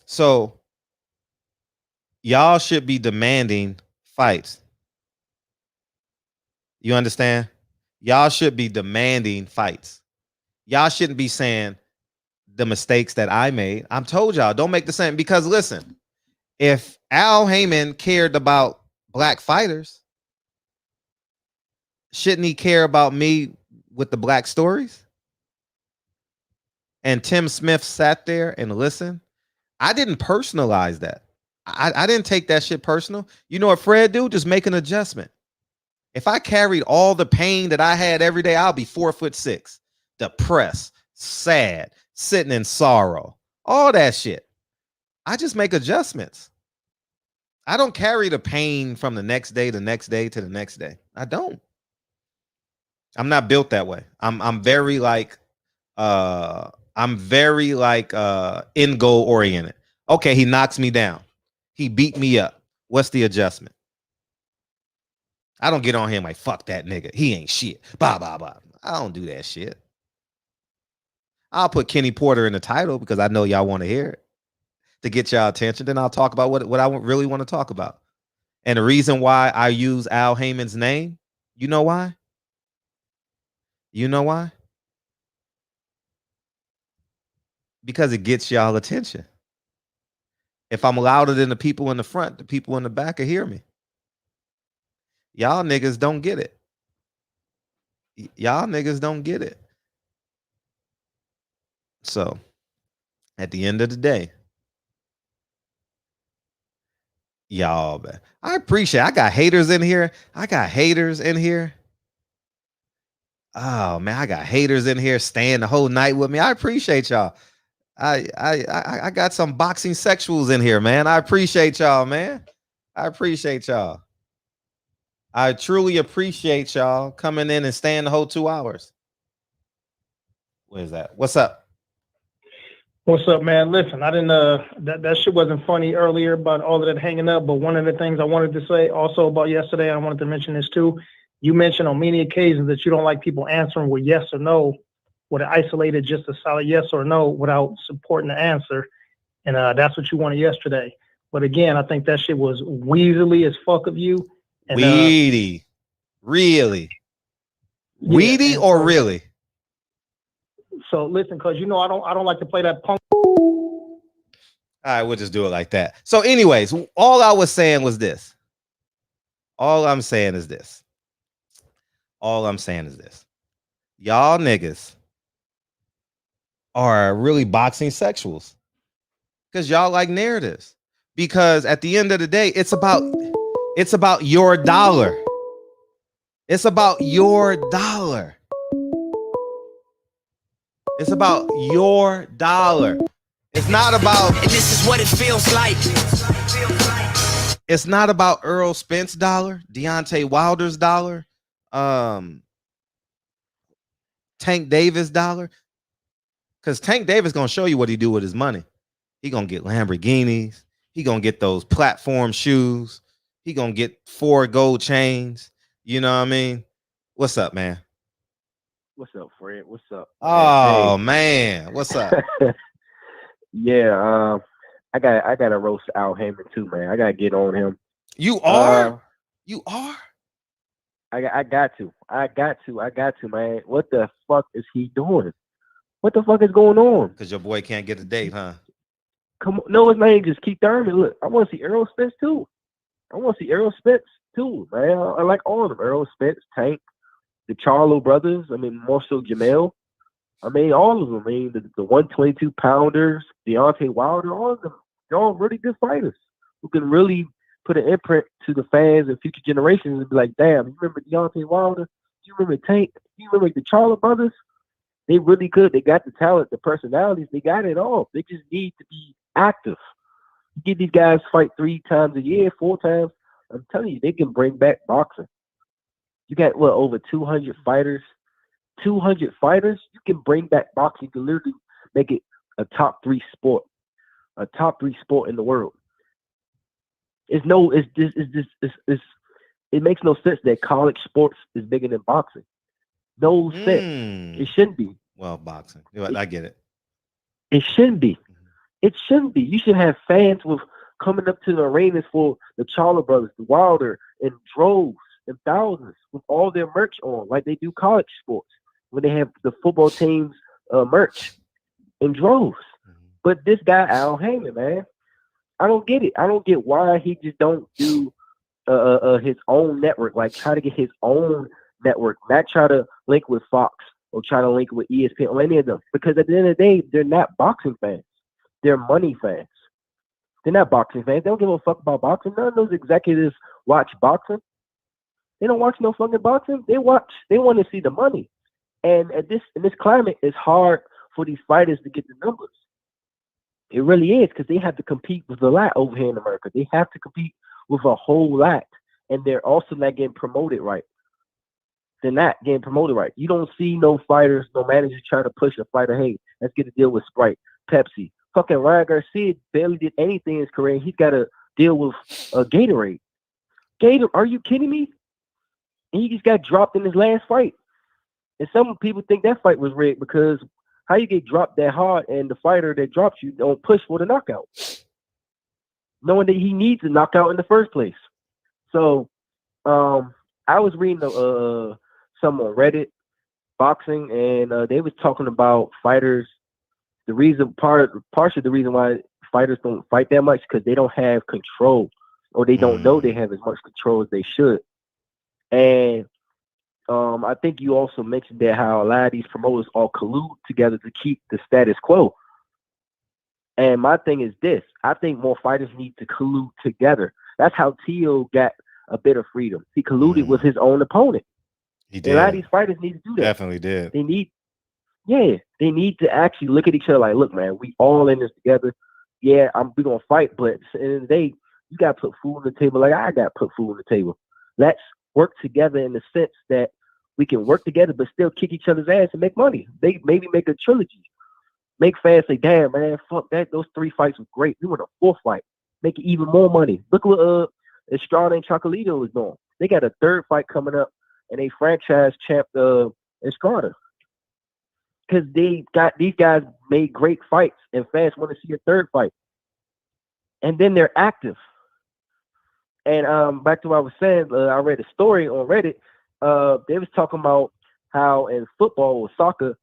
So y'all should be demanding fights. You understand? Y'all should be demanding fights. Y'all shouldn't be saying the mistakes that I made. I'm told y'all, don't make the same. Because listen, if Al Haymon cared about black fighters, shouldn't he care about me with the black stories? And Tim Smith sat there and listened. I didn't personalize that. I didn't take that shit personal. You know what Fred do? Just make an adjustment. If I carried all the pain that I had every day, I'll be 4'6", depressed, sad, sitting in sorrow, all that shit. I just make adjustments. I don't carry the pain from the next day to the next day. I don't. I'm not built that way. I'm very end goal oriented. Okay, he knocks me down. He beat me up. What's the adjustment? I don't get on him like, fuck that nigga. He ain't shit. Blah, blah, blah. I don't do that shit. I'll put Kenny Porter in the title because I know y'all want to hear it to get y'all attention. Then I'll talk about what I really want to talk about. And the reason why I use Al Haymon's name, you know why? You know why? Because it gets y'all attention. If I'm louder than the people in the front, the people in the back will hear me. Y'all niggas don't get it. Y'all niggas don't get it. So, at the end of the day, y'all, man, I appreciate it. I got haters in here. Oh man, I got haters in here staying the whole night with me. I appreciate y'all. I got some boxing sexuals in here, man. I appreciate y'all, man. I appreciate y'all. I truly appreciate y'all coming in and staying the whole 2 hours. What is that? What's up? What's up, man? Listen, I didn't that shit wasn't funny earlier about all of that hanging up, but one of the things I wanted to say also about yesterday, I wanted to mention this too. You mentioned on many occasions that you don't like people answering with yes or no, with an isolated just a solid yes or no without supporting the answer. And that's what you wanted yesterday. But again, I think that shit was weaselly as fuck of you. And, Weedy. Really? Weedy or so, really? So listen, because you know I don't like to play that punk. All right, we'll just do it like that. So, anyways, all I was saying was this. All I'm saying is this. Y'all niggas are really boxing sexuals. Because y'all like narratives. Because at the end of the day, it's about your dollar. It's about your dollar. It's about your dollar. It's not about, And this is what it feels like. It's not about Earl Spence dollar, Deontay Wilder's dollar, Tank Davis dollar. Because Tank Davis gonna show you what he do with his money. He gonna get Lamborghinis. He gonna get those platform shoes. He gonna get 4 gold chains. You know what I mean? What's up, man? What's up, Fred? What's up? Oh man, what's up? Yeah, I gotta roast Al Haymon too, man. I gotta get on him. You are? You are? I got to, man. What the fuck is he doing? What the fuck is going on? Because your boy can't get a date, huh? Come on, no, his name just Keith Thurman. Look, I want to see Errol Spence too. Man. I like all of them. Errol Spence, Tank, the Charlo brothers. I mean, more so Jamel. I mean, all of them. I mean, the 122 pounders, Deontay Wilder, all of them. They're all really good fighters who can really put an imprint to the fans and future generations and be like, damn, you remember Deontay Wilder? You remember Tank? You remember the Charlo brothers? They really could. They got the talent, the personalities. They got it all. They just need to be active. You get these guys fight 3 times a year, 4 times. I'm telling you, they can bring back boxing. You got, what, over 200 fighters? 200 fighters? You can bring back boxing. You can literally make it a top 3 sport. A top 3 sport in the world. It makes no sense that college sports is bigger than boxing. No sense. It shouldn't be. Well, boxing. I get it. It shouldn't be. It shouldn't be. You should have fans with coming up to the arenas for the Charlo brothers, the Wilder, in droves and thousands with all their merch on, like they do college sports when they have the football teams merch in droves. But this guy Al Haymon, man, I don't get it. I don't get why he just don't do his own network, like try to get his own network, not try to link with Fox or try to link with ESPN or any of them. Because at the end of the day, they're not boxing fans. They're money fans. They're not boxing fans. They don't give a fuck about boxing. None of those executives watch boxing. They don't watch no fucking boxing. They want to see the money. And in this climate, it's hard for these fighters to get the numbers. It really is, because they have to compete with a lot over here in America. They have to compete with a whole lot. And they're also not getting promoted right. They're not getting promoted right. You don't see no fighters, no managers try to push a fighter, hey, let's get a deal with Sprite, Pepsi. Fucking Ryan Garcia barely did anything in his career. He's got to deal with Gatorade. Are you kidding me? And he just got dropped in his last fight. And some people think that fight was rigged, because how you get dropped that hard and the fighter that drops you don't push for the knockout, knowing that he needs a knockout in the first place. So I was reading some on Reddit, boxing, and they was talking about fighters. The reason, partially the reason why fighters don't fight that much, because they don't have control, or they don't know they have as much control as they should. And I think you also mentioned that how a lot of these promoters all collude together to keep the status quo. And my thing is this: I think more fighters need to collude together. That's how Tio got a bit of freedom. He colluded with his own opponent. He did. And a lot of these fighters need to do that. Definitely did. They need to actually look at each other like, look, man, we all in this together. Yeah, we're going to fight, but at the end of the day, you got to put food on the table like I got to put food on the table. Let's work together in the sense that we can work together but still kick each other's ass and make money. They maybe make a trilogy. Make fans say, damn, man, fuck that. Those 3 fights were great. We want a 4th fight. Make it even more money. Look what Estrada and Chocolito is doing. They got a 3rd fight coming up, and they franchise champ Estrada. Because these guys made great fights, and fans want to see a 3rd fight. and then they're active. And back to what I was saying, I read a story on Reddit. They was talking about how in football or soccer,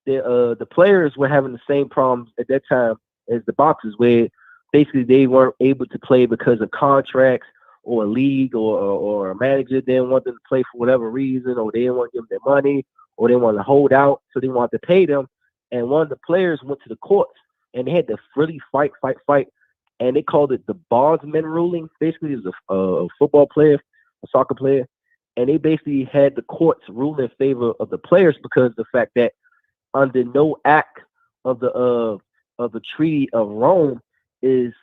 the players were having the same problems at that time as the boxers, where basically they weren't able to play because of contracts or a league or a manager didn't want them to play for whatever reason, or they didn't want to give them their money, or they wanted to hold out, so they wanted to pay them. And one of the players went to the courts, and they had to really fight, and they called it the bondsman ruling. Basically, it was a football player, a soccer player, and they basically had the courts rule in favor of the players because of the fact that under no act of the Treaty of Rome is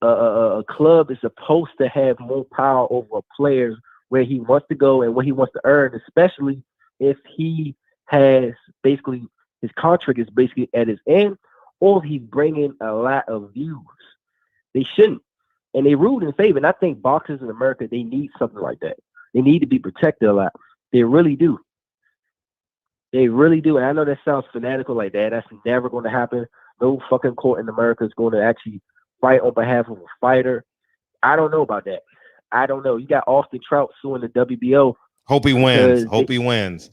a club is supposed to have more power over a player where he wants to go and what he wants to earn, especially if he has basically his contract is basically at his end, or he's bringing a lot of views. They shouldn't, and they ruled in favor. And I think boxers in America, they need something like that. They need to be protected a lot. They really do. They really do. And I know that sounds fanatical like that. That's never going to happen. No fucking court in America is going to actually fight on behalf of a fighter. I don't know about that. I don't know. You got Austin Trout suing the WBO. Hope he wins.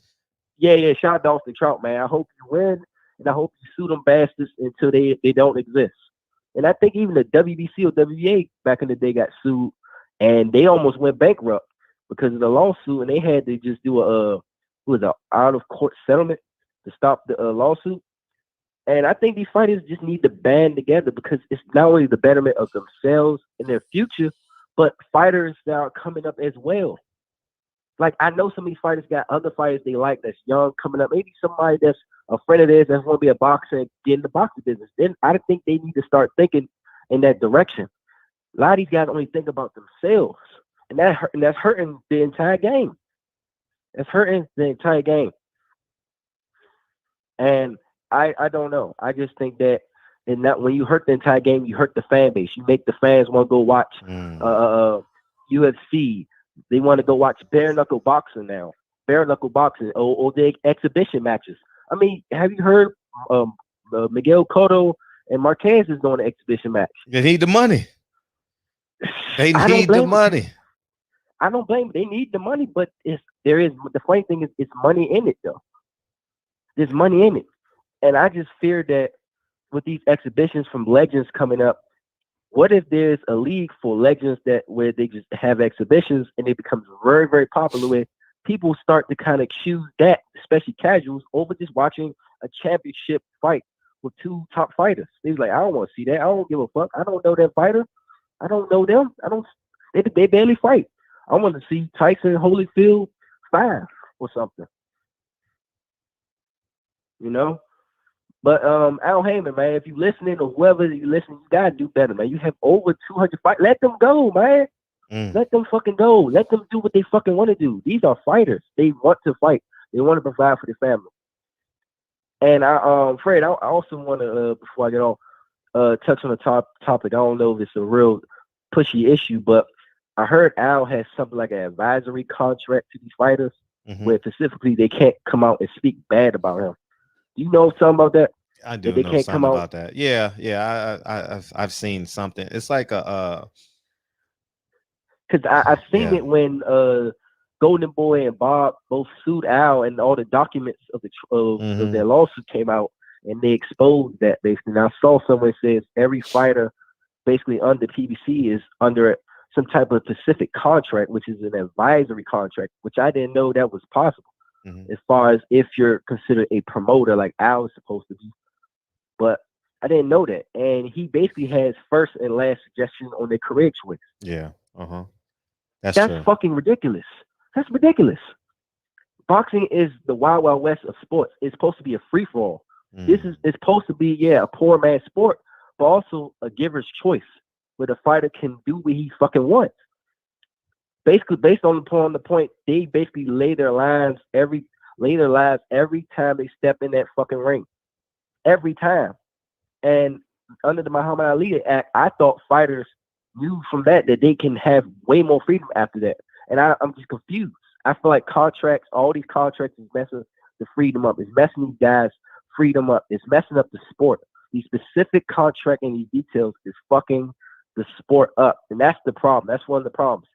Yeah. Shout out to Austin Trout, man. I hope you win, and I hope you sue them bastards until they don't exist. And I think even the WBC or WBA back in the day got sued, and they almost went bankrupt because of the lawsuit, and they had to just do a out of court settlement to stop the lawsuit. And I think these fighters just need to band together because it's not only the betterment of themselves and their future, but fighters that are coming up as well. Like, I know some of these fighters got other fighters they like that's young coming up. Maybe somebody that's a friend of theirs that's going to be a boxer and get in the boxing business. Then I think they need to start thinking in that direction. A lot of these guys only think about themselves, and that's hurting the entire game. It's hurting the entire game. And I don't know. I just think that when you hurt the entire game, you hurt the fan base. You make the fans want to go watch UFC. They want to go watch bare knuckle boxing now. Bare knuckle boxing or the exhibition matches. I mean, have you heard Miguel Cotto and Marquez is doing an exhibition match? They need the money. They need the money. I don't blame them. They need the money, but the funny thing is it's money in it though. There's money in it. And I just fear that with these exhibitions from legends coming up, what if there's a league for legends where they just have exhibitions and it becomes very, very popular where people start to kind of choose that, especially casuals, over just watching a championship fight with two top fighters. They're like, I don't want to see that. I don't give a fuck. I don't know that fighter. I don't know them. They barely fight. I want to see Tyson Holyfield 5 or something. You know? But Al Haymon, man, if you listening or whoever you listening, you gotta do better, man. You have over 200 fights. Let them go, man. Let them fucking go. Let them do what they fucking want to do. These are fighters. They want to fight. They want to provide for their family. And Fred, I also want to before I get off, touch on the topic. I don't know if it's a real pushy issue, but I heard Al has something like an advisory contract to these fighters, where specifically they can't come out and speak bad about him. Do you know something about that? I do know something about that. Yeah. I've seen something. It's like a because I've seen it when Golden Boy and Bob both sued Al, and all the documents of their lawsuit came out, and they exposed that basically. And I saw someone says every fighter basically under PBC is under some type of specific contract, which is an advisory contract, which I didn't know that was possible. As far as if you're considered a promoter like Al is supposed to be. But I didn't know that. And he basically has first and last suggestion on their career choice. Yeah. That's true. Fucking ridiculous. That's ridiculous. Boxing is the wild, wild west of sports. It's supposed to be a free-for-all. It's supposed to be, a poor man's sport, but also a giver's choice where the fighter can do what he fucking wants. Basically, based on the point, they basically lay their lives every time they step in that fucking ring. Every time. And under the Muhammad Ali Act, I thought fighters knew from that they can have way more freedom after that. And I'm just confused. I feel like all these contracts is messing the freedom up. It's messing these guys' freedom up. It's messing up the sport. These specific contract and these details is fucking the sport up, and that's the problem. That's one of the problems.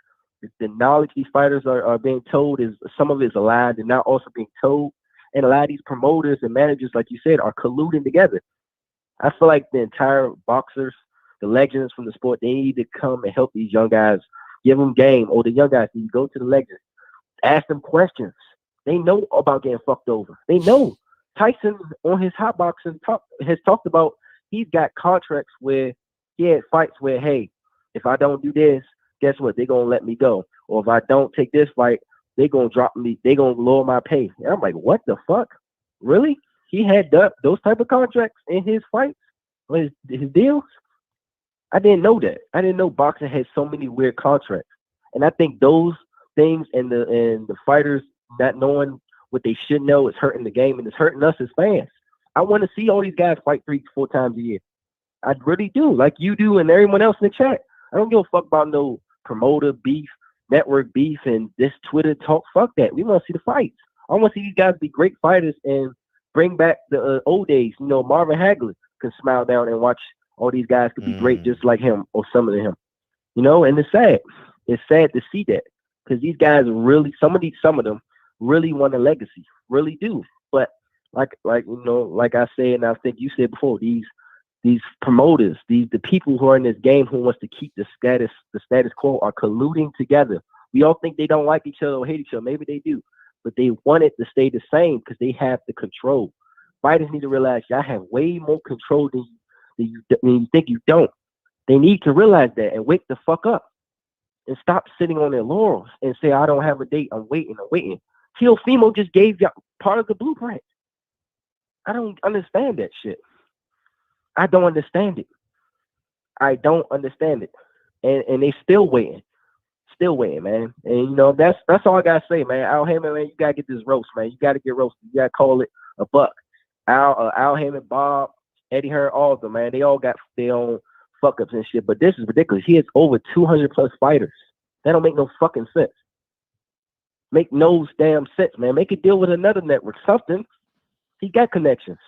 The knowledge these fighters are being told is some of it is a lie. They're not also being told, and a lot of these promoters and managers, like you said, are colluding together. I feel like the entire boxers, the legends from the sport, they need to come and help these young guys, give them game, or the young guys need to go to the legends, ask them questions. They know about getting fucked over. They know. Tyson on his hot boxing has talked about he's got contracts where he had fights where, hey, if I don't do this, guess what? They're going to let me go. Or if I don't take this fight, they're going to drop me. They're going to lower my pay. And I'm like, what the fuck? Really? He had those type of contracts in his fights, his deals? I didn't know that. I didn't know boxing had so many weird contracts. And I think those things and the fighters not knowing what they should know is hurting the game, and it's hurting us as fans. I want to see all these guys fight 3-4 times a year. I really do, like you do and everyone else in the chat. I don't give a fuck about no promoter beef, network beef, and this Twitter talk. Fuck that. We want to see the fights. I want to see these guys be great fighters and bring back the old days. You know, Marvin Hagler can smile down and watch all these guys could be great just like him or similar to him. You know, and it's sad. It's sad to see that because these guys really, some of them really want a legacy, really do. But like you know, like I said, and I think you said before, these promoters, the people who are in this game who wants to keep the status quo are colluding together. We all think they don't like each other or hate each other. Maybe they do, but they want it to stay the same because they have the control. Fighters need to realize y'all have way more control than you think you don't. They need to realize that and wake the fuck up and stop sitting on their laurels and say, I don't have a date. I'm waiting. Teofimo just gave y'all part of the blueprint. I don't understand that shit. I don't understand it. And they still waiting, man. And you know, that's all I gotta say, man. Al Haymon, man, you gotta get this roast, man. You gotta get roasted. You gotta call it a buck. Al Haymon, Bob, Eddie Hearn, all of them, man. They all got their own fuck ups and shit. But this is ridiculous. He has over 200 plus fighters. That don't make no fucking sense. Make no damn sense, man. Make a deal with another network, something. He got connections.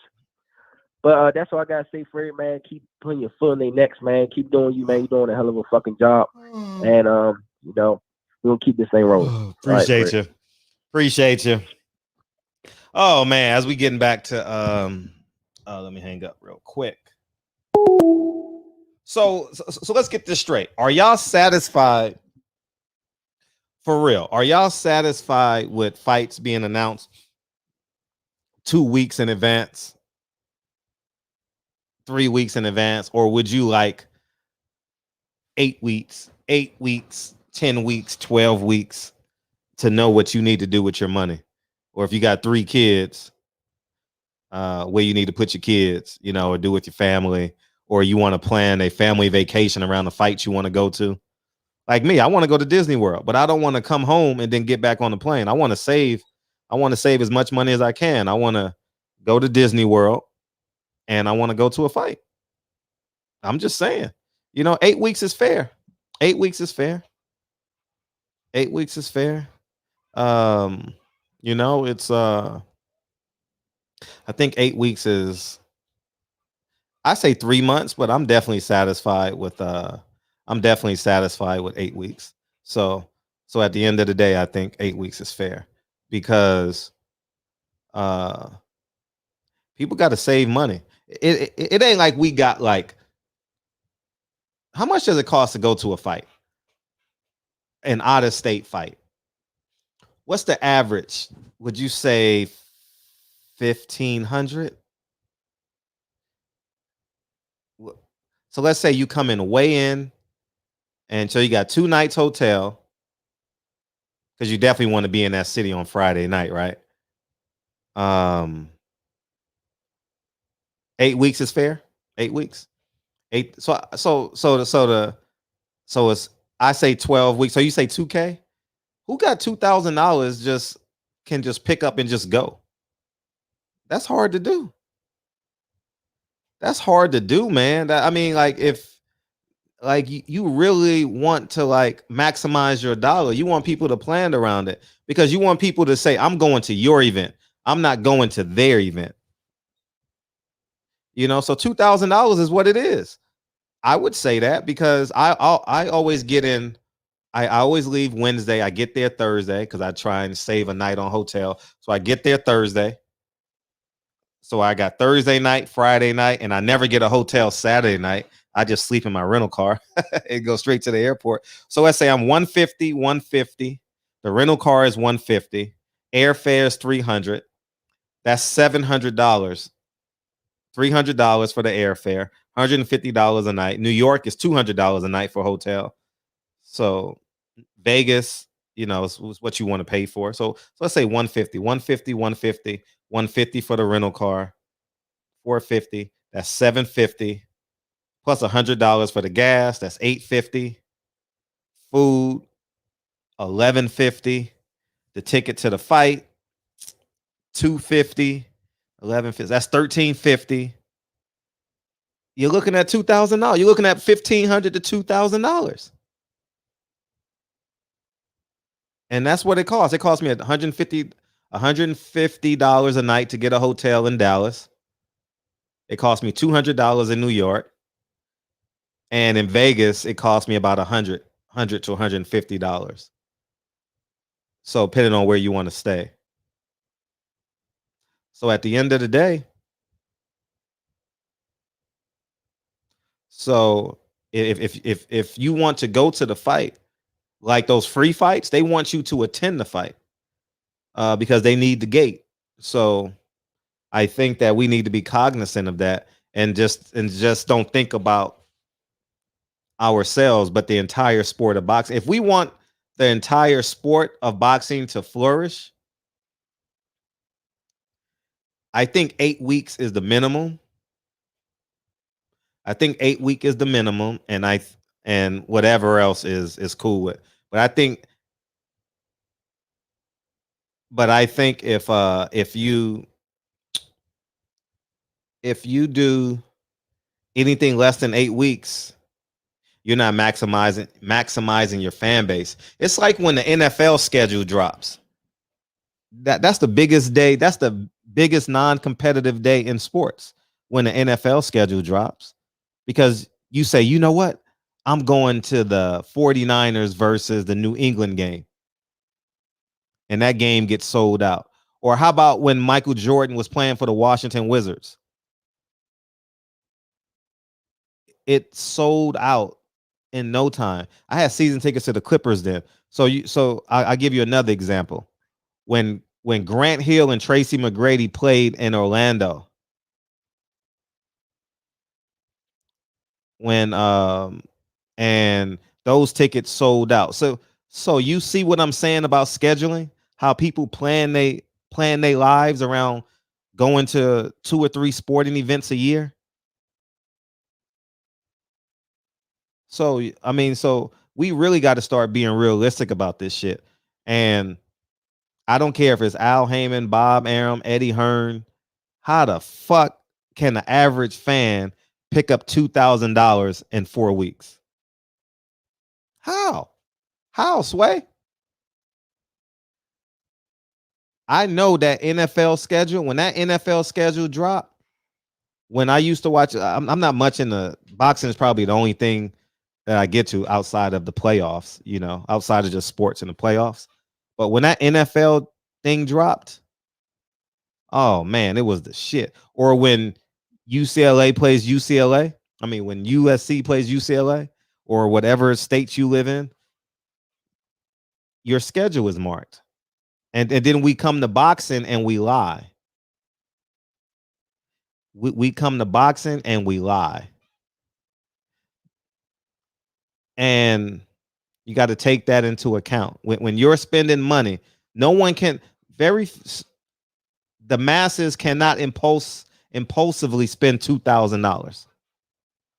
But that's all I gotta say, Freddie, man. Keep putting your foot in their necks, man. Keep doing you, man. You're doing a hell of a fucking job. And you know, we're gonna keep this thing rolling. Appreciate you. Appreciate you. Oh man, as we getting back to let me hang up real quick. So let's get this straight. Are y'all satisfied? For real, are y'all satisfied with fights being announced 2 weeks in advance, 3 weeks in advance, or would you like 8 weeks, 10 weeks, 12 weeks to know what you need to do with your money? Or if you got 3 kids, where you need to put your kids, you know, or do with your family, or you want to plan a family vacation around the fights you want to go to. Like me, I want to go to Disney World, but I don't want to come home and then get back on the plane. I want to save as much money as I can. I want to go to Disney World and I want to go to a fight. I'm just saying, you know, 8 weeks is fair. 8 weeks is fair. 8 weeks is fair. You know, it's I think 8 weeks is, I say 3 months, but I'm definitely satisfied with 8 weeks. So at the end of the day, I think 8 weeks is fair because people got to save money. It ain't like we got like, how much does it cost to go to a fight? An out of state fight. What's the average? Would you say 1,500? So let's say you come in way in, and so you got 2 nights hotel, because you definitely want to be in that city on Friday night, right? 8 weeks is fair. 8 weeks. 8. So it's, I say 12 weeks. So you say 2K. Who got $2,000 can just pick up and just go? That's hard to do. That's hard to do, man. I mean, like, if like you really want to like maximize your dollar, you want people to plan around it, because you want people to say, I'm going to your event, I'm not going to their event. You know, so $2,000 is what it is. I would say that because I always get in. I always leave Wednesday. I get there Thursday because I try and save a night on hotel. So I get there Thursday. So I got Thursday night, Friday night, and I never get a hotel Saturday night. I just sleep in my rental car and go straight to the airport. So let's say I'm 150, 150. The rental car is 150. Airfare is 300. That's $700. $300 for the airfare, $150 a night. New York is $200 a night for a hotel. So Vegas, is what you want to pay for. So let's say 150, 150, 150, 150 for the rental car, 450. That's 750 plus $100 for the gas. That's 850. Food, 1150. The ticket to the fight, 250. 1150. That's 1350. You're looking at $2,000. You're looking at $1,500 to $2,000. And that's what it costs. It cost me $150 a night to get a hotel in Dallas. It cost me $200 in New York. And in Vegas, it cost me about $100 to $150. So depending on where you want to stay. So at the end of the day, so if you want to go to the fight, like those free fights, they want you to attend the fight because they need the gate. So I think that we need to be cognizant of that and just don't think about ourselves, but the entire sport of boxing. If we want the entire sport of boxing to flourish, I think 8 weeks is the minimum. I think 8 week is the minimum, and whatever else is cool with. But I think if you do anything less than 8 weeks, you're not maximizing your fan base. It's like when the NFL schedule drops. That's the biggest day. That's the biggest non-competitive day in sports when the NFL schedule drops. Because you say, you know what? I'm going to the 49ers versus the New England game. And that game gets sold out. Or how about when Michael Jordan was playing for the Washington Wizards? It sold out in no time. I had season tickets to the Clippers then. So I give you another example. When Grant Hill and Tracy McGrady played in Orlando, and those tickets sold out. So you see what I'm saying about scheduling? How people plan they lives around going to 2 or 3 sporting events a year? So we really got to start being realistic about this shit. And I don't care if it's Al Haymon, Bob Arum, Eddie Hearn. How the fuck can the average fan pick up $2,000 in 4 weeks? How? How, Sway? I know that NFL schedule, when that NFL schedule dropped, when I used to watch, I'm not much into boxing, is probably the only thing that I get to outside of the playoffs, outside of just sports in the playoffs. But when that NFL thing dropped, oh man, it was the shit. Or when UCLA plays UCLA, when USC plays UCLA or whatever state you live in, your schedule is marked. And then we come to boxing and we lie. We come to boxing and we lie. And you got to take that into account. When you're spending money, no one can the masses cannot impulsively spend $2,000.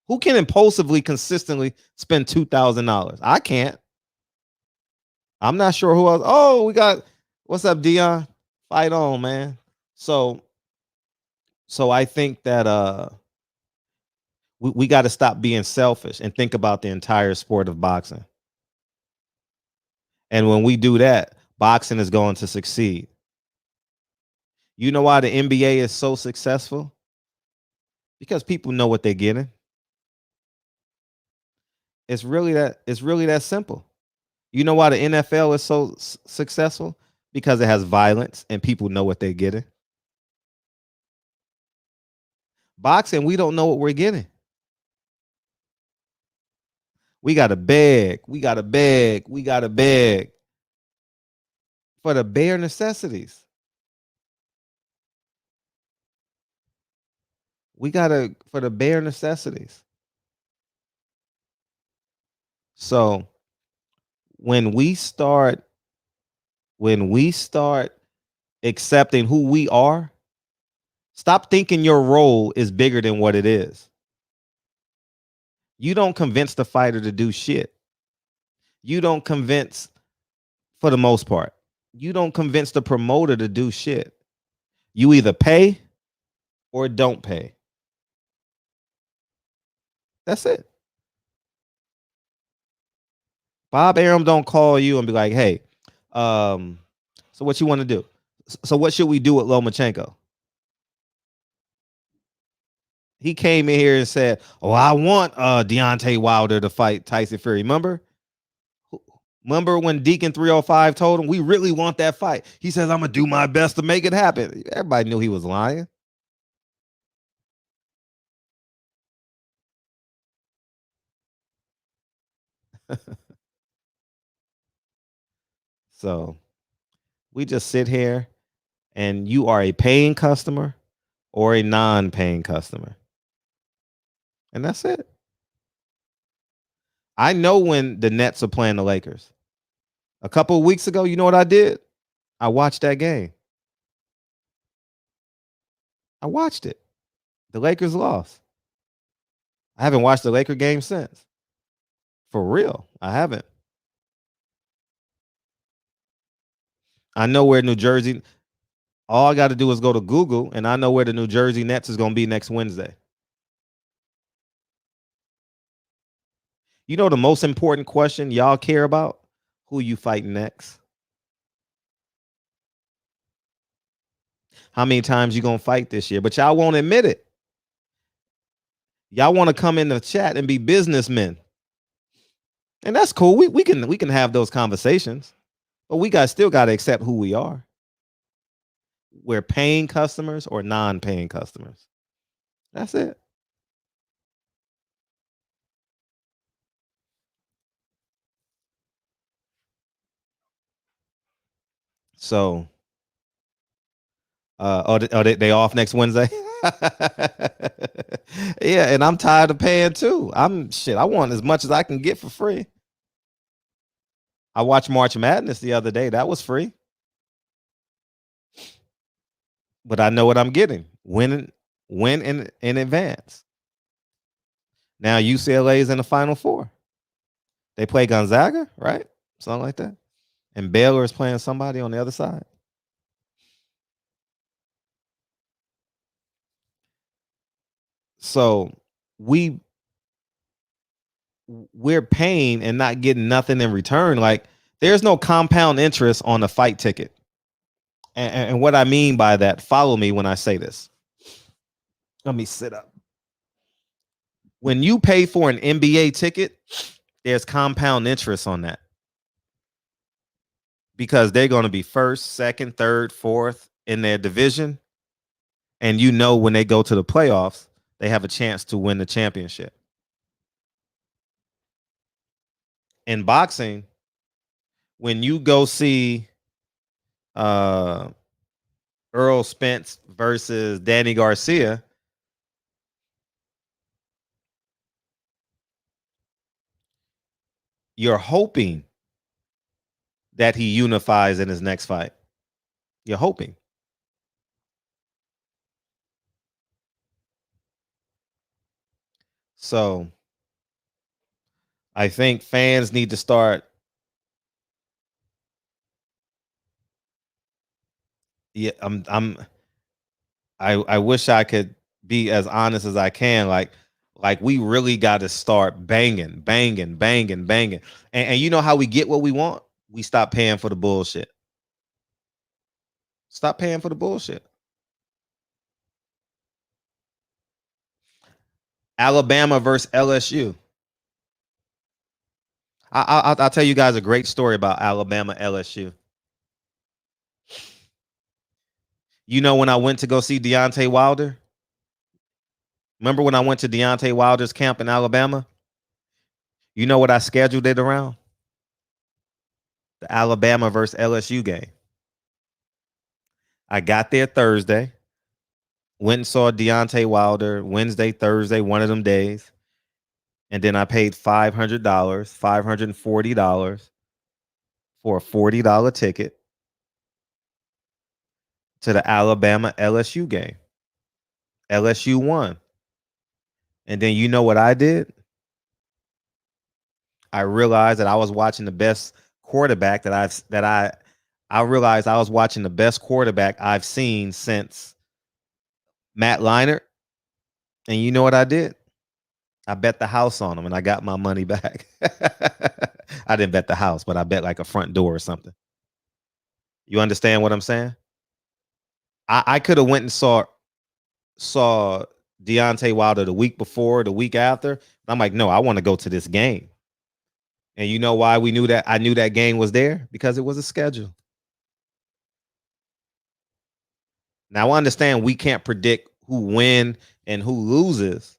Who can impulsively consistently spend $2,000? I can't. I'm not sure who else. Oh, we got, what's up, Dion? Fight on, man. So I think that we got to stop being selfish and think about the entire sport of boxing. And when we do that, boxing is going to succeed. You know why the NBA is so successful? Because people know what they're getting. It's really that simple. You know why the NFL is so successful? Because it has violence and people know what they're getting. Boxing, we don't know what we're getting. We gotta beg. We gotta beg. We gotta beg for the bare necessities. We gotta for the bare necessities. So when we start accepting who we are, stop thinking your role is bigger than what it is. You don't convince the fighter to do shit. You don't convince, for the most part, you don't convince the promoter to do shit. You either pay or don't pay. That's it. Bob Arum don't call you and be like, hey, so what you want to do? So what should we do with Lomachenko? He came in here and said, oh, I want Deontay Wilder to fight Tyson Fury. Remember when Deacon 305 told him, we really want that fight? He says, I'm going to do my best to make it happen. Everybody knew he was lying. So we just sit here and you are a paying customer or a non-paying customer. And that's it. I know when the Nets are playing the Lakers. A couple of weeks ago, you know what I did? I watched that game. I watched it. The Lakers lost. I haven't watched the Laker game since. For real, I haven't. I know where New Jersey. All I got to do is go to Google, and I know where the New Jersey Nets is going to be next Wednesday. You know the most important question y'all care about? Who you fighting next? How many times you going to fight this year? But y'all won't admit it. Y'all want to come in the chat and be businessmen. And that's cool. We can have those conversations. But we still got to accept who we are. We're paying customers or non-paying customers. That's it. So, they off next Wednesday? Yeah, and I'm tired of paying too. I want as much as I can get for free. I watched March Madness the other day. That was free. But I know what I'm getting. Win in advance. Now UCLA is in the Final Four. They play Gonzaga, right? Something like that. And Baylor is playing somebody on the other side. So we're paying and not getting nothing in return. Like there's no compound interest on the fight ticket. And what I mean by that, follow me when I say this. Let me sit up. When you pay for an NBA ticket, there's compound interest on that. Because they're going to be first, second, third, fourth in their division. And you know when they go to the playoffs, they have a chance to win the championship. In boxing, when you go see Earl Spence versus Danny Garcia, you're hoping that he unifies in his next fight. You're hoping. So I think fans need to start. Yeah, I wish I could be as honest as I can. Like we really got to start banging. And you know how we get what we want? We stop paying for the bullshit. Stop paying for the bullshit. Alabama versus LSU. I'll tell you guys a great story about Alabama LSU. You know, when I went to go see Deontay Wilder, remember when I went to Deontay Wilder's camp in Alabama? You know what I scheduled it around? The Alabama versus LSU game. I got there Thursday, went and saw Deontay Wilder Wednesday, Thursday, one of them days. And then I paid $500, $540 for a $40 ticket to the Alabama LSU game. LSU won. And then you know what I did? I realized that I was watching the best quarterback I realized I was watching the best quarterback I've seen since Matt Leinart. And you know what I did? I bet the house on him and I got my money back. I didn't bet the house, but I bet like a front door or something. You understand what I'm saying? I could have went and saw Deontay Wilder the week before, the week after. I'm like, no, I want to go to this game. And you know why we knew that? I knew that game was there because it was a schedule. Now I understand we can't predict who wins and who loses,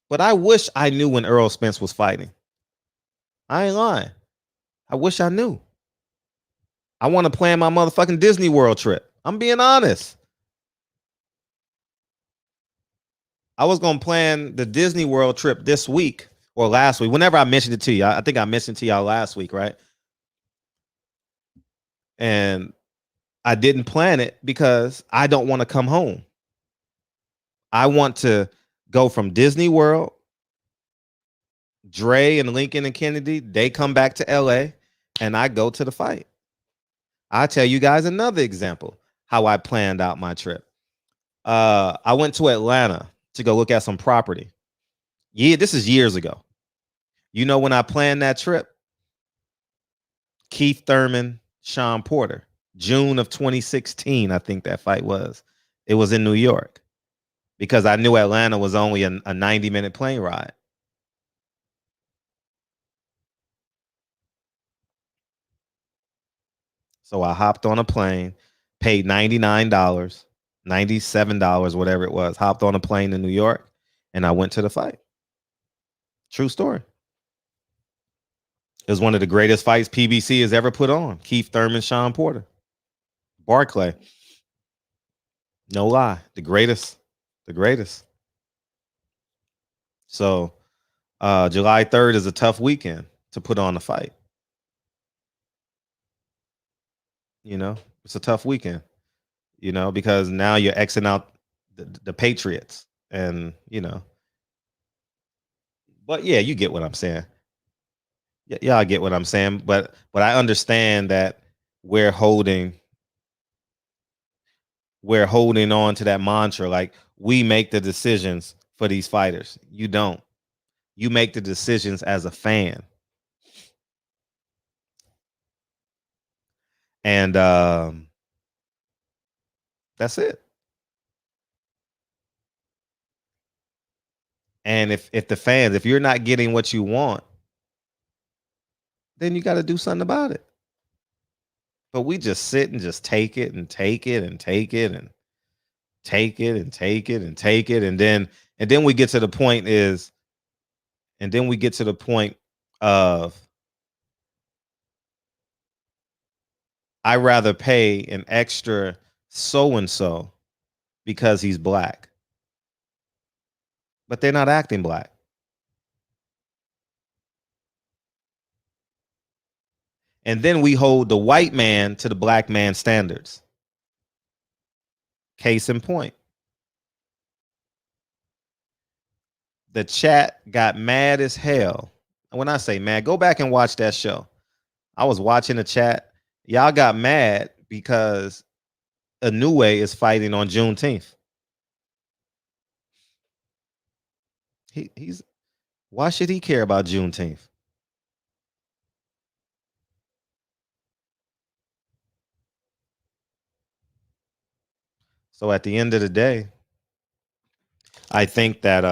but I wish I knew when Earl Spence was fighting. I ain't lying. I wish I knew. I want to plan my motherfucking Disney World trip. I'm being honest. I was going to plan the Disney World trip this week or last week, whenever I mentioned it to you. I think I mentioned it to y'all last week, right? And I didn't plan it because I don't want to come home. I want to go from Disney World. Dre and Lincoln and Kennedy, they come back to LA and I go to the fight. I'll tell you guys another example how I planned out my trip. I went to Atlanta to go look at some property. Yeah, this is years ago. You know when I planned that trip? Keith Thurman, Sean Porter, June of 2016, I think that fight was. It was in New York because I knew Atlanta was only a 90-minute plane ride. So I hopped on a plane, paid $99, $97, whatever it was, hopped on a plane in New York, and I went to the fight. True story. It was one of the greatest fights PBC has ever put on. Keith Thurman, Sean Porter. Barclay. No lie. The greatest. The greatest. So July 3rd is a tough weekend to put on a fight. You know, it's a tough weekend, you know, because now you're Xing out the Patriots and, you know. But yeah, you get what I'm saying. Yeah, I get what I'm saying. But I understand that we're holding on to that mantra. Like, we make the decisions for these fighters. You don't. You make the decisions as a fan. And that's it. And if the fans, if you're not getting what you want, then you got to do something about it. But we just sit and just take it and take it and take it and take it and take it and take it. And then we get to the point of I rather pay an extra so and so because he's black. But they're not acting black. And then we hold the white man to the black man standards. Case in point. The chat got mad as hell. And when I say mad, go back and watch that show. I was watching the chat. Y'all got mad because Inoue is fighting on Juneteenth. He's why should he care about Juneteenth? So at the end of the day, I think that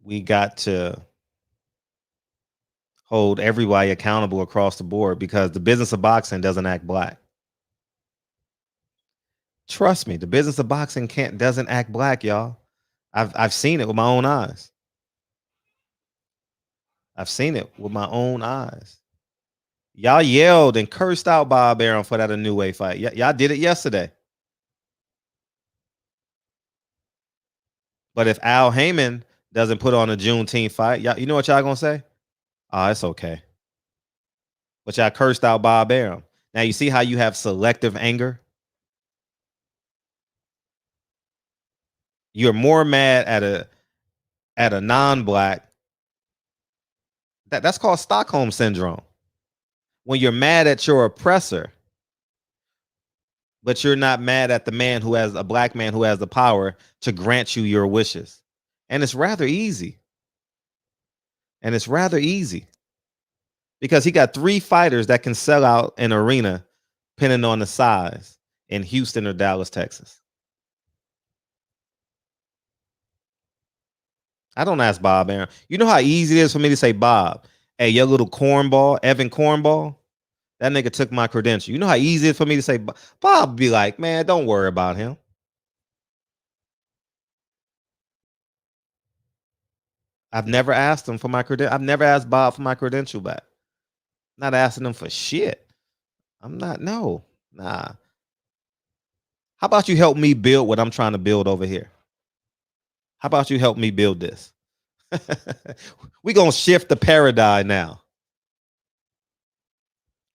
we got to hold everybody accountable across the board because the business of boxing doesn't act black. Trust me, the business of boxing doesn't act black, y'all. I've seen it with my own eyes. I've seen it with my own eyes. Y'all yelled and cursed out Bob Arum for that a new way fight. Y'all did it yesterday. But if Al Haymon doesn't put on a Juneteenth fight, you know what y'all gonna say? Oh, it's okay. But y'all cursed out Bob Arum. Now you see how you have selective anger? You're more mad at a non-black. That's called Stockholm syndrome. When you're mad at your oppressor, but you're not mad at the man who has a black man who has the power to grant you your wishes. And it's rather easy. Because he got 3 fighters that can sell out an arena depending on the size in Houston or Dallas, Texas. I don't ask Bob Arum. You know how easy it is for me to say, Bob, hey, your little cornball, Evan Cornball, that nigga took my credential. You know how easy it is for me to say, Bob be like, man, don't worry about him. I've never asked him for my credential. I've never asked Bob for my credential back. Not asking him for shit. I'm not, no, nah. How about you help me build what I'm trying to build over here? How about you help me build this? We're going to shift the paradigm now.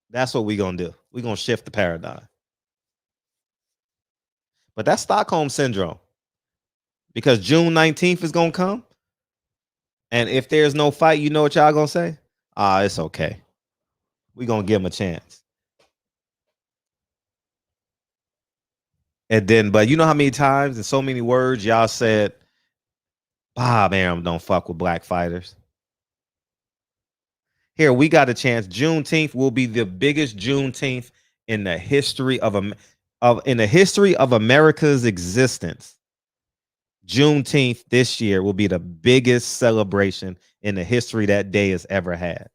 That's what we're going to do. We're going to shift the paradigm. But that's Stockholm syndrome. Because June 19th is going to come. And if there's no fight, you know what y'all going to say? It's okay. We're going to give him a chance. And then, but you know how many times and so many words y'all said, Bob Arum don't fuck with black fighters. Here, we got a chance. Juneteenth will be the biggest Juneteenth in the history of America's existence. Juneteenth this year will be the biggest celebration in the history that day has ever had.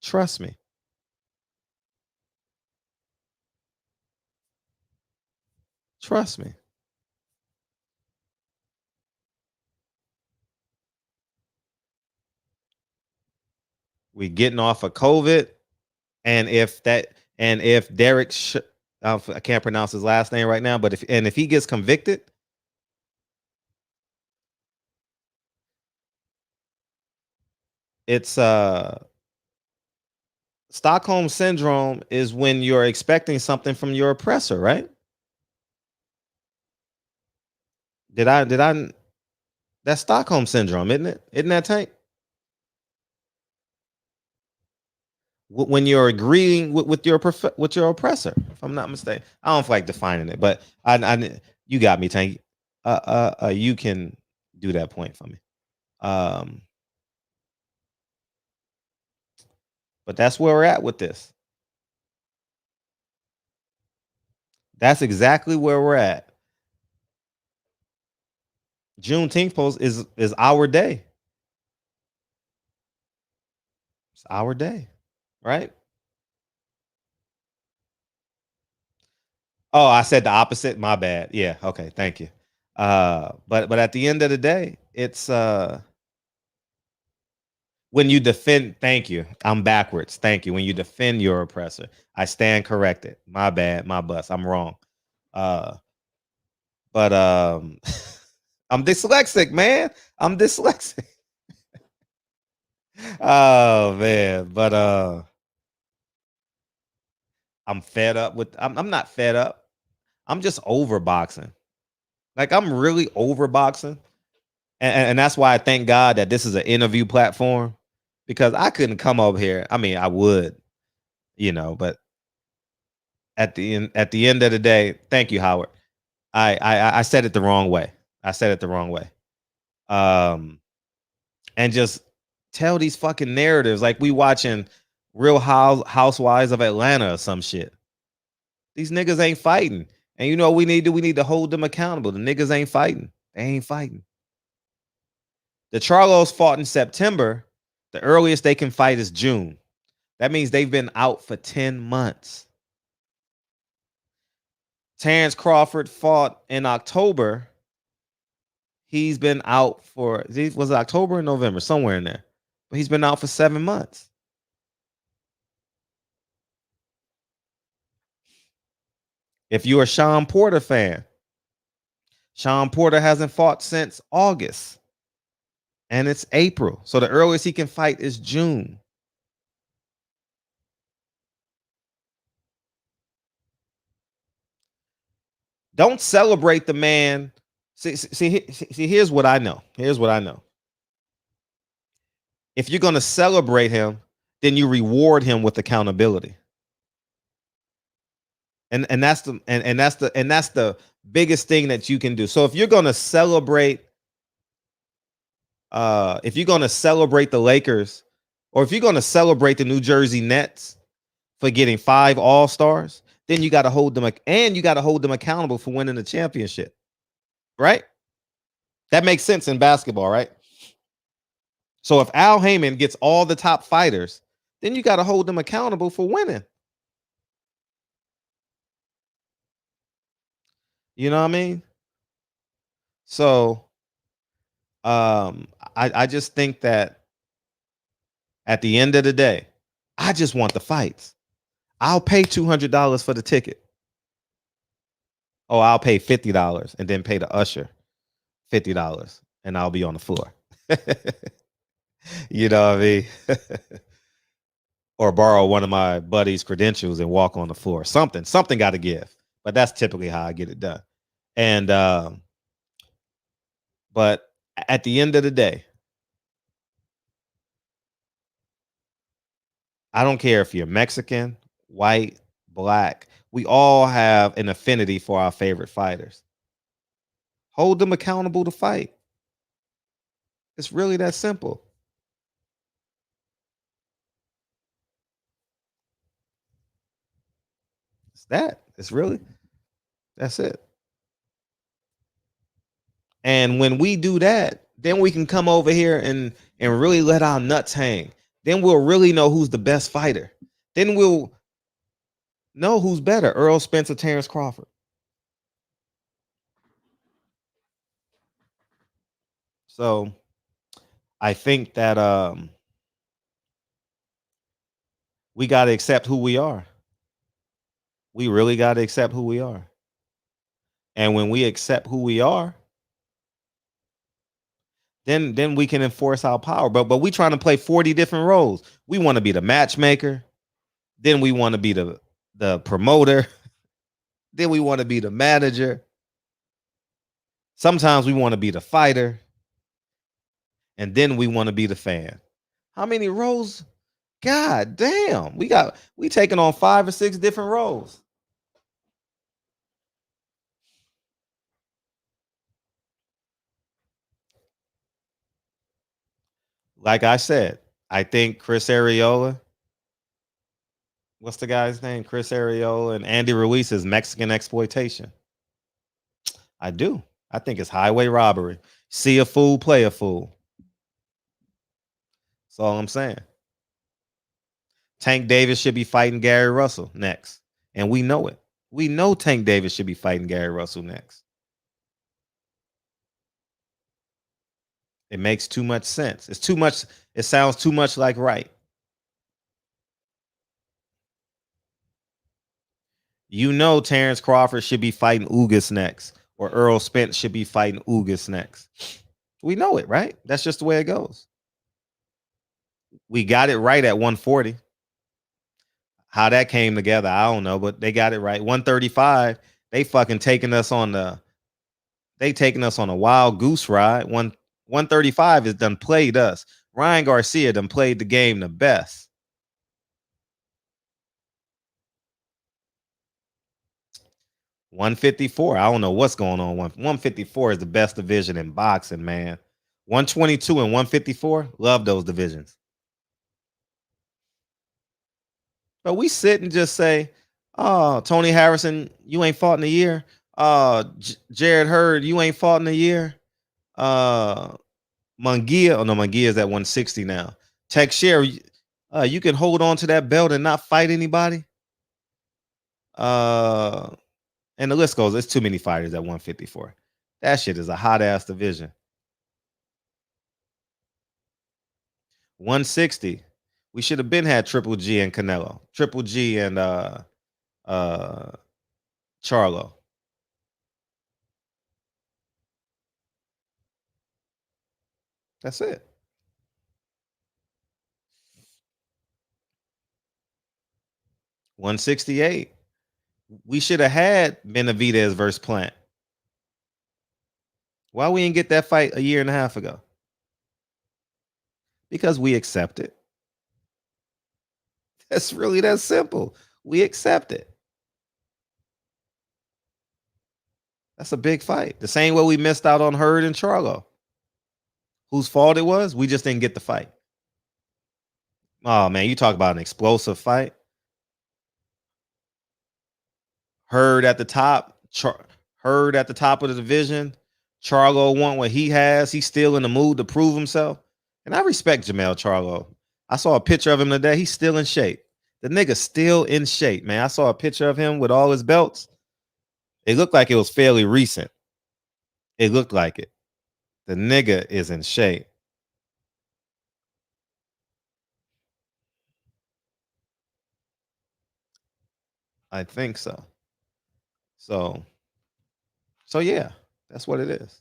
Trust me. Trust me. We getting off of COVID, and if Derek, I can't pronounce his last name right now, but if he gets convicted, it's Stockholm syndrome is when you're expecting something from your oppressor, right? Did I? That's Stockholm syndrome, isn't it? Isn't that Tank? When you're agreeing with your oppressor, if I'm not mistaken. I don't feel like defining it, but I you got me, Tank. You can do that point for me. But that's where we're at with this. That's exactly where we're at. Juneteenth post is our day. It's our day, right? Oh, I said the opposite. My bad. Yeah. Okay. Thank you. But at the end of the day, it's when you defend. Thank you. I'm backwards. Thank you. When you defend your oppressor, I stand corrected. My bad. My bus. I'm wrong. But I'm dyslexic, man. I'm dyslexic. Oh man. But I'm fed up with. I'm not fed up. I'm just over boxing. Like I'm really over boxing. And that's why I thank God that this is an interview platform, because I couldn't come over here. I mean, I would, but at the end of the day, thank you, Howard. I said it the wrong way. I said it the wrong way. And just tell these fucking narratives like we watching Real Housewives of Atlanta or some shit. These niggas ain't fighting. And you know what we need to do? We need to hold them accountable. The niggas ain't fighting. They ain't fighting. The Charlos fought in September. The earliest they can fight is June. That means they've been out for 10 months. Terrence Crawford fought in October. He's been out for, was it October or November? Somewhere in there. But he's been out for 7 months. If you're a Sean Porter fan, Sean Porter hasn't fought since August. And it's April. So the earliest he can fight is June. Don't celebrate the man. See, here's what I know. Here's what I know. If you're going to celebrate him, then you reward him with accountability. And that's the biggest thing that you can do. So if you're going to celebrate the Lakers, or if you're going to celebrate the New Jersey Nets for getting 5 All-Stars, then you got to hold them, and you got to hold them accountable for winning the championship. Right? That makes sense in basketball, right? So if Al Haymon gets all the top fighters, then you got to hold them accountable for winning. You know what I mean? So I just think that at the end of the day, I just want the fights. I'll pay $200 for the ticket. Oh, I'll pay $50 and then pay the usher $50 and I'll be on the floor. You know what I mean? Or borrow one of my buddy's credentials and walk on the floor. Something got to give. But that's typically how I get it done. And but at the end of the day, I don't care if you're Mexican, white, black. We all have an affinity for our favorite fighters. Hold them accountable to fight. It's really that simple. That's it. And when we do that, then we can come over here and really let our nuts hang. Then we'll really know who's the best fighter. Then we'll know who's better, Earl Spence or Terrence Crawford. So I think that we got to accept who we are. We really got to accept who we are. And when we accept who we are, then we can enforce our power. But we trying to play 40 different roles. We want to be the matchmaker. Then we want to be the promoter. Then we want to be the manager. Sometimes we want to be the fighter. And then we want to be the fan. How many roles? God damn. We taking on 5 or 6 different roles. Like I said, I think Chris Arreola, what's the guy's name? Chris Arreola and Andy Ruiz is Mexican exploitation. I do. I think it's highway robbery. See a fool, play a fool. That's all I'm saying. Tank Davis should be fighting Gary Russell next. And we know it. We know Tank Davis should be fighting Gary Russell next. It makes too much sense. It's too much. It sounds too much like right. You know Terrence Crawford should be fighting Ugas next. Or Earl Spence should be fighting Ugas next. We know it, right? That's just the way it goes. We got it right at 140. How that came together, I don't know, but they got it right. 135, they fucking taking us on a wild goose ride. 135 has done played us. Ryan Garcia done played the game the best. $154. I don't know what's going on. 154 is the best division in boxing, man. 122 and 154, love those divisions. But we sit and just say, oh, Tony Harrison, you ain't fought in a year. Jared Hurd, you ain't fought in a year. Munguia, oh no, Munguia is at 160 now. Teixeira, you can hold on to that belt and not fight anybody. And the list goes. There's too many fighters at 154. That shit is a hot ass division. 160. We should have been had Triple G and Canelo. Triple G and Charlo. That's it. $168. We should have had Benavidez versus Plant. Why we didn't get that fight a year and a half ago? Because we accept it. That's really that simple. We accept it. That's a big fight. The same way we missed out on Hurd and Charlo. Whose fault it was? We just didn't get the fight. Oh man, you talk about an explosive fight. Hurd at the top. Hurd at the top of the division. Charlo want what he has. He's still in the mood to prove himself. And I respect Jamel Charlo. I saw a picture of him today. He's still in shape. The nigga's still in shape, man. I saw a picture of him with all his belts. It looked like it was fairly recent. It looked like it. The nigga is in shape. I think so. So yeah, that's what it is.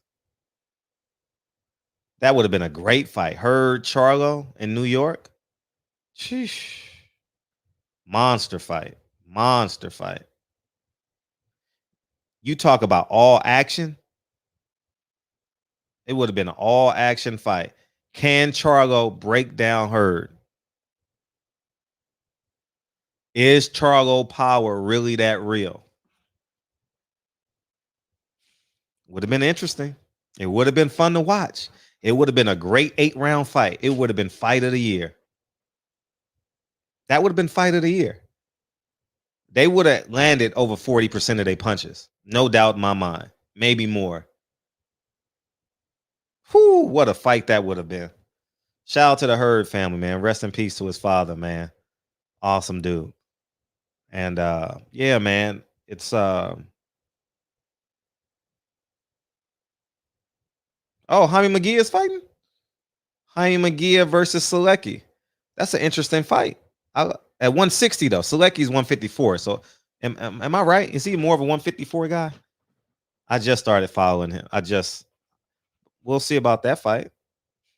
That would have been a great fight. Hurd Charlo in New York. Sheesh. Monster fight. Monster fight. You talk about all action. It would have been an all action fight. Can Charlo break down Hurd? Is Charlo power really that real? Would have been interesting. It would have been fun to watch. It would have been a great 8-round fight. It would have been fight of the year. That would have been fight of the year. They would have landed over 40% of their punches. No doubt in my mind. Maybe more. Whew, what a fight that would have been. Shout out to the Hurd family, man. Rest in peace to his father, man. Awesome dude. And yeah, man. It's oh, Jaime McGee is fighting? Jaime McGee versus Selecki. That's an interesting fight. At 160 though. Selecki's 154. So am I right? Is he more of a 154 guy? I just started following him. We'll see about that fight.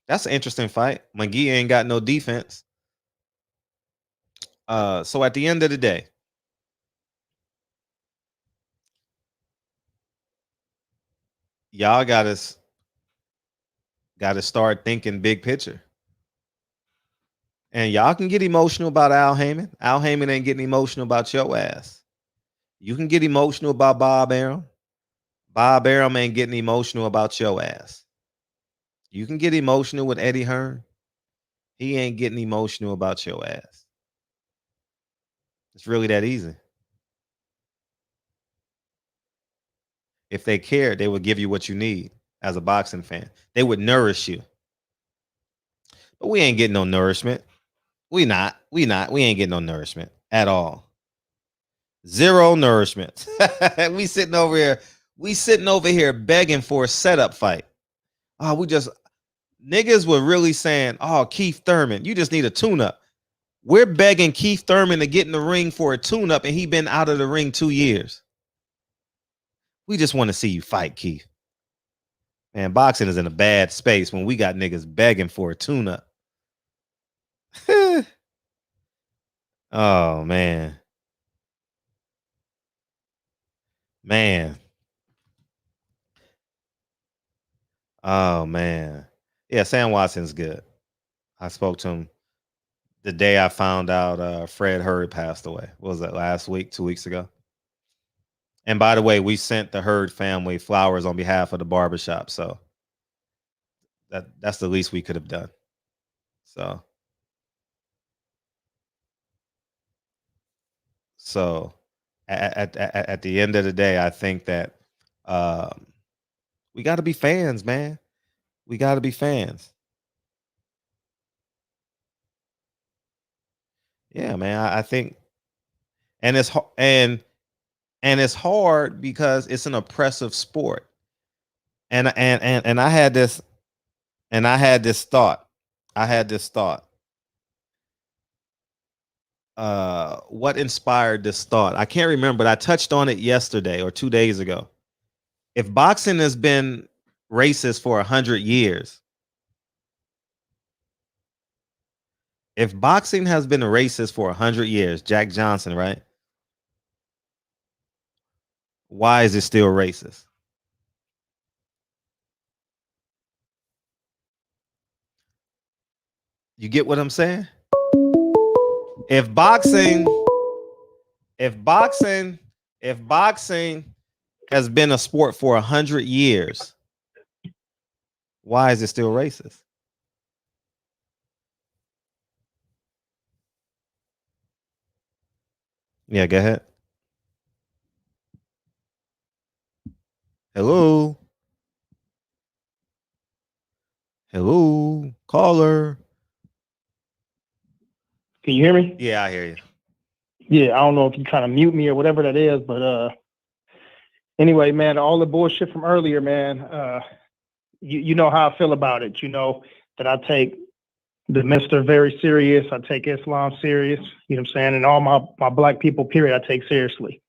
That's an interesting fight. McGee ain't got no defense. So at the end of the day, y'all gotta start thinking big picture. And y'all can get emotional about Al Haymon. Al Haymon ain't getting emotional about your ass. You can get emotional about Bob Arum. Bob Arum ain't getting emotional about your ass. You can get emotional with Eddie Hearn. He ain't getting emotional about your ass. It's really that easy. If they cared, they would give you what you need as a boxing fan. They would nourish you. But we ain't getting no nourishment. We ain't getting no nourishment at all. Zero nourishment. We sitting over here begging for a setup fight. Oh, niggas were really saying, oh, Keith Thurman, you just need a tune-up. We're begging Keith Thurman to get in the ring for a tune-up, and he been out of the ring 2 years. We just want to see you fight, Keith. Man, boxing is in a bad space when we got niggas begging for a tune-up. Oh, man. Man. Oh, man. Yeah, Sam Watson's good. I spoke to him the day I found out Fred Hurd passed away. What was that, last week, 2 weeks ago? And by the way, we sent the Hurd family flowers on behalf of the barbershop. So that's the least we could have done. So at the end of the day, I think that we got to be fans, man. We got to be fans. Yeah, man. I think, and it's it's hard because it's an oppressive sport. And I had this thought. What inspired this thought? I can't remember, but I touched on it yesterday or 2 days ago. If boxing has been racist for 100 years, Jack Johnson, right? Why is it still racist? You get what I'm saying? If boxing has been a sport for 100 years, why is it still racist? Yeah, go ahead. Hello, caller. Can you hear me? Yeah, I hear you. Yeah, I don't know if you trying to mute me or whatever that is, but anyway, man, all the bullshit from earlier, man, you know how I feel about it. You know that I take the minister very serious. I take Islam serious. You know what I'm saying? And all my black people, period, I take seriously.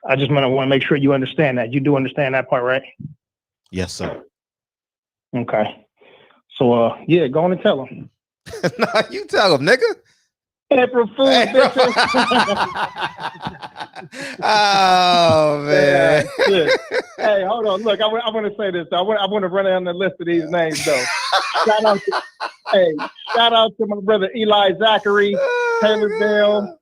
I just want to make sure you understand that. You do understand that part, right? Yes, sir. Okay. So, yeah, go on and tell them. Nah, you tell them, nigga. April Fool's, bitches. Oh, man. Yeah, hey, hold on. Look, I want to say this. I want to run down the list of these names, though. Shout out to my brother Eli Zachary, Taylor Bell,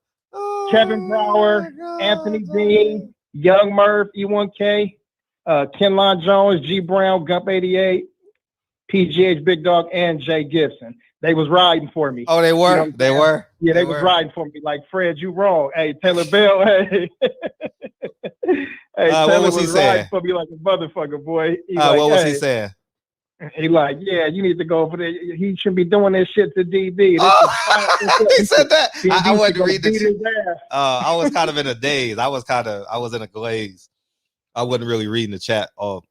Kevin Brower, Anthony Dean, Young Murph, E1K, Kenlon Jones, G Brown, Gump 88, PGH Big Dog, and Jay Gibson. They was riding for me. Oh, they were? You know they were? Yeah, they was riding for me. Like, Fred, you wrong. Hey, Taylor Bell, hey. Taylor what was he saying? For me like a motherfucker, boy. What was he saying? He like, yeah, you need to go over there. He shouldn't be doing this shit to DB. He said that. I wasn't reading his ass. I was kind of in a daze. I was in a glaze. I wasn't really reading the chat. Oh,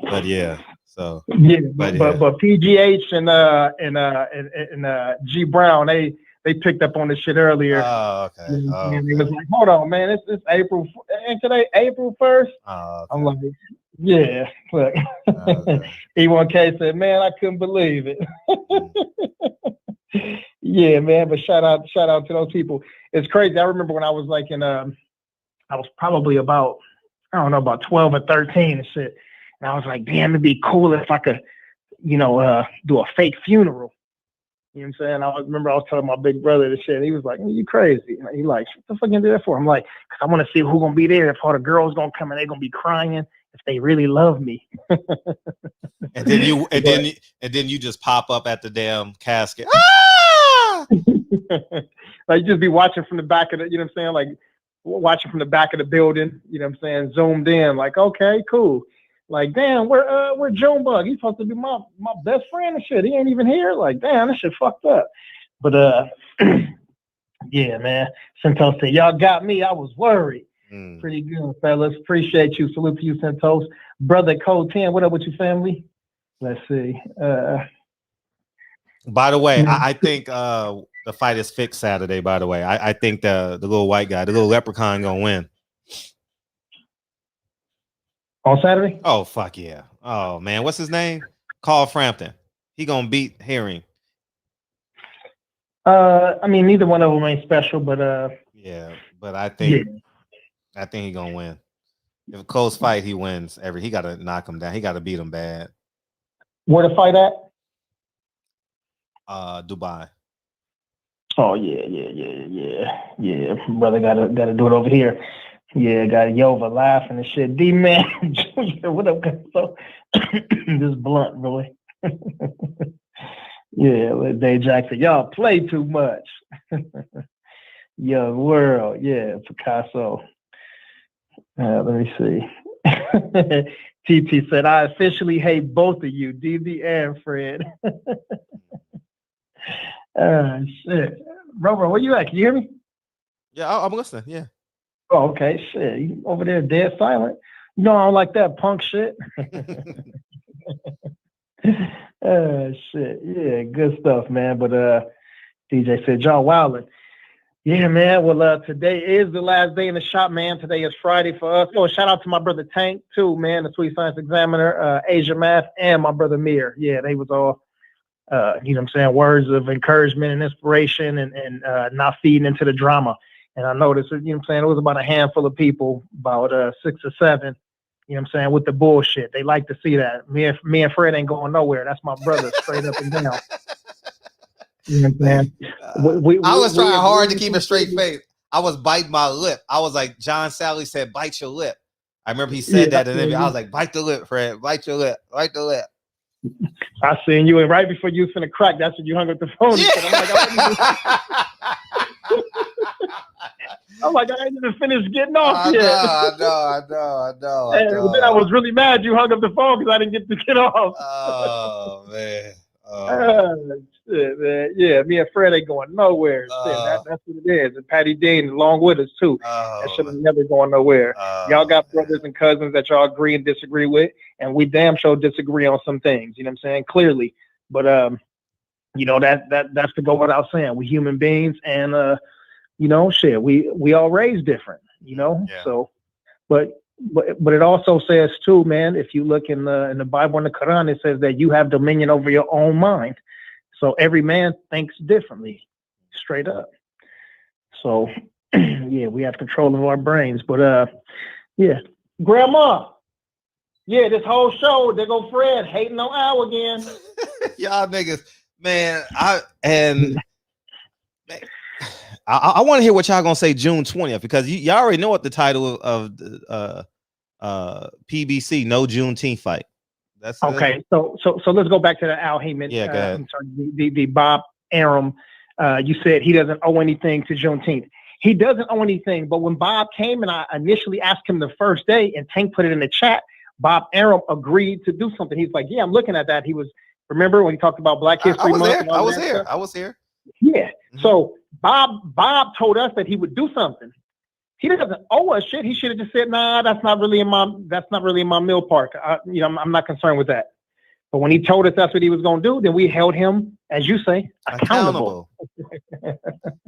but yeah. So yeah, but PGH and G Brown, they picked up on this shit earlier. Oh, okay. And he was like, hold on, man, it's April, and today April 1st. Oh, okay. I'm like, yeah, look. Okay. E1K said, man, I couldn't believe it. Yeah, man, but shout out to those people. It's crazy. I remember when I was like I was probably about 12 or 13 and shit. And I was like, damn, it'd be cool if I could, do a fake funeral. You know what I'm saying? I remember I was telling my big brother this shit. And he was like, you crazy. And he like, what the fuck you do that for? I'm like, because I want to see who's going to be there. If all the girls going to come and they're going to be crying, if they really love me. And then you just pop up at the damn casket. Ah! Like, you just be watching from the back of the, you know what I'm saying? Like, watching from the back of the building, you know what I'm saying? Zoomed in, like, okay, cool. Like, damn, we're Junebug. He's supposed to be my best friend and shit. He ain't even here. Like, damn, this shit fucked up. But yeah, man. Santos said, y'all got me. I was worried. Pretty good, fellas. Appreciate you. Salute to you, Santos. Brother Code 10, what up with your family? Let's see. By the way, I think the fight is fixed Saturday, by the way. I think the little white guy, the little leprechaun gonna win. On Saturday? Oh, fuck yeah. Oh, man. What's his name? Carl Frampton. He gonna beat Herring. I mean, neither one of them ain't special, but yeah, but I think he gonna win. If a close fight, he wins. He gotta knock him down. He gotta beat him bad. Where the fight at? Dubai. Oh yeah. Brother gotta do it over here. Yeah, got Yova laughing and shit. D-Man, what up, so this blunt, really. Yeah, Dave Jackson, y'all play too much. Young world, yeah, Picasso. Let me see. TT said, I officially hate both of you, DB and Fred. Shit. Bro, where you at? Can you hear me? Yeah, I'm listening. Yeah. Oh, okay. Shit. You over there dead silent. You know I don't like that punk shit. Shit. Yeah, good stuff, man. But DJ said, John Wildin. Yeah, man. Well, today is the last day in the shop, man. Today is Friday for us. Oh, shout out to my brother Tank, too, man, the Sweet Science Examiner, Asia Math, and my brother Mir. Yeah, they was all, you know what I'm saying, words of encouragement and inspiration and not feeding into the drama. And I noticed, you know what I'm saying, it was about a handful of people, about 6 or 7, you know what I'm saying, with the bullshit. They like to see that. Me and Fred ain't going nowhere. That's my brother, straight up and down. You know what I'm saying? I was trying hard to keep a straight face. I was biting my lip. I was like, John Sally said, bite your lip. I remember he said that, and then I was like, bite the lip, Fred. Bite your lip. Bite the lip. I seen you, and right before you was finna crack, that's when you hung up the phone. Yeah. I'm like, I ain't even finished getting off yet. I know. And then I was really mad you hung up the phone because I didn't get to get off. Oh, man. Shit, man. Yeah, me and Fred ain't going nowhere. Shit, that's what it is. And Patty Dean along with us, too. That shit is never going nowhere. Y'all got brothers and cousins that y'all agree and disagree with, and we damn sure disagree on some things. You know what I'm saying? Clearly. But, you know, that's to go without saying. We human beings, and, you know, shit, we all raised different, you know? Yeah. So, but it also says too, man, if you look in the Bible and the Quran, it says that you have dominion over your own mind. So every man thinks differently, straight up. So yeah, we have control of our brains. But yeah. Grandma. Yeah, this whole show, there go Fred hating on Al again. Y'all niggas, man, I want to hear what y'all gonna say June 20th, because y'all already know what the title of the PBC, no Juneteenth fight. That's okay. So let's go back to the Al Haymon. Yeah, go ahead. I'm sorry, the Bob Arum. You said he doesn't owe anything to Juneteenth. He doesn't owe anything. But when Bob came and I initially asked him the first day, and Tank put it in the chat, Bob Arum agreed to do something. He's like, yeah, I'm looking at that. He was, remember when he talked about Black History Month? I was here. Yeah. Mm-hmm. So Bob told us that he would do something. He doesn't owe us shit. He should have just said, nah, that's not really in my mill park. You know, I'm not concerned with that. But when he told us that's what he was going to do, then we held him, as you say, accountable.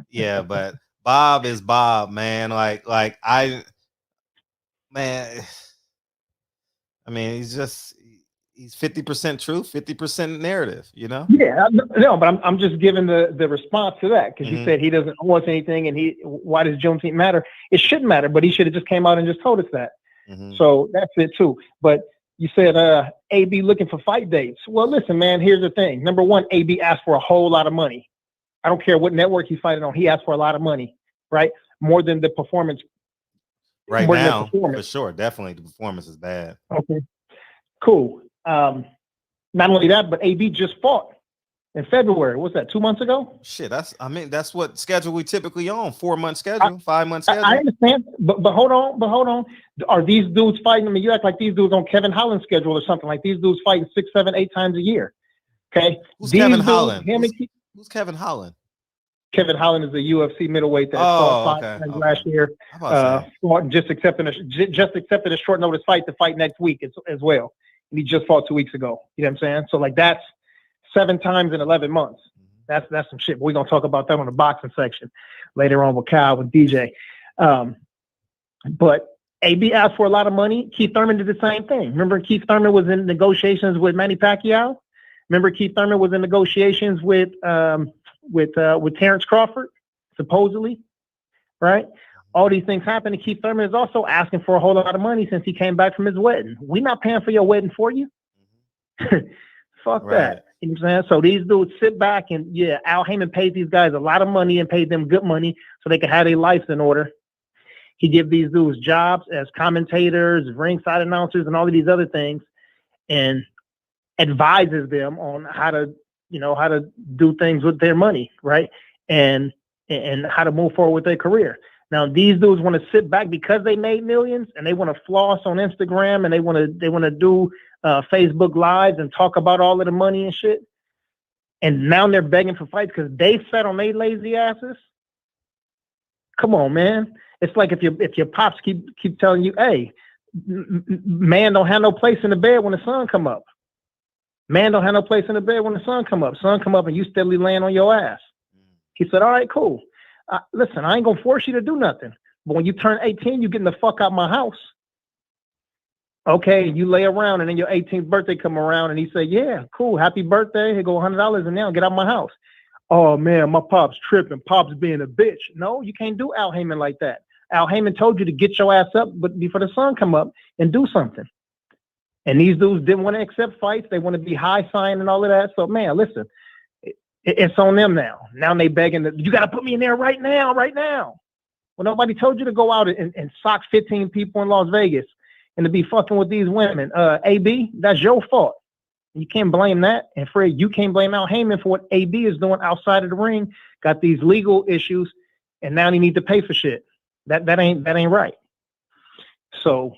Yeah, but Bob is Bob, man. He's 50% truth, 50% narrative, you know? Yeah, no, but I'm just giving the response to that, because you said he doesn't owe us anything, and why does Juneteenth matter? It shouldn't matter, but he should have just came out and just told us that. So that's it too. But you said AB looking for fight dates. Well, listen, man, here's the thing. Number one, AB asked for a whole lot of money. I don't care what network he's fighting on. He asked for a lot of money, right? More than the performance. Right now, for sure. Definitely the performance is bad. Okay, cool. Not only that, but AB just fought in February. What's that, 2 months ago? Shit, that's what schedule we typically on. 4-month schedule, 5-month schedule. I understand, but hold on. Are these dudes fighting? I mean, you act like these dudes on Kevin Holland's schedule or something. Like these dudes fighting 6, 7, 8 times a year. Okay. Who's Kevin Holland? Who's Kevin Holland? Kevin Holland is a UFC middleweight that fought 5 times last year. Fought just accepted a short notice fight to fight next week as well. And he just fought 2 weeks ago. You know what I'm saying? So like that's 7 times in 11 months. That's some shit. But we're gonna talk about that on the boxing section later on with Kyle, with DJ. But AB asked for a lot of money. Keith Thurman did the same thing. Remember, Keith Thurman was in negotiations with Manny Pacquiao. Remember, Keith Thurman was in negotiations with Terrence Crawford, supposedly, right? All these things happen, and Keith Thurman is also asking for a whole lot of money since he came back from his wedding. We're not paying for your wedding for you. Fuck that. You know what I'm saying? So these dudes sit back and, yeah, Al Haymon paid these guys a lot of money and paid them good money so they could have their lives in order. He give these dudes jobs as commentators, ringside announcers, and all of these other things, and advises them on how to do things with their money, right? And how to move forward with their career. Now these dudes want to sit back because they made millions and they want to floss on Instagram and they want to do Facebook Lives and talk about all of the money and shit. And now they're begging for fights because they sat on their lazy asses. Come on, man. It's like if your pops keep telling you, hey, man don't have no place in the bed when the sun come up. Man don't have no place in the bed when the sun come up. Sun come up and you steadily laying on your ass. He said, all right, cool. Listen, I ain't going to force you to do nothing. But when you turn 18, you getting the fuck out my house. Okay, you lay around and then your 18th birthday come around and he said, yeah, cool, happy birthday. Here go $100 and now get out my house. Oh, man, my pop's tripping. Pop's being a bitch. No, you can't do Al Haymon like that. Al Haymon told you to get your ass up but before the sun come up and do something. And these dudes didn't want to accept fights. They want to be high sign and all of that. So, man, listen, it's on them now. Now they begging that you got to put me in there right now. Well, nobody told you to go out and sock 15 people in Las Vegas and to be fucking with these women. AB, that's your fault. You can't blame that. And Fred, you can't blame Al Haymon for what AB is doing outside of the ring. Got these legal issues, and now they need to pay for shit. That ain't right. So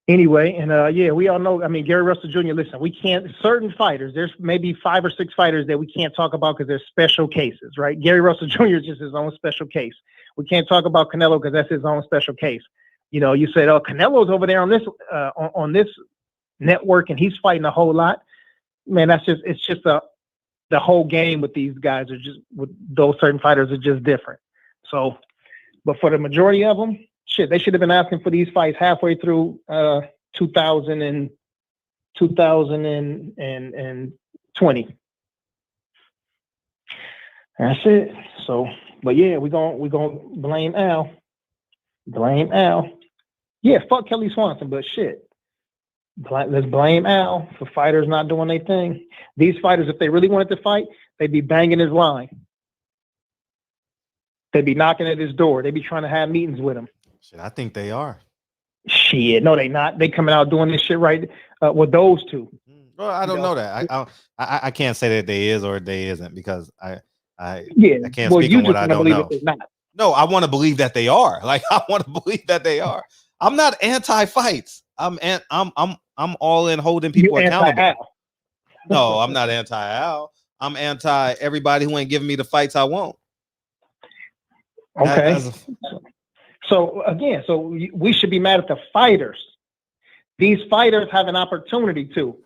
anyway, and yeah, we all know. I mean, Gary Russell Jr. Listen, we can't. Certain fighters, there's maybe 5 or 6 fighters that we can't talk about because they're special cases, right? Gary Russell Jr. is just his own special case. We can't talk about Canelo because that's his own special case. You know, you said, oh, Canelo's over there on this network and he's fighting a whole lot. Man, it's just the whole game with these guys are just with those certain fighters are just different. So, but for the majority of them, shit, they should have been asking for these fights halfway through 2020. That's it. So, but yeah, we're gonna blame Al. Blame Al. Yeah, fuck Kelly Swanson, but shit. Let's blame Al for fighters not doing their thing. These fighters, if they really wanted to fight, they'd be banging his line. They'd be knocking at his door. They'd be trying to have meetings with him. Shit, I think they are. Shit, no, they not. They coming out doing this shit right with those two. Well, I don't know that. I can't say that they is or they isn't because I can't speak on what I don't know. No, I want to believe that they are. Like I want to believe that they are. I'm not anti-fights. I'm all in holding people accountable. No, I'm not anti-Al. I'm anti everybody who ain't giving me the fights I want. Okay. So again, we should be mad at the fighters. These fighters have an opportunity to.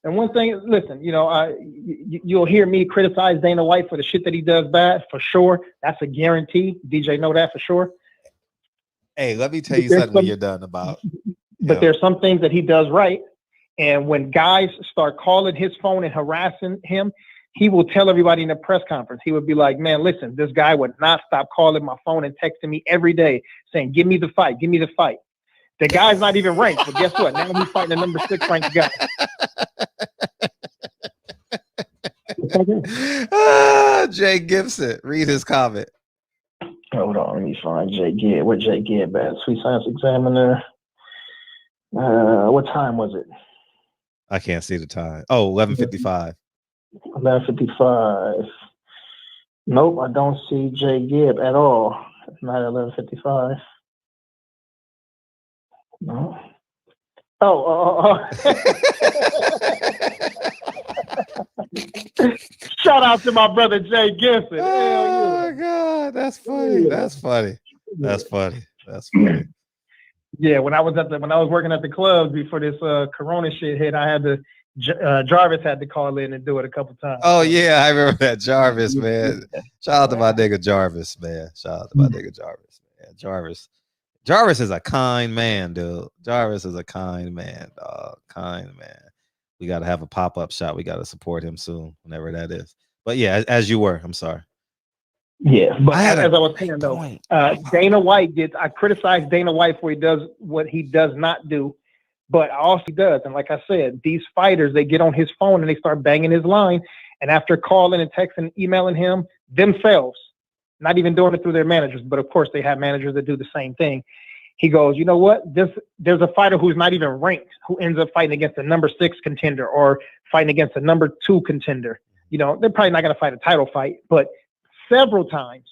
And one thing, listen, you know, you'll hear me criticize Dana White for the shit that he does bad, for sure. That's a guarantee. DJ know that for sure. Hey, let me tell you something when you're done about. But there's some things that he does right. And when guys start calling his phone and harassing him, he will tell everybody in the press conference. He would be like, man, listen, this guy would not stop calling my phone and texting me every day saying, give me the fight, give me the fight. The guy's not even ranked, but guess what? Now he's fighting the number 6 ranked guy. Jay Gibson, read his comment. Hold on, let me find Jay Gibb. Where Jay Gibb at? Sweet Science Examiner. What time was it? I can't see the time. Oh, 11:55. 11:55. Nope, I don't see Jay Gibb at all. It's not 11:55. No. Oh. Shout out to my brother Jay Gibson. Oh my God, that's funny. That's funny. That's funny. That's funny. Yeah, when I was working at the club before this Corona shit hit, I had to Jarvis had to call in and do it a couple times. Oh yeah, I remember that Jarvis, man. Shout out to my nigga Jarvis, man. Shout out to my nigga Jarvis, man. Jarvis is a kind man, dude. Jarvis is a kind man, dog. Kind man. We got to have a pop-up shop. We got to support him soon, whenever that is. But yeah, as you were, I'm sorry. Yeah, but as I was saying though, Dana White I criticize Dana White for what he does not do, but also he does. And like I said, these fighters, they get on his phone and they start banging his line. And after calling and texting and emailing him themselves, not even doing it through their managers, but of course they have managers that do the same thing. He goes, you know what? There's a fighter who's not even ranked who ends up fighting against a number 6 contender or fighting against a number 2 contender. You know, they're probably not going to fight a title fight, but several times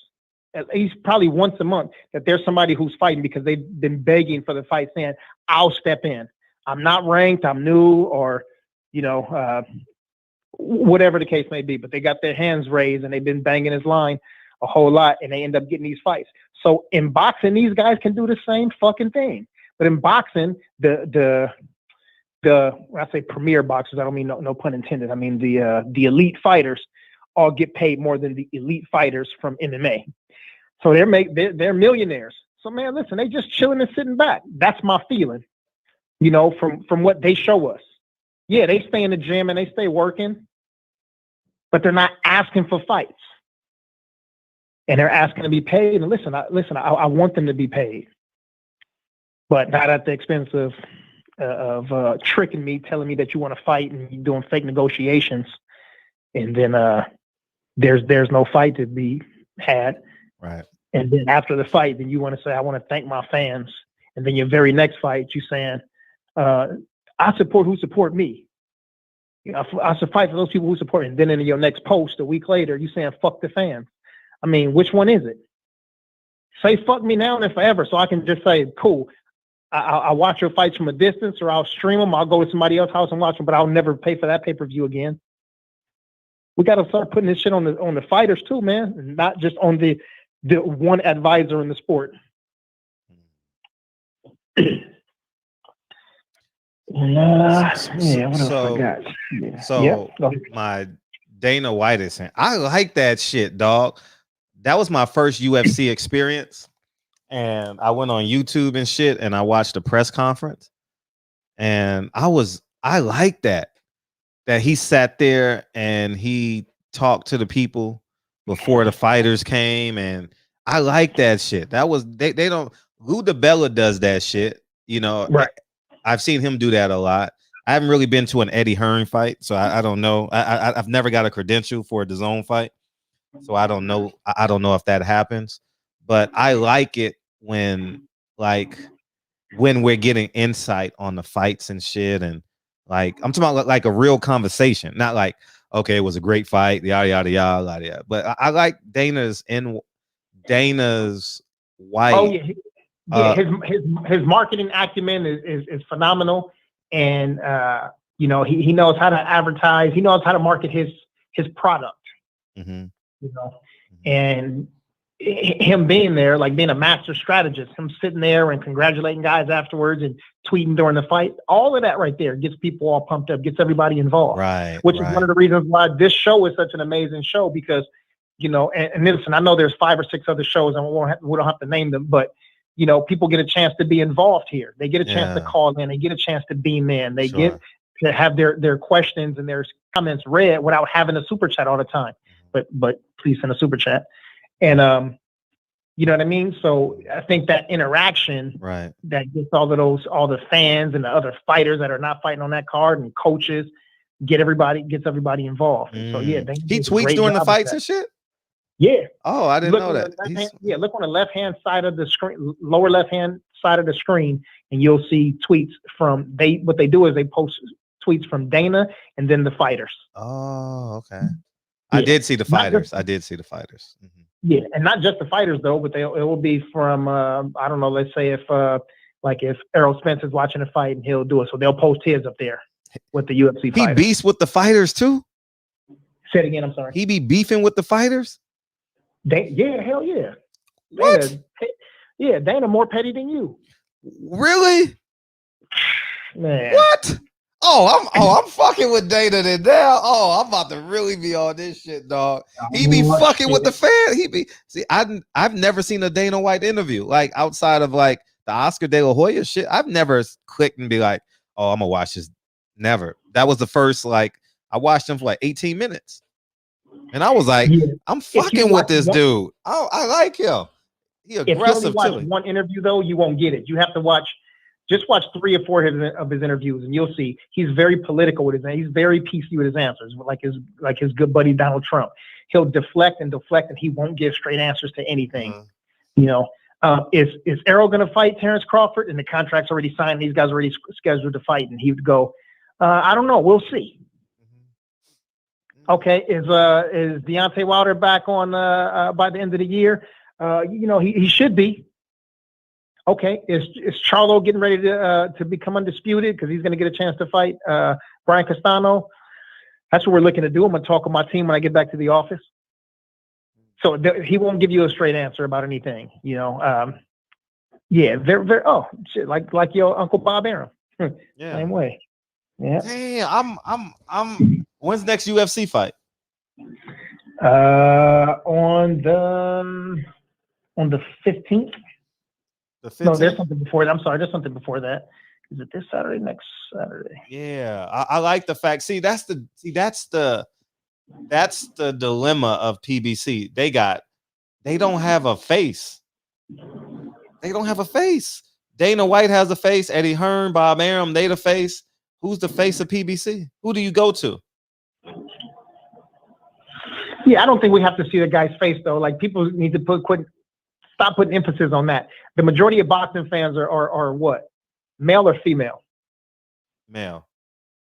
at least probably once a month, that there's somebody who's fighting because they've been begging for the fight, saying, I'll step in. I'm not ranked, I'm new, or, whatever the case may be, but they got their hands raised and they've been banging his line a whole lot, and they end up getting these fights. So in boxing, these guys can do the same fucking thing. But in boxing, the when I say premier boxers, I don't mean no pun intended. I mean the elite fighters all get paid more than the elite fighters from MMA. So they're millionaires. So man, listen, they just chilling and sitting back. That's my feeling, from what they show us. Yeah, they stay in the gym and they stay working, but they're not asking for fights. And they're asking to be paid. And listen, I want them to be paid, but not at the expense of tricking me, telling me that you want to fight and you're doing fake negotiations, and then there's no fight to be had. Right. And then after the fight, then you want to say, I want to thank my fans. And then your very next fight, you saying, I support who support me. I should fight for those people who support me. And then in your next post a week later, you saying, fuck the fans. I mean, which one is it? Say fuck me now and then forever, so I can just say, cool, I'll watch your fights from a distance, or I'll stream them. I'll go to somebody else's house and watch them, but I'll never pay for that pay-per-view again. We got to start putting this shit on the fighters too, man, and not just on the one advisor in the sport. What else I got? Yeah. So my Dana White is saying, I like that shit, dog. That was my first UFC experience. And I went on YouTube and shit, and I watched the press conference. And I like that he sat there and he talked to the people before the fighters came. And I like that shit. That was, they don't, Lou DiBella does that shit, right. I've seen him do that a lot. I haven't really been to an Eddie Hearn fight, so I don't know. I've never got a credential for a DAZN fight, so I don't know. I don't know if that happens, but I like it when we're getting insight on the fights and shit, and I'm talking about like a real conversation, not like, okay, it was a great fight, yada yada yada yada. But I like Dana's White. Oh yeah. His marketing acumen is phenomenal, and he knows how to advertise. He knows how to market his product. Mm-hmm. And him being there, like being a master strategist, him sitting there and congratulating guys afterwards and tweeting during the fight, all of that right there gets people all pumped up, gets everybody involved. Right. Which is one of the reasons why this show is such an amazing show, because and listen, I know there's 5 or 6 other shows, and we don't have to name them, but people get a chance to be involved here. They get a chance to call in. They get a chance to beam in. They get to have their questions and their comments read without having a super chat all the time. But please send a super chat. And you know what I mean? So I think that interaction that gets all the fans and the other fighters that are not fighting on that card and coaches gets everybody involved. So yeah, he tweets during the fights and shit. Yeah. Oh, I didn't know that. Look on the left-hand side of the screen, lower left-hand side of the screen, and you'll see tweets from what they do is they post tweets from Dana and then the fighters. Oh, okay. Yeah. I did see the fighters. Mm-hmm. Yeah, and not just the fighters though, but it will be from I don't know, let's say if Errol Spence is watching a fight and he'll do it. So they'll post his up there with the UFC fighters. He beefs with the fighters too? Say it again, I'm sorry. He be beefing with the fighters? Yeah, hell yeah. What? Dana more petty than you. Really? Man. What? I'm fucking with Dana then now. I'm about to really be on this shit, dog. He be fucking with the fan. I've never seen a Dana White interview, like outside of like the Oscar De La Hoya shit. I've never clicked and be like, oh, I'm gonna watch this. Never. That was the first, I watched him for like 18 minutes. And I was like, I'm fucking with this dude. I like him. He aggressive. If you only watch one interview though, you won't get it. You have to watch 3 or 4 of his interviews, and you'll see he's very political with he's very PC with his answers, like his good buddy Donald Trump. He'll deflect, and he won't give straight answers to anything. Mm-hmm. Is Errol going to fight Terrence Crawford? And the contract's already signed. These guys are already scheduled to fight, and he would go, I don't know. We'll see. Okay, is Deontay Wilder back on by the end of the year? He should be. Okay, is Charlo getting ready to become undisputed because he's going to get a chance to fight Brian Castano? That's what we're looking to do. I'm going to talk with my team when I get back to the office. So he won't give you a straight answer about anything, Yeah, very. Oh, shit, like your Uncle Bob Arum. Yeah. Same way. Yeah. Damn, I'm. When's the next UFC fight? On the 15th. The 15th? No, there's something before that. I'm sorry, there's something before that. Is it this Saturday? Next Saturday? Yeah, I like the fact. That's the dilemma of PBC. They don't have a face. They don't have a face. Dana White has a face. Eddie Hearn, Bob Arum, they the face. Who's the face of PBC? Who do you go to? Yeah, I don't think we have to see the guy's face though. Like people need to stop putting emphasis on that. The majority of boxing fans are what? Male or female? Male.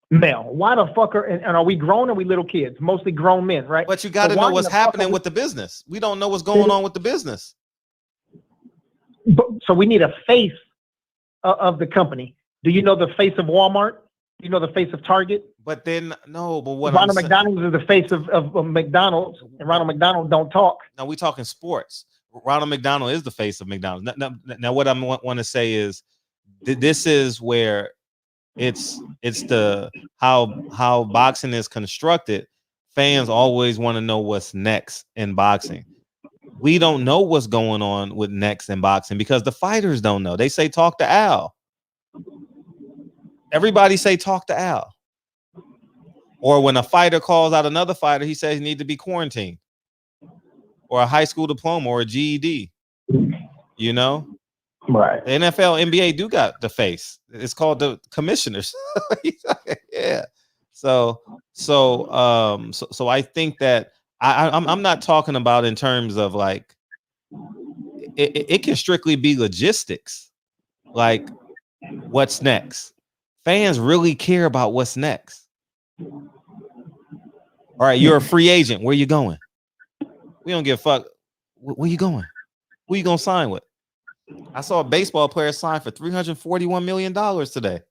Why the fuck are we grown or are we little kids? Mostly grown men, right? But you got to know what's happening with the business. We don't know what's going on with the business. So we need a face of the company. Do you know the face of Walmart? Do you know the face of Target? But then no. But what Ronald McDonald is the face of McDonald's, and Ronald McDonald don't talk. No, we talking sports. Ronald McDonald is the face of McDonald's. Now what I want to say is this is where it's the how boxing is constructed. Fans always want to know what's next in boxing. We don't know what's going on with next in boxing because the fighters don't know. They say talk to Al. Everybody say talk to Al. Or when a fighter calls out another fighter, he says he need to be quarantined. Or a high school diploma or a GED. Right. The NFL, NBA do got the face. It's called the commissioners. Yeah. So I think that I'm not talking about in terms of like it can strictly be logistics. Like what's next? Fans really care about what's next. All right, you're a free agent. Where you going? We don't give a fuck. Where you going? Who you gonna sign with? I saw a baseball player sign for $341 million today.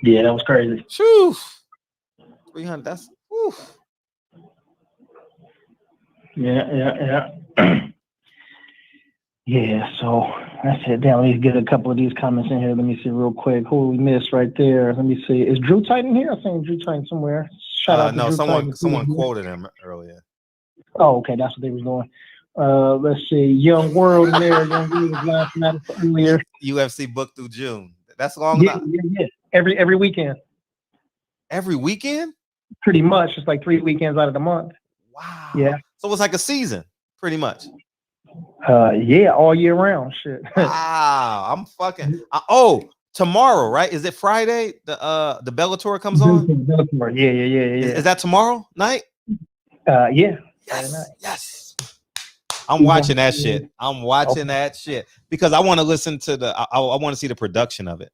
Yeah, that was crazy. Shoo. 300. That's whew. Yeah. Yeah, so I said, damn, let me get a couple of these comments in here. Let me see real quick. Who we missed right there? Let me see. Is Drew Titan here? I seen Drew Titan somewhere. Shout out to no, Drew someone Titan. quoted him earlier. Oh, okay, that's what they was doing. Let's see. Young World in there. Young World was laughing at it earlier. UFC booked through June. That's long enough. Yeah. Every weekend. Every weekend? Pretty much. It's like 3 weekends out of the month. Wow. Yeah. So it's like a season, pretty much. Yeah, all year round. Shit. Wow. I'm fucking. Tomorrow, right? Is it Friday? The Bellator comes on. Bellator. Yeah. Is that tomorrow night? Yeah. Yes. I'm watching that shit. I'm watching that shit because I want to listen to I want to see the production of it.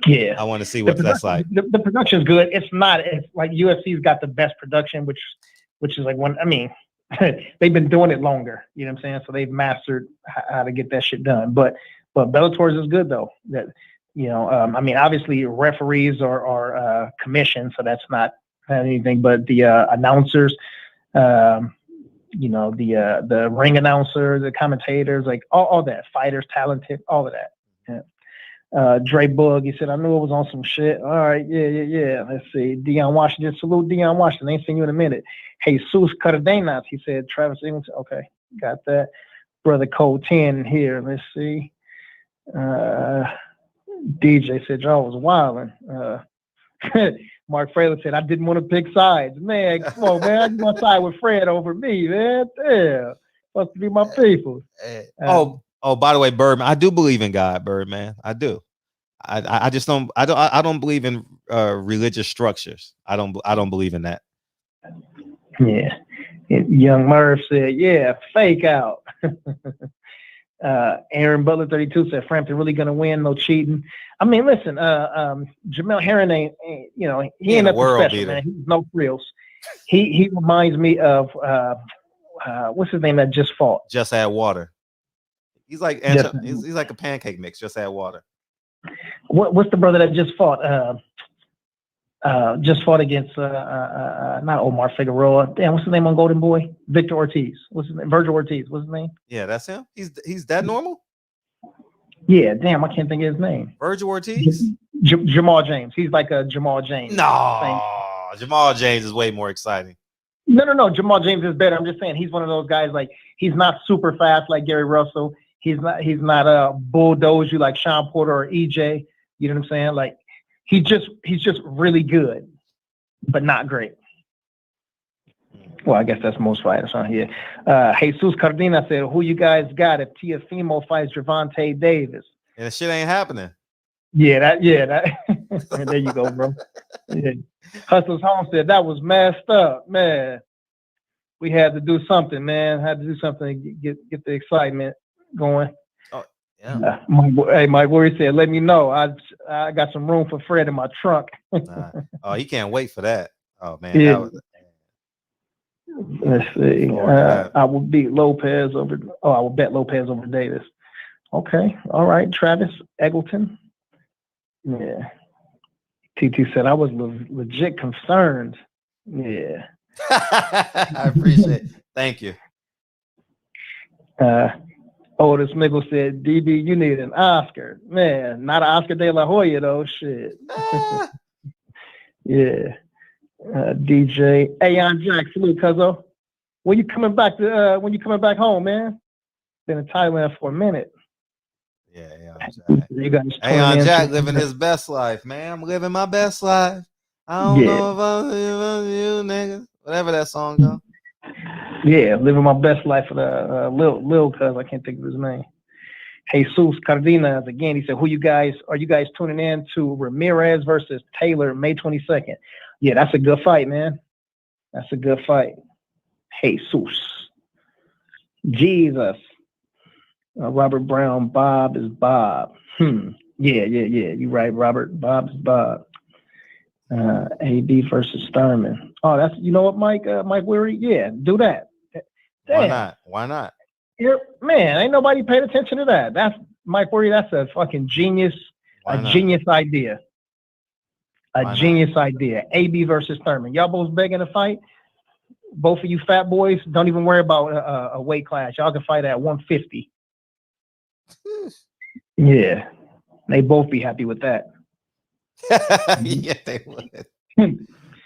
Yeah. I want to see what that's like. The production's good. It's like UFC's got the best production, which is like they've been doing it longer, you know what I'm saying? So they've mastered how to get that shit done. But Bellator's is good though. That obviously referees are commissioned, so that's not anything. But the announcers, the ring announcer, the commentators, like all that, fighters, talented, all of that. Yeah. Dre Bug, he said, I knew it was on some shit. All right, yeah. Let's see. Deion Washington, salute Deion Washington. Ain't seen you in a minute. Jesus Cardenas, he said, Travis Singleton. Okay, got that. Brother Code 10 here. Let's see. DJ said, y'all was wilding. Mark Fraley said, I didn't want to pick sides. Man, come on, man. I'm going to side with Fred over me, man. Damn. Supposed to be my people. By the way, Birdman, I do believe in God, Birdman. I do. I just don't. I don't believe in religious structures. I don't believe in that. Yeah. Young Murph said, yeah, fake out. Aaron Butler 32 said Frampton really gonna win, no cheating. I mean, listen, Jamel Herring ain't he ain't nothing special, man. He's no frills. He reminds me of what's his name that just fought? Just add water. He's like he's like a pancake mix. Just add water. What's the brother that just fought? Just fought against not Omar Figueroa. Damn, what's his name on Golden Boy? Victor Ortiz. What's his name? Virgil Ortiz. What's his name? Yeah, that's him. He's that normal. Yeah, damn, I can't think of his name. Virgil Ortiz. Jamal James. He's like a Jamal James. No, Jamal James is way more exciting. No. Jamal James is better. I'm just saying he's one of those guys. Like he's not super fast like Gary Russell. He's not a bulldoze you like Sean Porter or EJ. You know what I'm saying? Like he's just really good, but not great. Well, I guess that's most fighters on here. Jesus Cardina said, "Who you guys got if Teofimo fights Gervonta Davis?" And the shit ain't happening. Yeah, that. There you go, bro. Yeah. Hustler's Home said that was messed up, man. We had to do something, man. Had to do something to get the excitement going. Oh, yeah. Mike Worry said, "Let me know. I got some room for Fred in my trunk." Oh, he can't wait for that. Oh man. Yeah. Let's see. I will beat Lopez over. Oh, I will bet Lopez over Davis. Okay. All right. Travis Eggleton. Yeah. TT said I was legit concerned. Yeah. I appreciate it. Thank you. Otis Miggle said, DB, you need an Oscar. Man, not an Oscar De La Hoya though. Shit. Yeah. DJ Aeon Jack, salute, cuzzo. When you coming back home, man? Been in Thailand for a minute. Yeah, you guys. Aeon Jack living his best life, man. I'm living my best life. I don't know if I'm you, nigga. Whatever that song goes. Yeah, living my best life for the Lil cuz I can't think of his name. Jesus Cardenas again. He said, are you guys tuning in to Ramirez versus Taylor May 22nd? Yeah, that's a good fight, man. That's a good fight. Jesus. Jesus. Robert Brown, Bob is Bob. Yeah. You're right, Robert. Bob is Bob. AB versus Thurman. Oh, that's, you know what, Mike Weary? Yeah, do that. Damn. Why not? Man, ain't nobody paid attention to that. That's Mike Weary. That's a fucking genius. Genius idea. Genius idea. AB versus Thurman. Y'all both begging to fight. Both of you fat boys, don't even worry about a weight class. Y'all can fight at 150. Yeah, they both be happy with that. Yeah, they would.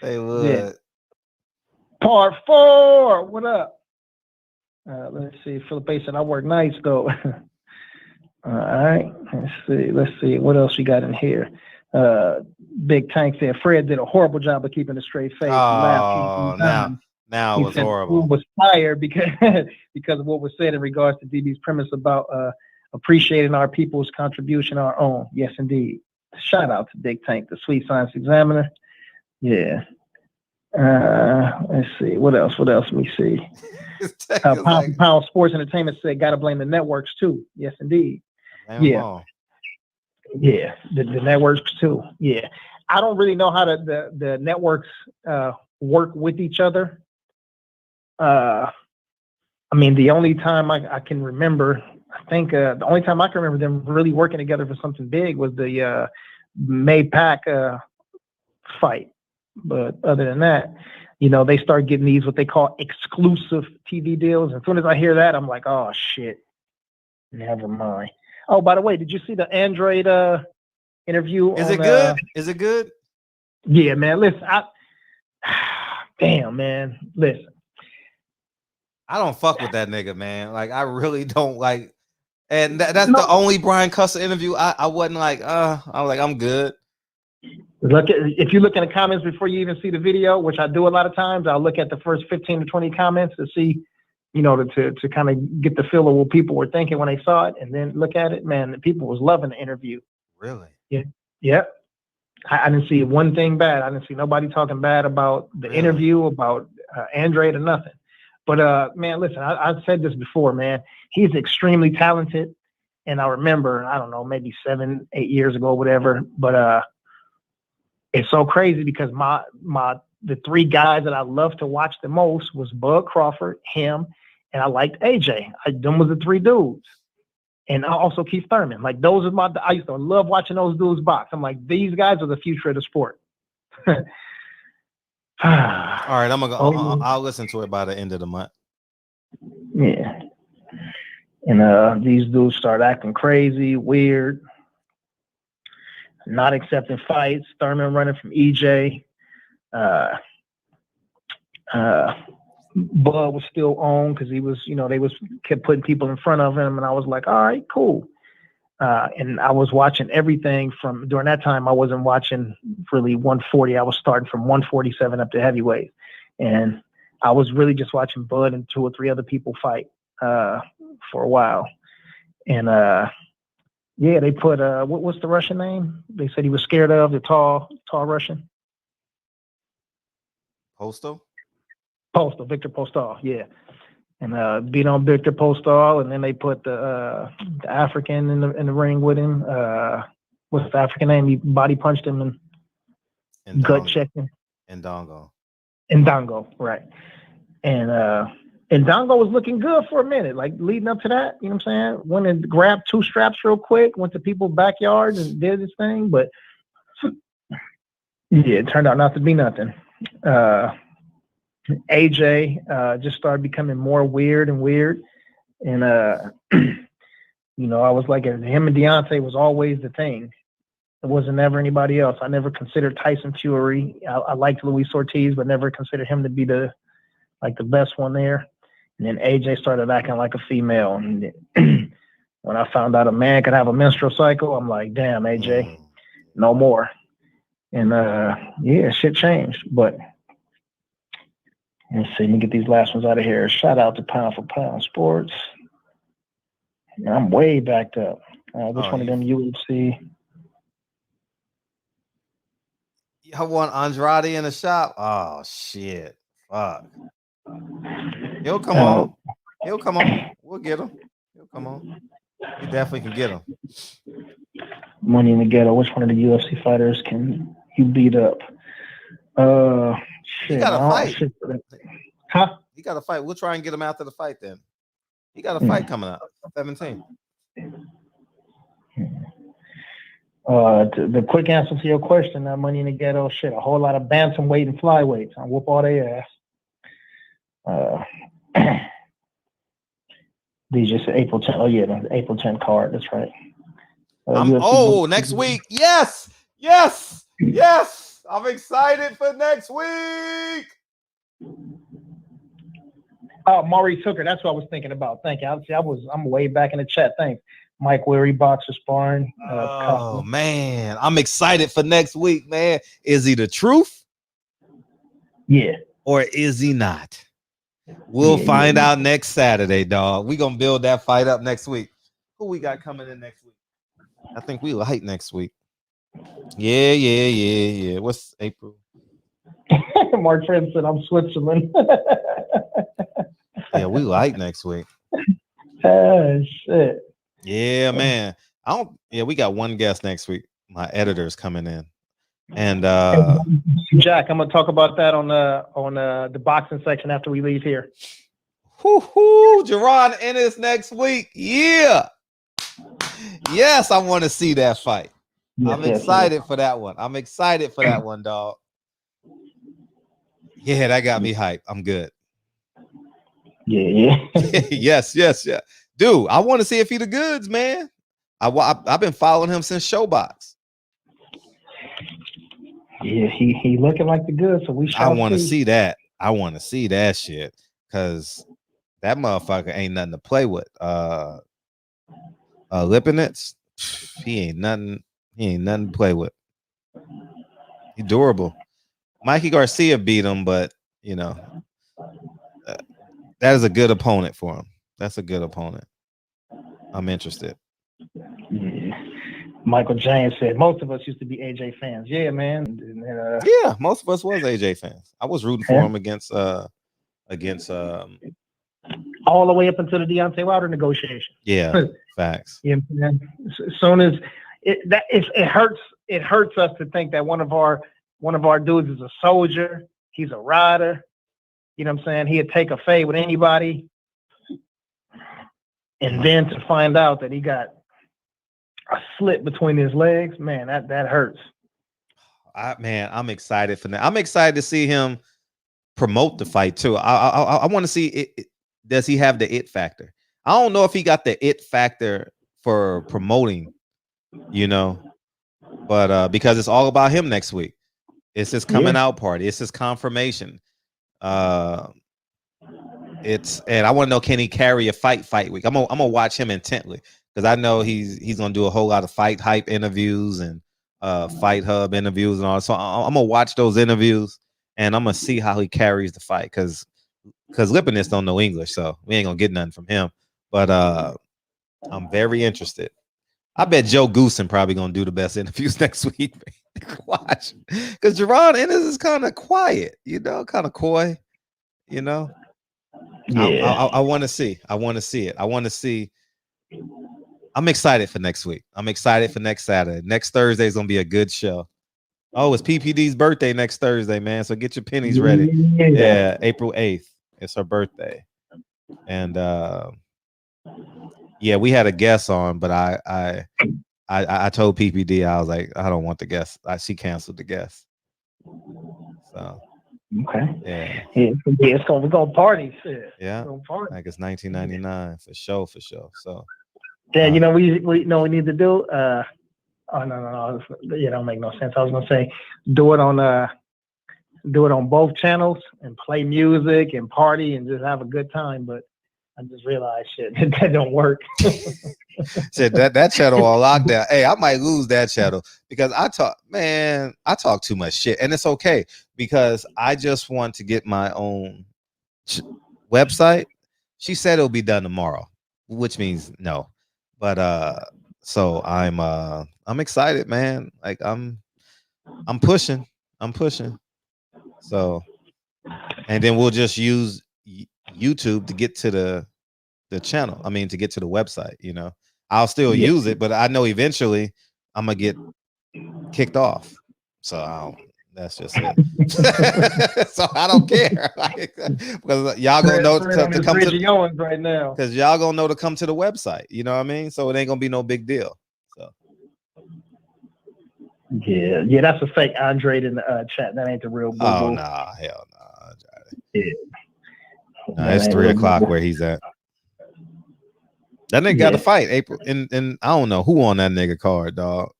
They would. Yeah. Part 4. What up? Let's see. Philip said I work nights though. All right. Let's see. What else we got in here? Big Tank said Fred did a horrible job of keeping a straight face. Oh, now it was horrible. He was fired because of what was said in regards to DB's premise about appreciating our people's contribution, our own. Yes, indeed. Shout out to Big Tank, the Sweet Science Examiner. Yeah. Let's see. What else? Let me see. Pound Sports Entertainment said, gotta blame the networks too. Yes, indeed. Yeah. Yeah, the networks too. Yeah. I don't really know how the networks work with each other. I mean, the only time I can remember, I think the only time I can remember them really working together for something big was the May-Pac fight. But other than that, they start getting these what they call exclusive TV deals. As soon as I hear that, I'm like, oh shit, never mind. Oh, by the way, did you see the Android interview? Is it good? Is it good? Yeah, man. Listen, damn, man. Listen. I don't fuck with that nigga, man. Like, I really don't like. And that's the only Brian Custer interview. I wasn't like, I was like, I'm good. If you look in the comments before you even see the video, which I do a lot of times, I'll look at the first 15 to 20 comments to see, to kind of get the feel of what people were thinking when they saw it, and then look at it. Man, the people was loving the interview. Really? Yeah. Yep. I didn't see one thing bad. I didn't see nobody talking bad about the interview, about Android or nothing. But man, listen, I've said this before, man. He's extremely talented, and I remember, I don't know, maybe 7-8 years ago, whatever. But it's so crazy because the 3 guys that I love to watch the most was Bud Crawford, him, and I liked AJ. Them was the three dudes. And I also Keith Thurman. Like those are I used to love watching those dudes box. I'm like, these guys are the future of the sport. All right, I'm gonna go. I'll listen to it by the end of the month. Yeah. And these dudes start acting crazy, weird, not accepting fights. Thurman running from EJ. Bud was still on because he was, they kept putting people in front of him, and I was like, all right, cool. And I was watching everything from during that time. I wasn't watching really 140. I was starting from 147 up to heavyweight, and I was really just watching Bud and 2 or 3 other people fight for a while. And yeah, they put what's the Russian name? They said he was scared of the tall Russian. Victor Postal, yeah. And beat on Victor Postal, and then they put the African in the ring with him. What's the African name? He body punched him and gut checked him. Ndongo, right. And Ndongo was looking good for a minute, like leading up to that. You know what I'm saying? Went and grabbed 2 straps real quick, went to people's backyards and did his thing, but yeah, it turned out not to be nothing. AJ just started becoming more weird, and I was like, him and Deontay was always the thing. It wasn't ever anybody else. I never considered Tyson Fury. I liked Luis Ortiz, but never considered him to be the best one there. And then AJ started acting like a female, and when I found out a man could have a menstrual cycle, I'm like, damn, AJ, no more. And yeah, shit changed, but. Let's see, let me get these last ones out of here. Shout out to Pound for Pound Sports. I'm way backed up. Which one of them UFC? I want Andrade in the shop. Oh shit! Fuck. He'll come on. We'll get him. He'll come on. You definitely can get him. Money in the Ghetto. Which one of the UFC fighters can you beat up? He got a fight. Huh? He got a fight. We'll try and get him after the fight then. He got a fight coming up. 17. The quick answer to your question, Money in the Ghetto, shit, a whole lot of bantamweight and flyweights. I whoop all their ass. These just April 10. Oh yeah, the April 10 card. That's right. Next week. Yes. I'm excited for next week. Oh, Maurice Hooker. That's what I was thinking about. Thank you. I'm way back in the chat. Thanks. Mike Weary, boxer sparring. Man, I'm excited for next week, man. Is he the truth? Yeah. Or is he not? We'll find out next Saturday, dog. We're going to build that fight up next week. Who we got coming in next week? I think we light next week. Yeah. What's April? Mark Friend said I'm Switzerland. Yeah, we light next week. Oh, shit. Yeah, man. We got one guest next week. My editor's coming in. And Jack, I'm gonna talk about that on the boxing section after we leave here. Jerron Ennis next week. Yeah. Yes, I want to see that fight. I'm excited for that one. I'm excited for that one, dog. Yeah, that got me hyped. I'm good. Yeah. Yes. Dude, I want to see if he the goods, man. I've been following him since Showbox. Yeah, he looking like the goods, so we shall I want to see that. I want to see that shit because that motherfucker ain't nothing to play with. Lipinets, he ain't nothing to play with. He durable. Mikey Garcia beat him, but that is a good opponent for him. That's a good opponent. I'm interested. Yeah. Michael James said most of us used to be AJ fans. Yeah, man. Yeah, most of us was AJ fans. I was rooting for him against all the way up until the Deontay Wilder negotiation. Yeah, facts. Yeah, man. As soon as it hurts us to think that one of our dudes is a soldier. He's a rider. You know what I'm saying? He'd take a fade with anybody. and then to find out that he got a slit between his legs, man, that hurts. I'm excited for that. I'm excited to see him promote the fight too. I want to see it. Does he have the it factor? I don't know if he got the it factor for promoting, but because it's all about him next week. It's his coming out party. It's his confirmation. And I want to know, can he carry a fight week? I'm gonna watch him intently because I know he's gonna do a whole lot of fight hype interviews and fight hub interviews and all. So I'm gonna watch those interviews and I'm gonna see how he carries the fight because Lipinus don't know English, so we ain't gonna get nothing from him. But I'm very interested. I bet Joe Goosen probably gonna do the best interviews next week. Watch, because Jerron Ennis is kind of quiet, kind of coy, Yeah. I want to see. I want to see it. I want to see. I'm excited for next week. I'm excited for next Saturday. Next Thursday is gonna be a good show. Oh, it's PPD's birthday next Thursday, man. So get your pennies ready. Yeah, April 8th. It's her birthday. And we had a guest on, but I told PPD, I was like, I don't want the guest. She canceled the guest. So okay. Yeah, we're gonna party. Shit. Yeah. Party. Like it's 1999 for sure. So yeah, we need to do oh no. Yeah, don't make no sense. I was gonna say do it on both channels and play music and party and just have a good time, but I just realized shit that don't work. Said that channel on lockdown. Hey, I might lose that channel because I talk too much shit, and it's okay because I just want to get my own website. She said it'll be done tomorrow, which means no. But so I'm excited, man. Like I'm pushing. So, and then we'll just use YouTube to get to the channel. I mean, to get to the website, I'll still use it, but I know eventually I'm gonna get kicked off. So that's just it. So I don't care. Because y'all gonna know to come to right now. Because y'all gonna know to come to the website. You know what I mean? So it ain't gonna be no big deal. So yeah, that's a fake Andre in the chat. That ain't the real boo-boo. Oh nah, hell nah. Yeah. Nah, it's 3:00 where he's at. That nigga got to fight April, and I don't know who on that nigga card, dog.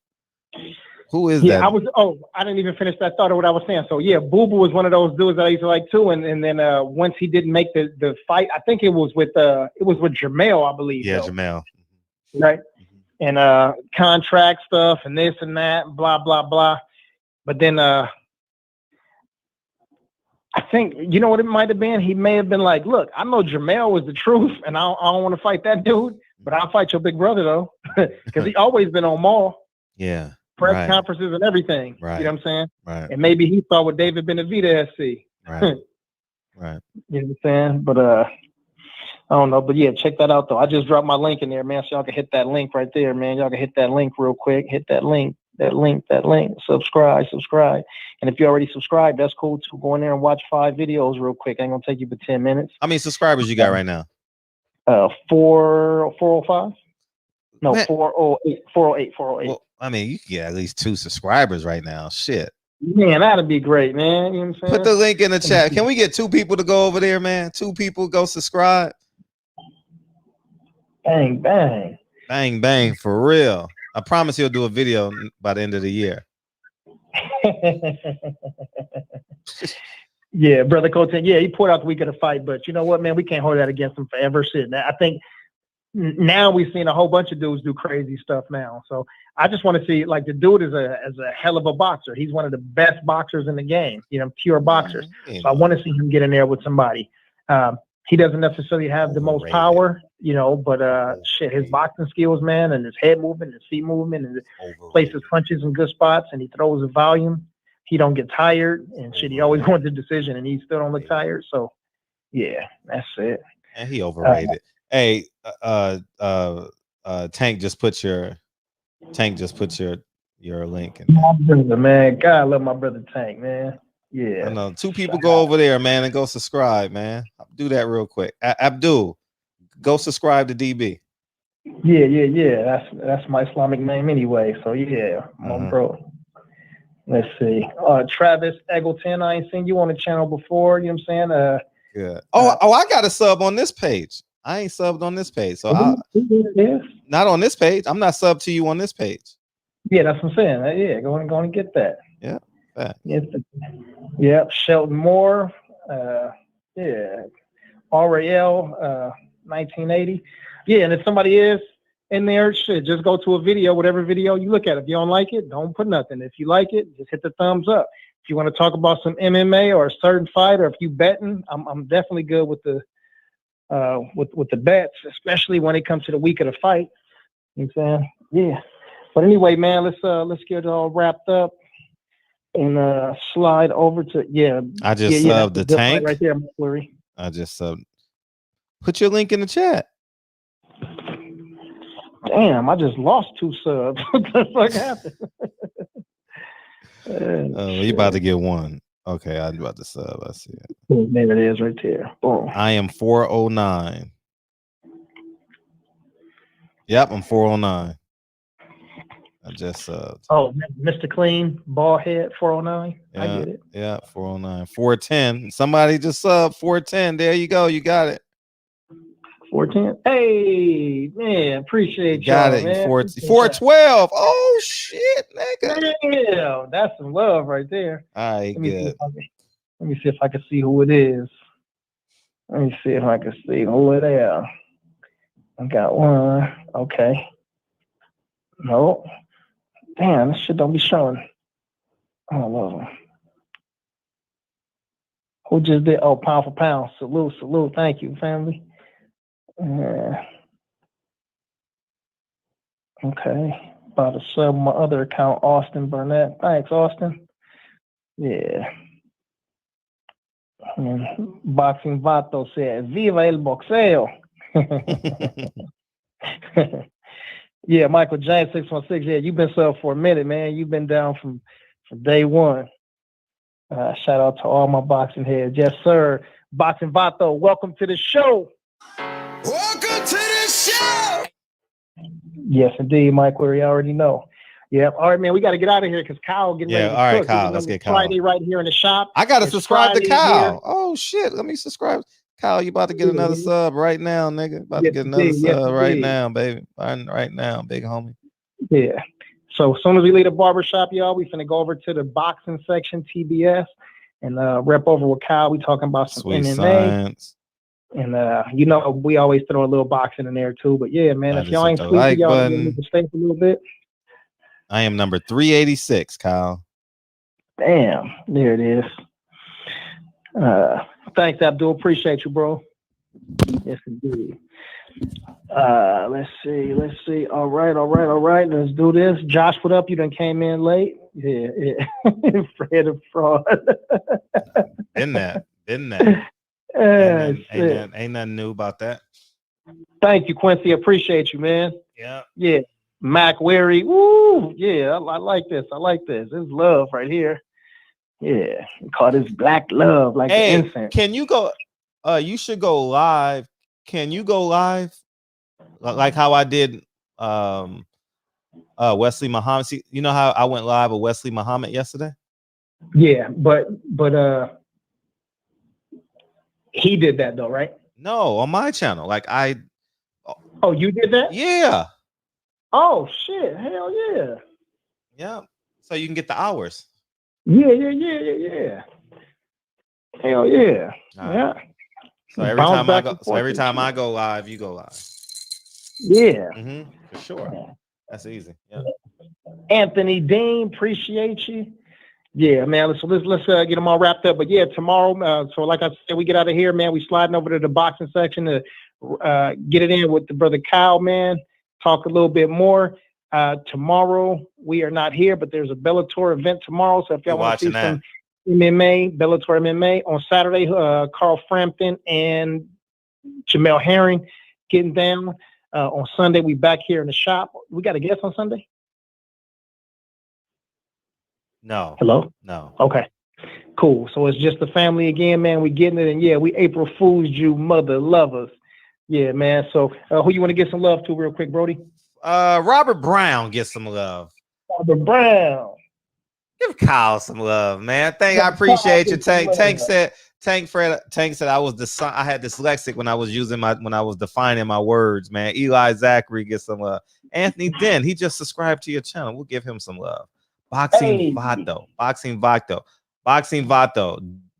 Who is that? I didn't even finish that thought of what I was saying. So yeah, Boo Boo was one of those dudes that I used to like too, and then once he didn't make the fight, I think it was with Jermell, I believe. Yeah, Jermell. Right, and contract stuff and this and that, blah blah blah. But then I think, you know what it might have been? He may have been like, look, I know Jermell was the truth, and I don't want to fight that dude, but I'll fight your big brother, though, because he always been on Maul. Yeah. Press conferences and everything. Right. You know what I'm saying? Right. And maybe he saw what David Benavidez see. Right. Right. You know what I'm saying? But I don't know. But yeah, check that out, though. I just dropped my link in there, man, so y'all can hit that link right there, man. Y'all can hit that link real quick. Hit that link. That link. Subscribe. And if you already subscribed, that's cool too. Go in there and watch 5 videos real quick. Ain't gonna take you but 10 minutes. How many subscribers you got right now? 405. No, 408. 408. Well, I mean, you can get at least 2 subscribers right now. Shit. Man, that'd be great, man. You know what I'm saying? Put the link in the chat. Can we get 2 people to go over there, man? 2 people go subscribe. Bang, bang. Bang, bang, for real. I promise he'll do a video by the end of the year. Yeah, brother Colton. Yeah, he poured out the week of the fight, but you know what, man? We can't hold that against him forever. Shit. I think now we've seen a whole bunch of dudes do crazy stuff now. So I just want to see, like, the dude is a hell of a boxer. He's one of the best boxers in the game. Pure boxers. So I want to see him get in there with somebody. He doesn't necessarily have the most power, but shit, his boxing skills, man, and his head movement, his feet movement, and places punches in good spots, and he throws with volume. He don't get tired, and shit, he always wants a decision, and he still don't look tired. So, yeah, that's it. And he overrated. Hey, Tank just put your link in. My brother, man. God, I love my brother Tank, man. Yeah. I know 2 people go over there, man, and go subscribe, man. Do that real quick. Abdul, go subscribe to DB. Yeah. That's my Islamic name anyway. So yeah, my bro. Let's see. Travis Eggleton, I ain't seen you on the channel before. You know what I'm saying? Good. I got a sub on this page. I ain't subbed on this page, so not on this page. I'm not subbed to you on this page. Yeah, that's what I'm saying. Yeah, go and get that. Yeah. Yep. Shelton Moore. Yeah. RAL 1980. Yeah, and if somebody is in there, shit, just go to a video, whatever video you look at. If you don't like it, don't put nothing. If you like it, just hit the thumbs up. If you want to talk about some MMA or a certain fight, or if you betting, I'm definitely good with the with the bets, especially when it comes to the week of the fight. You know what I'm saying? Yeah. But anyway, man, let's get it all wrapped up and slide over to I just subbed the tank right there, McCleary. I just subbed. Put your link in the chat. Damn, I just lost 2 subs. What the fuck happened? You about to get 1. Okay, I'm about to sub. I see it. There it is right there. Boom. I am 409. Yep, I'm 409. I just subbed. Oh, Mr. Clean, ball head, 409. Yeah, I get it. Yeah, 409. 410. Somebody just subbed 410. There you go. You got it. 410. Hey, man, appreciate you. Got y'all, it. Man. 412. Oh, shit, nigga. Yeah, that's some love right there. All right, good. Let me see if I can see who it is. Let me see if I can see who it is. I got one. Okay. No. Damn, this shit don't be showing. Oh, love them. Who just did? Oh, pound for pound. Salute. Thank you, family. Okay. About to sub my other account, Austin Burnett. Thanks, Austin. Yeah. And Boxing Vato said, Viva el boxeo. Yeah, Michael James 616. Yeah, you've been sub for a minute, man. You've been down from day one. Shout out to all my boxing heads. Yes, sir. Boxing Vato, welcome to the show. Welcome to the show. Yes, indeed, Mike. We already know. Yeah. All right, man. We got to get out of here because Kyle getting ready to all right, cook. Kyle. Let's get Kyle. Friday right here in the shop. I got to subscribe to Kyle. Here. Oh, shit. Let me subscribe. Kyle, you about to get another sub right now, nigga. About to get another sub right now, baby. Right now, big homie. Yeah. So as soon as we leave the barbershop, y'all, we finna go over to the boxing section, TBS, and rep over with Kyle. We talking about some Sweet MMA. Science. And you know, we always throw a little boxing in there too. But yeah, man, if y'all ain't sleepy, y'all need to stay for a little bit. I am number 386, Kyle. Damn, there it is. Thanks, Abdul. Appreciate you, bro. Yes, indeed. Let's see. All right. Let's do this. Josh, what up? You done came in late. Yeah. Fred of fraud. Been that. Ain't nothing new about that. Thank you, Quincy. Appreciate you, man. Yeah. Mac Weary. Woo. Yeah, I like this. This is love right here. Yeah. We call this black love, like the incense. Can you go? You should go live. Can you go live? Like how I did Wesley Muhammad. See, you know how I went live with Wesley Muhammad yesterday? Yeah, but he did that though, right? No, on my channel. Like Oh, you did that? Yeah. Oh shit! Hell yeah! Yeah. So you can get the hours. Yeah. Hell yeah! Yeah. So every time I go live, you go live. Yeah. For sure. That's easy. Yeah. Anthony Dean, appreciate you. Yeah, man. So let's get them all wrapped up. But yeah, tomorrow. So like I said, we get out of here, man. We sliding over to the boxing section to get it in with the brother Kyle, man. Talk a little bit more. Tomorrow we are not here, but there's a Bellator event tomorrow. So if y'all want to see some MMA, Bellator MMA on Saturday, Carl Frampton and Jamel Herring getting down. On Sunday, we back here in the shop. We got a guest on Sunday? No. Hello? No. Okay. Cool. So it's just the family again, man. We getting it. And yeah, we April Fools you mother lovers. Yeah, man. So who you want to get some love to real quick, Brody? Robert Brown gets some love. Robert Brown. Give Kyle some love, man. I appreciate you. Tank said I was I had dyslexic when I was defining my words, man. Eli Zachary gets some love. Anthony Den, he just subscribed to your channel. We'll give him some love. Boxing Vato.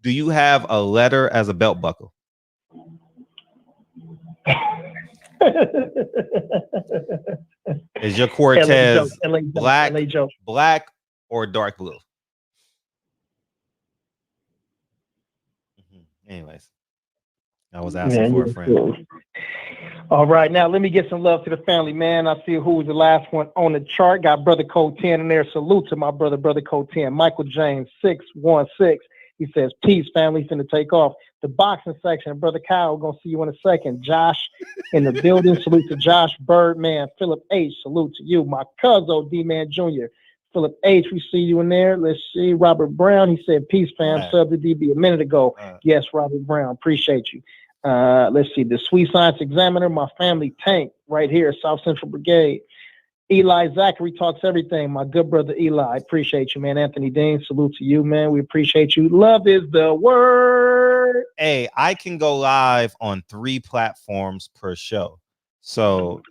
Do you have a letter as a belt buckle? Is your Cortez black or dark blue? Anyways, I was asking for a friend. Cool. All right, now let me get some love to the family, man. I see who was the last one on the chart. Got Brother Code 10 in there. Salute to my brother Code 10. Michael James 616. He says, peace, family. Finna take off. The boxing section. Brother Kyle, we're gonna see you in a second. Josh in the building. Salute to Josh Birdman. Philip H. Salute to you. My cousin D-Man Jr. Philip H. We see you in there. Let's see. Robert Brown. He said, peace, fam. Sub to DB a minute ago. Yes, Robert Brown. Appreciate you. Let's see. The Sweet Science Examiner. My family Tank right here. South Central Brigade. Eli Zachary talks everything. My good brother Eli. Appreciate you, man. Anthony Dean. Salute to you, man. We appreciate you. Love is the word. Hey, I can go live on 3 platforms per show. So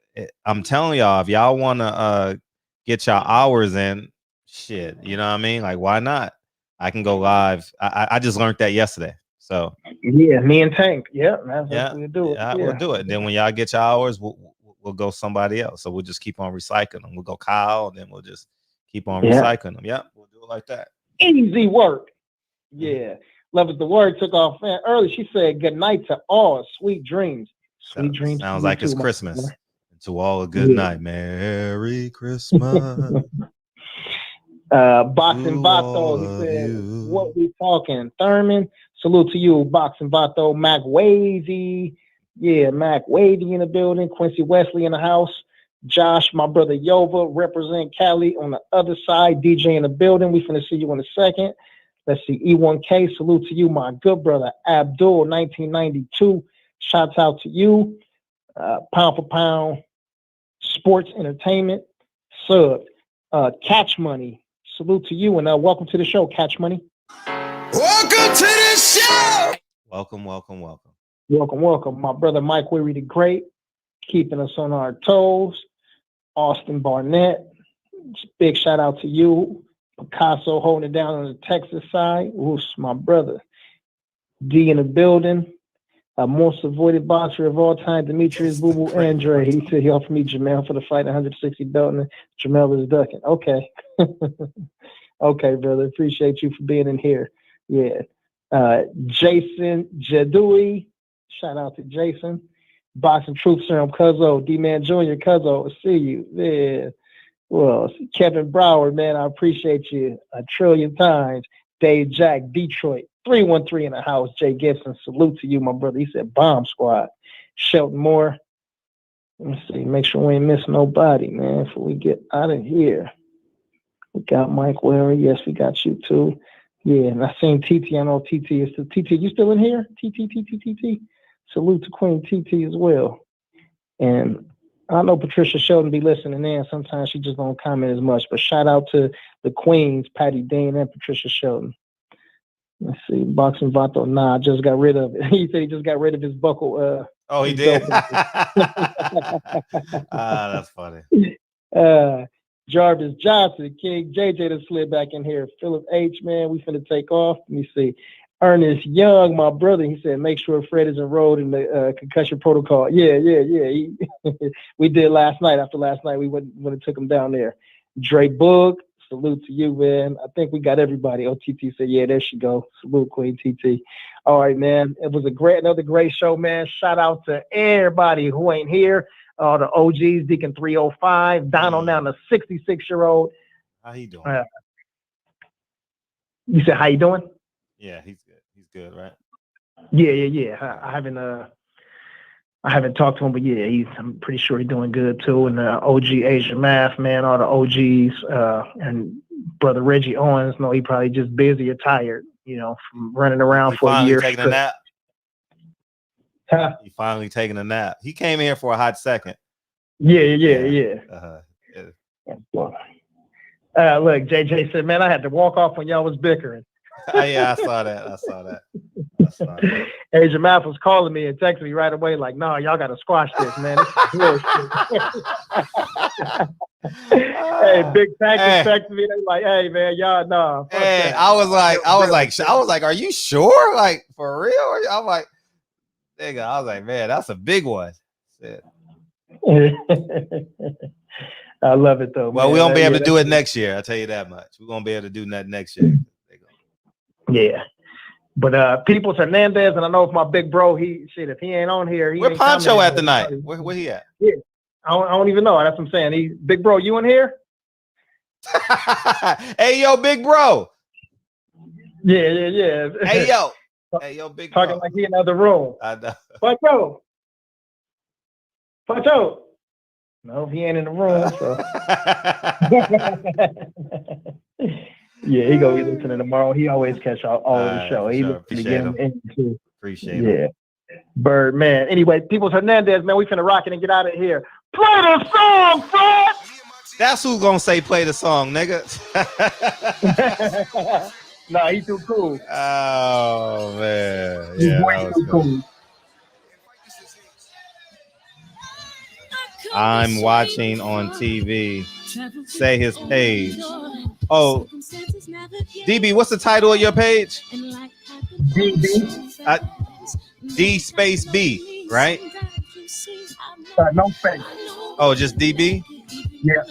I'm telling y'all, if y'all want to get y'all hours in, shit, you know what I mean? Like, why not? I can go live. I just learned that yesterday. So yeah, me and Tank. Yeah, that's what we'll do it. We'll do it. Then when y'all get your hours, we'll go somebody else. So we'll just keep on recycling them. We'll go Kyle, and then we'll just keep on recycling them. Yeah, we'll do it like that. Easy work. Yeah. Love is the word. Took off early. She said, good night to all. Sweet dreams. Sweet dreams. Sounds like it's Christmas. And to all a good night. Merry Christmas. Boxing Vato. He said, what we talking? Thurman. Salute to you. Boxing Vato. Mac Wavy. Yeah, Mac Wavy in the building. Quincy Wesley in the house. Josh, my brother Yova, represent Cali on the other side. DJ in the building. We finna see you in a second. Let's see. E1K, salute to you, my good brother Abdul, 1992. Shouts out to you. Pound for pound, sports entertainment, sub. Catch Money, salute to you, and welcome to the show, Catch Money. Welcome to the show. Welcome. Welcome. My brother Mike Weary the Great, keeping us on our toes. Austin Barnett, big shout out to you. Picasso holding it down on the Texas side. Oof, my brother. D in the building. Most avoided boxer of all time, Demetrius Boo Boo Andre. He said he offered me Jamel for the fight 160 belt, and Jamel is ducking. Okay. Okay, brother. Appreciate you for being in here. Yeah. Jason Jadui. Shout out to Jason. Boxing Truth Serum, Cuzzo. D-Man Jr., Cuzzo. See you. Yeah. Well, Kevin Brower, man, I appreciate you a trillion times. Dave Jack, Detroit, 313 in the house. Jay Gibson, salute to you, my brother. He said Bomb Squad. Shelton Moore. Let me see, make sure we ain't missing nobody, man, before we get out of here. We got Mike Wary. Yes, we got you too. Yeah, and I seen TT. I know TT is still. TT, you still in here? TT. Salute to Queen TT as well. And I know Patricia Shelton be listening in. Sometimes she just don't comment as much. But shout out to the Queens, Patty Dean and Patricia Shelton. Let's see. Boxing Vato. Nah, I just got rid of it. He said he just got rid of his buckle. Oh, he did? That's funny. Jarvis Johnson, King JJ to slid back in here. Philip H, man, we finna take off. Let me see. Ernest Young, my brother, he said, make sure Fred is enrolled in the concussion protocol. Yeah. We did last night. After last night, we went and took him down there. Dre Boog, salute to you, man. I think we got everybody. OTT said, yeah, there she go. Salute, Queen TT. All right, man. It was another great show, man. Shout out to everybody who ain't here. All the OGs, Deacon 305, Donald now, the 66-year-old. How he doing? You said, how you doing? Yeah, he's good. He's good, right? Yeah. I haven't talked to him, but yeah, I'm pretty sure he's doing good too. And OG Asia Math, man, all the OGs, and brother Reggie Owens, no, he probably just busy or tired, from running around for a year. Taking a nap? He finally taking a nap. He came here for a hot second. Yeah. Uh-huh. Look, JJ said, man, I had to walk off when y'all was bickering. Yeah, I saw that. Asia Math was calling me and texting me right away, like, no, y'all got to squash this, man. Hey, Big Packers texted me. They like, hey, man, y'all, no. Hey, I was like, are you sure? Like, for real? I'm like, nigga, I was like, man, that's a big one. Shit. I love it though. Well, man. we won't be able to do it next year. I'll tell you that much. We're gonna be able to do that next year. Yeah. But Peoples Hernandez, and I know if my big bro, if he ain't on here, Where ain't Poncho at tonight? Where he at? Yeah. I don't even know. That's what I'm saying. Big bro, you in here? Hey yo, big bro. Yeah. Hey yo, big bro. Talking like he in the other room. I know. Poncho. No, he ain't in the room. So. Yeah, he gonna be listening tomorrow. He always catch all of the show. He appreciate him. Appreciate him. Yeah. Bird, man. Anyway, Peoples Hernandez, man, we finna rock it and get out of here. Play the song, Fred! That's who's gonna say play the song, nigga. Nah, he too cool. Oh, man. Yeah, that was cool. I'm watching on TV. Say his page. Oh, DB, what's the title of your page? DB. D space B, right? No space. Oh, just DB? Yeah.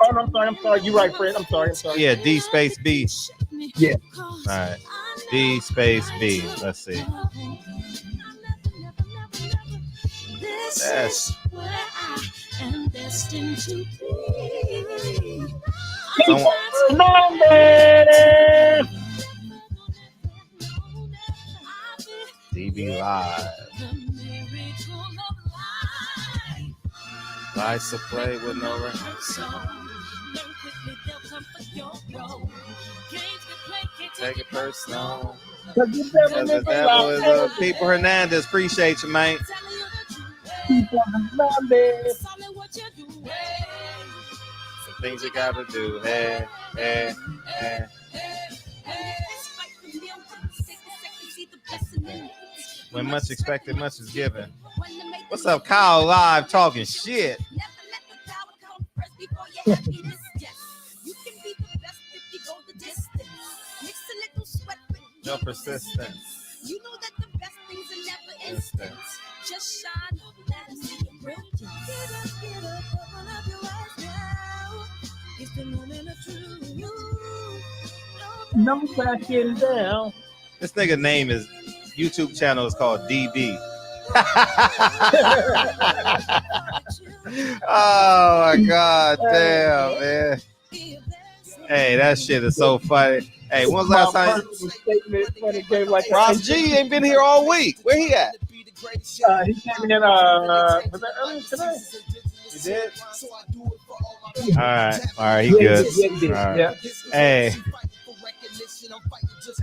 Oh, no, I'm sorry. You're right, Fred. I'm sorry. Yeah, D space B. Yeah. All right. D space B. Let's see. Yes. DB Live. Lies to play with no rehearsal. Take it personal. Because the devil is a People Hernandez. Appreciate you, man. People Hernandez. Some things you gotta do. Hey. When much expected, much is given. What's up, Kyle? Live talking shit. No persistence. You know that the best things are never instant. Just shine on that and see your brilliance. Get up, open up your eyes now. It's the moment of truth. No backing down. This nigga name is YouTube channel is called DB. Oh my god, damn, man. Hey, that shit is so funny. Hey, when's the last time? Rob G ain't been here all week. Where he at? He came in was that earlier today? He did? All right, he good. All right.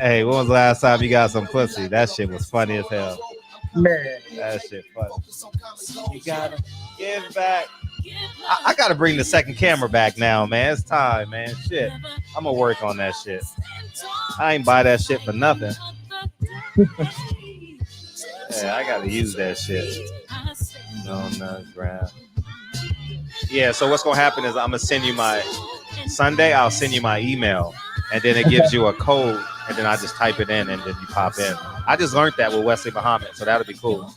Hey, when was the last time you got some pussy? That shit was funny as hell. Man, that shit funny. You gotta give back. I gotta bring the second camera back now, man. It's time, man. Shit, I'm gonna work on that shit. I ain't buy that shit for nothing. Yeah, I gotta use that shit. No, ground. Yeah, so what's gonna happen is I'm gonna send you my Sunday. I'll send you my email, and then it gives you a code, and then I just type it in, and then you pop in. I just learned that with Wesley Muhammad, so that'll be cool.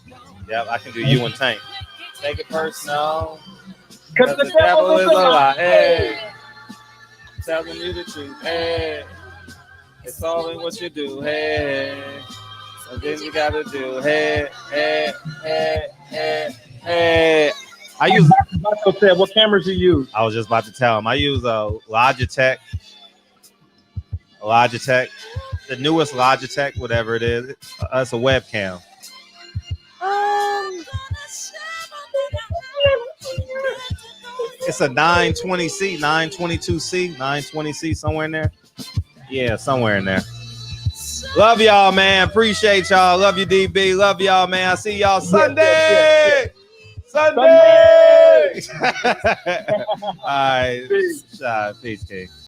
Yep, I can do you and Tank. Take it personal. Because the devil is a lie. Hey, telling you the truth. Hey, it's all in what you do. Hey, something you gotta do. Hey. I use. What cameras do you use? I was just about to tell him. I use a Logitech, the newest Logitech, whatever it is. It's a webcam. It's a 920C, 922C, 920C, somewhere in there. Yeah, somewhere in there. Love y'all, man. Appreciate y'all. Love you, DB. Love y'all, man. I'll see y'all Sunday. Sunday. All right. Peace, King.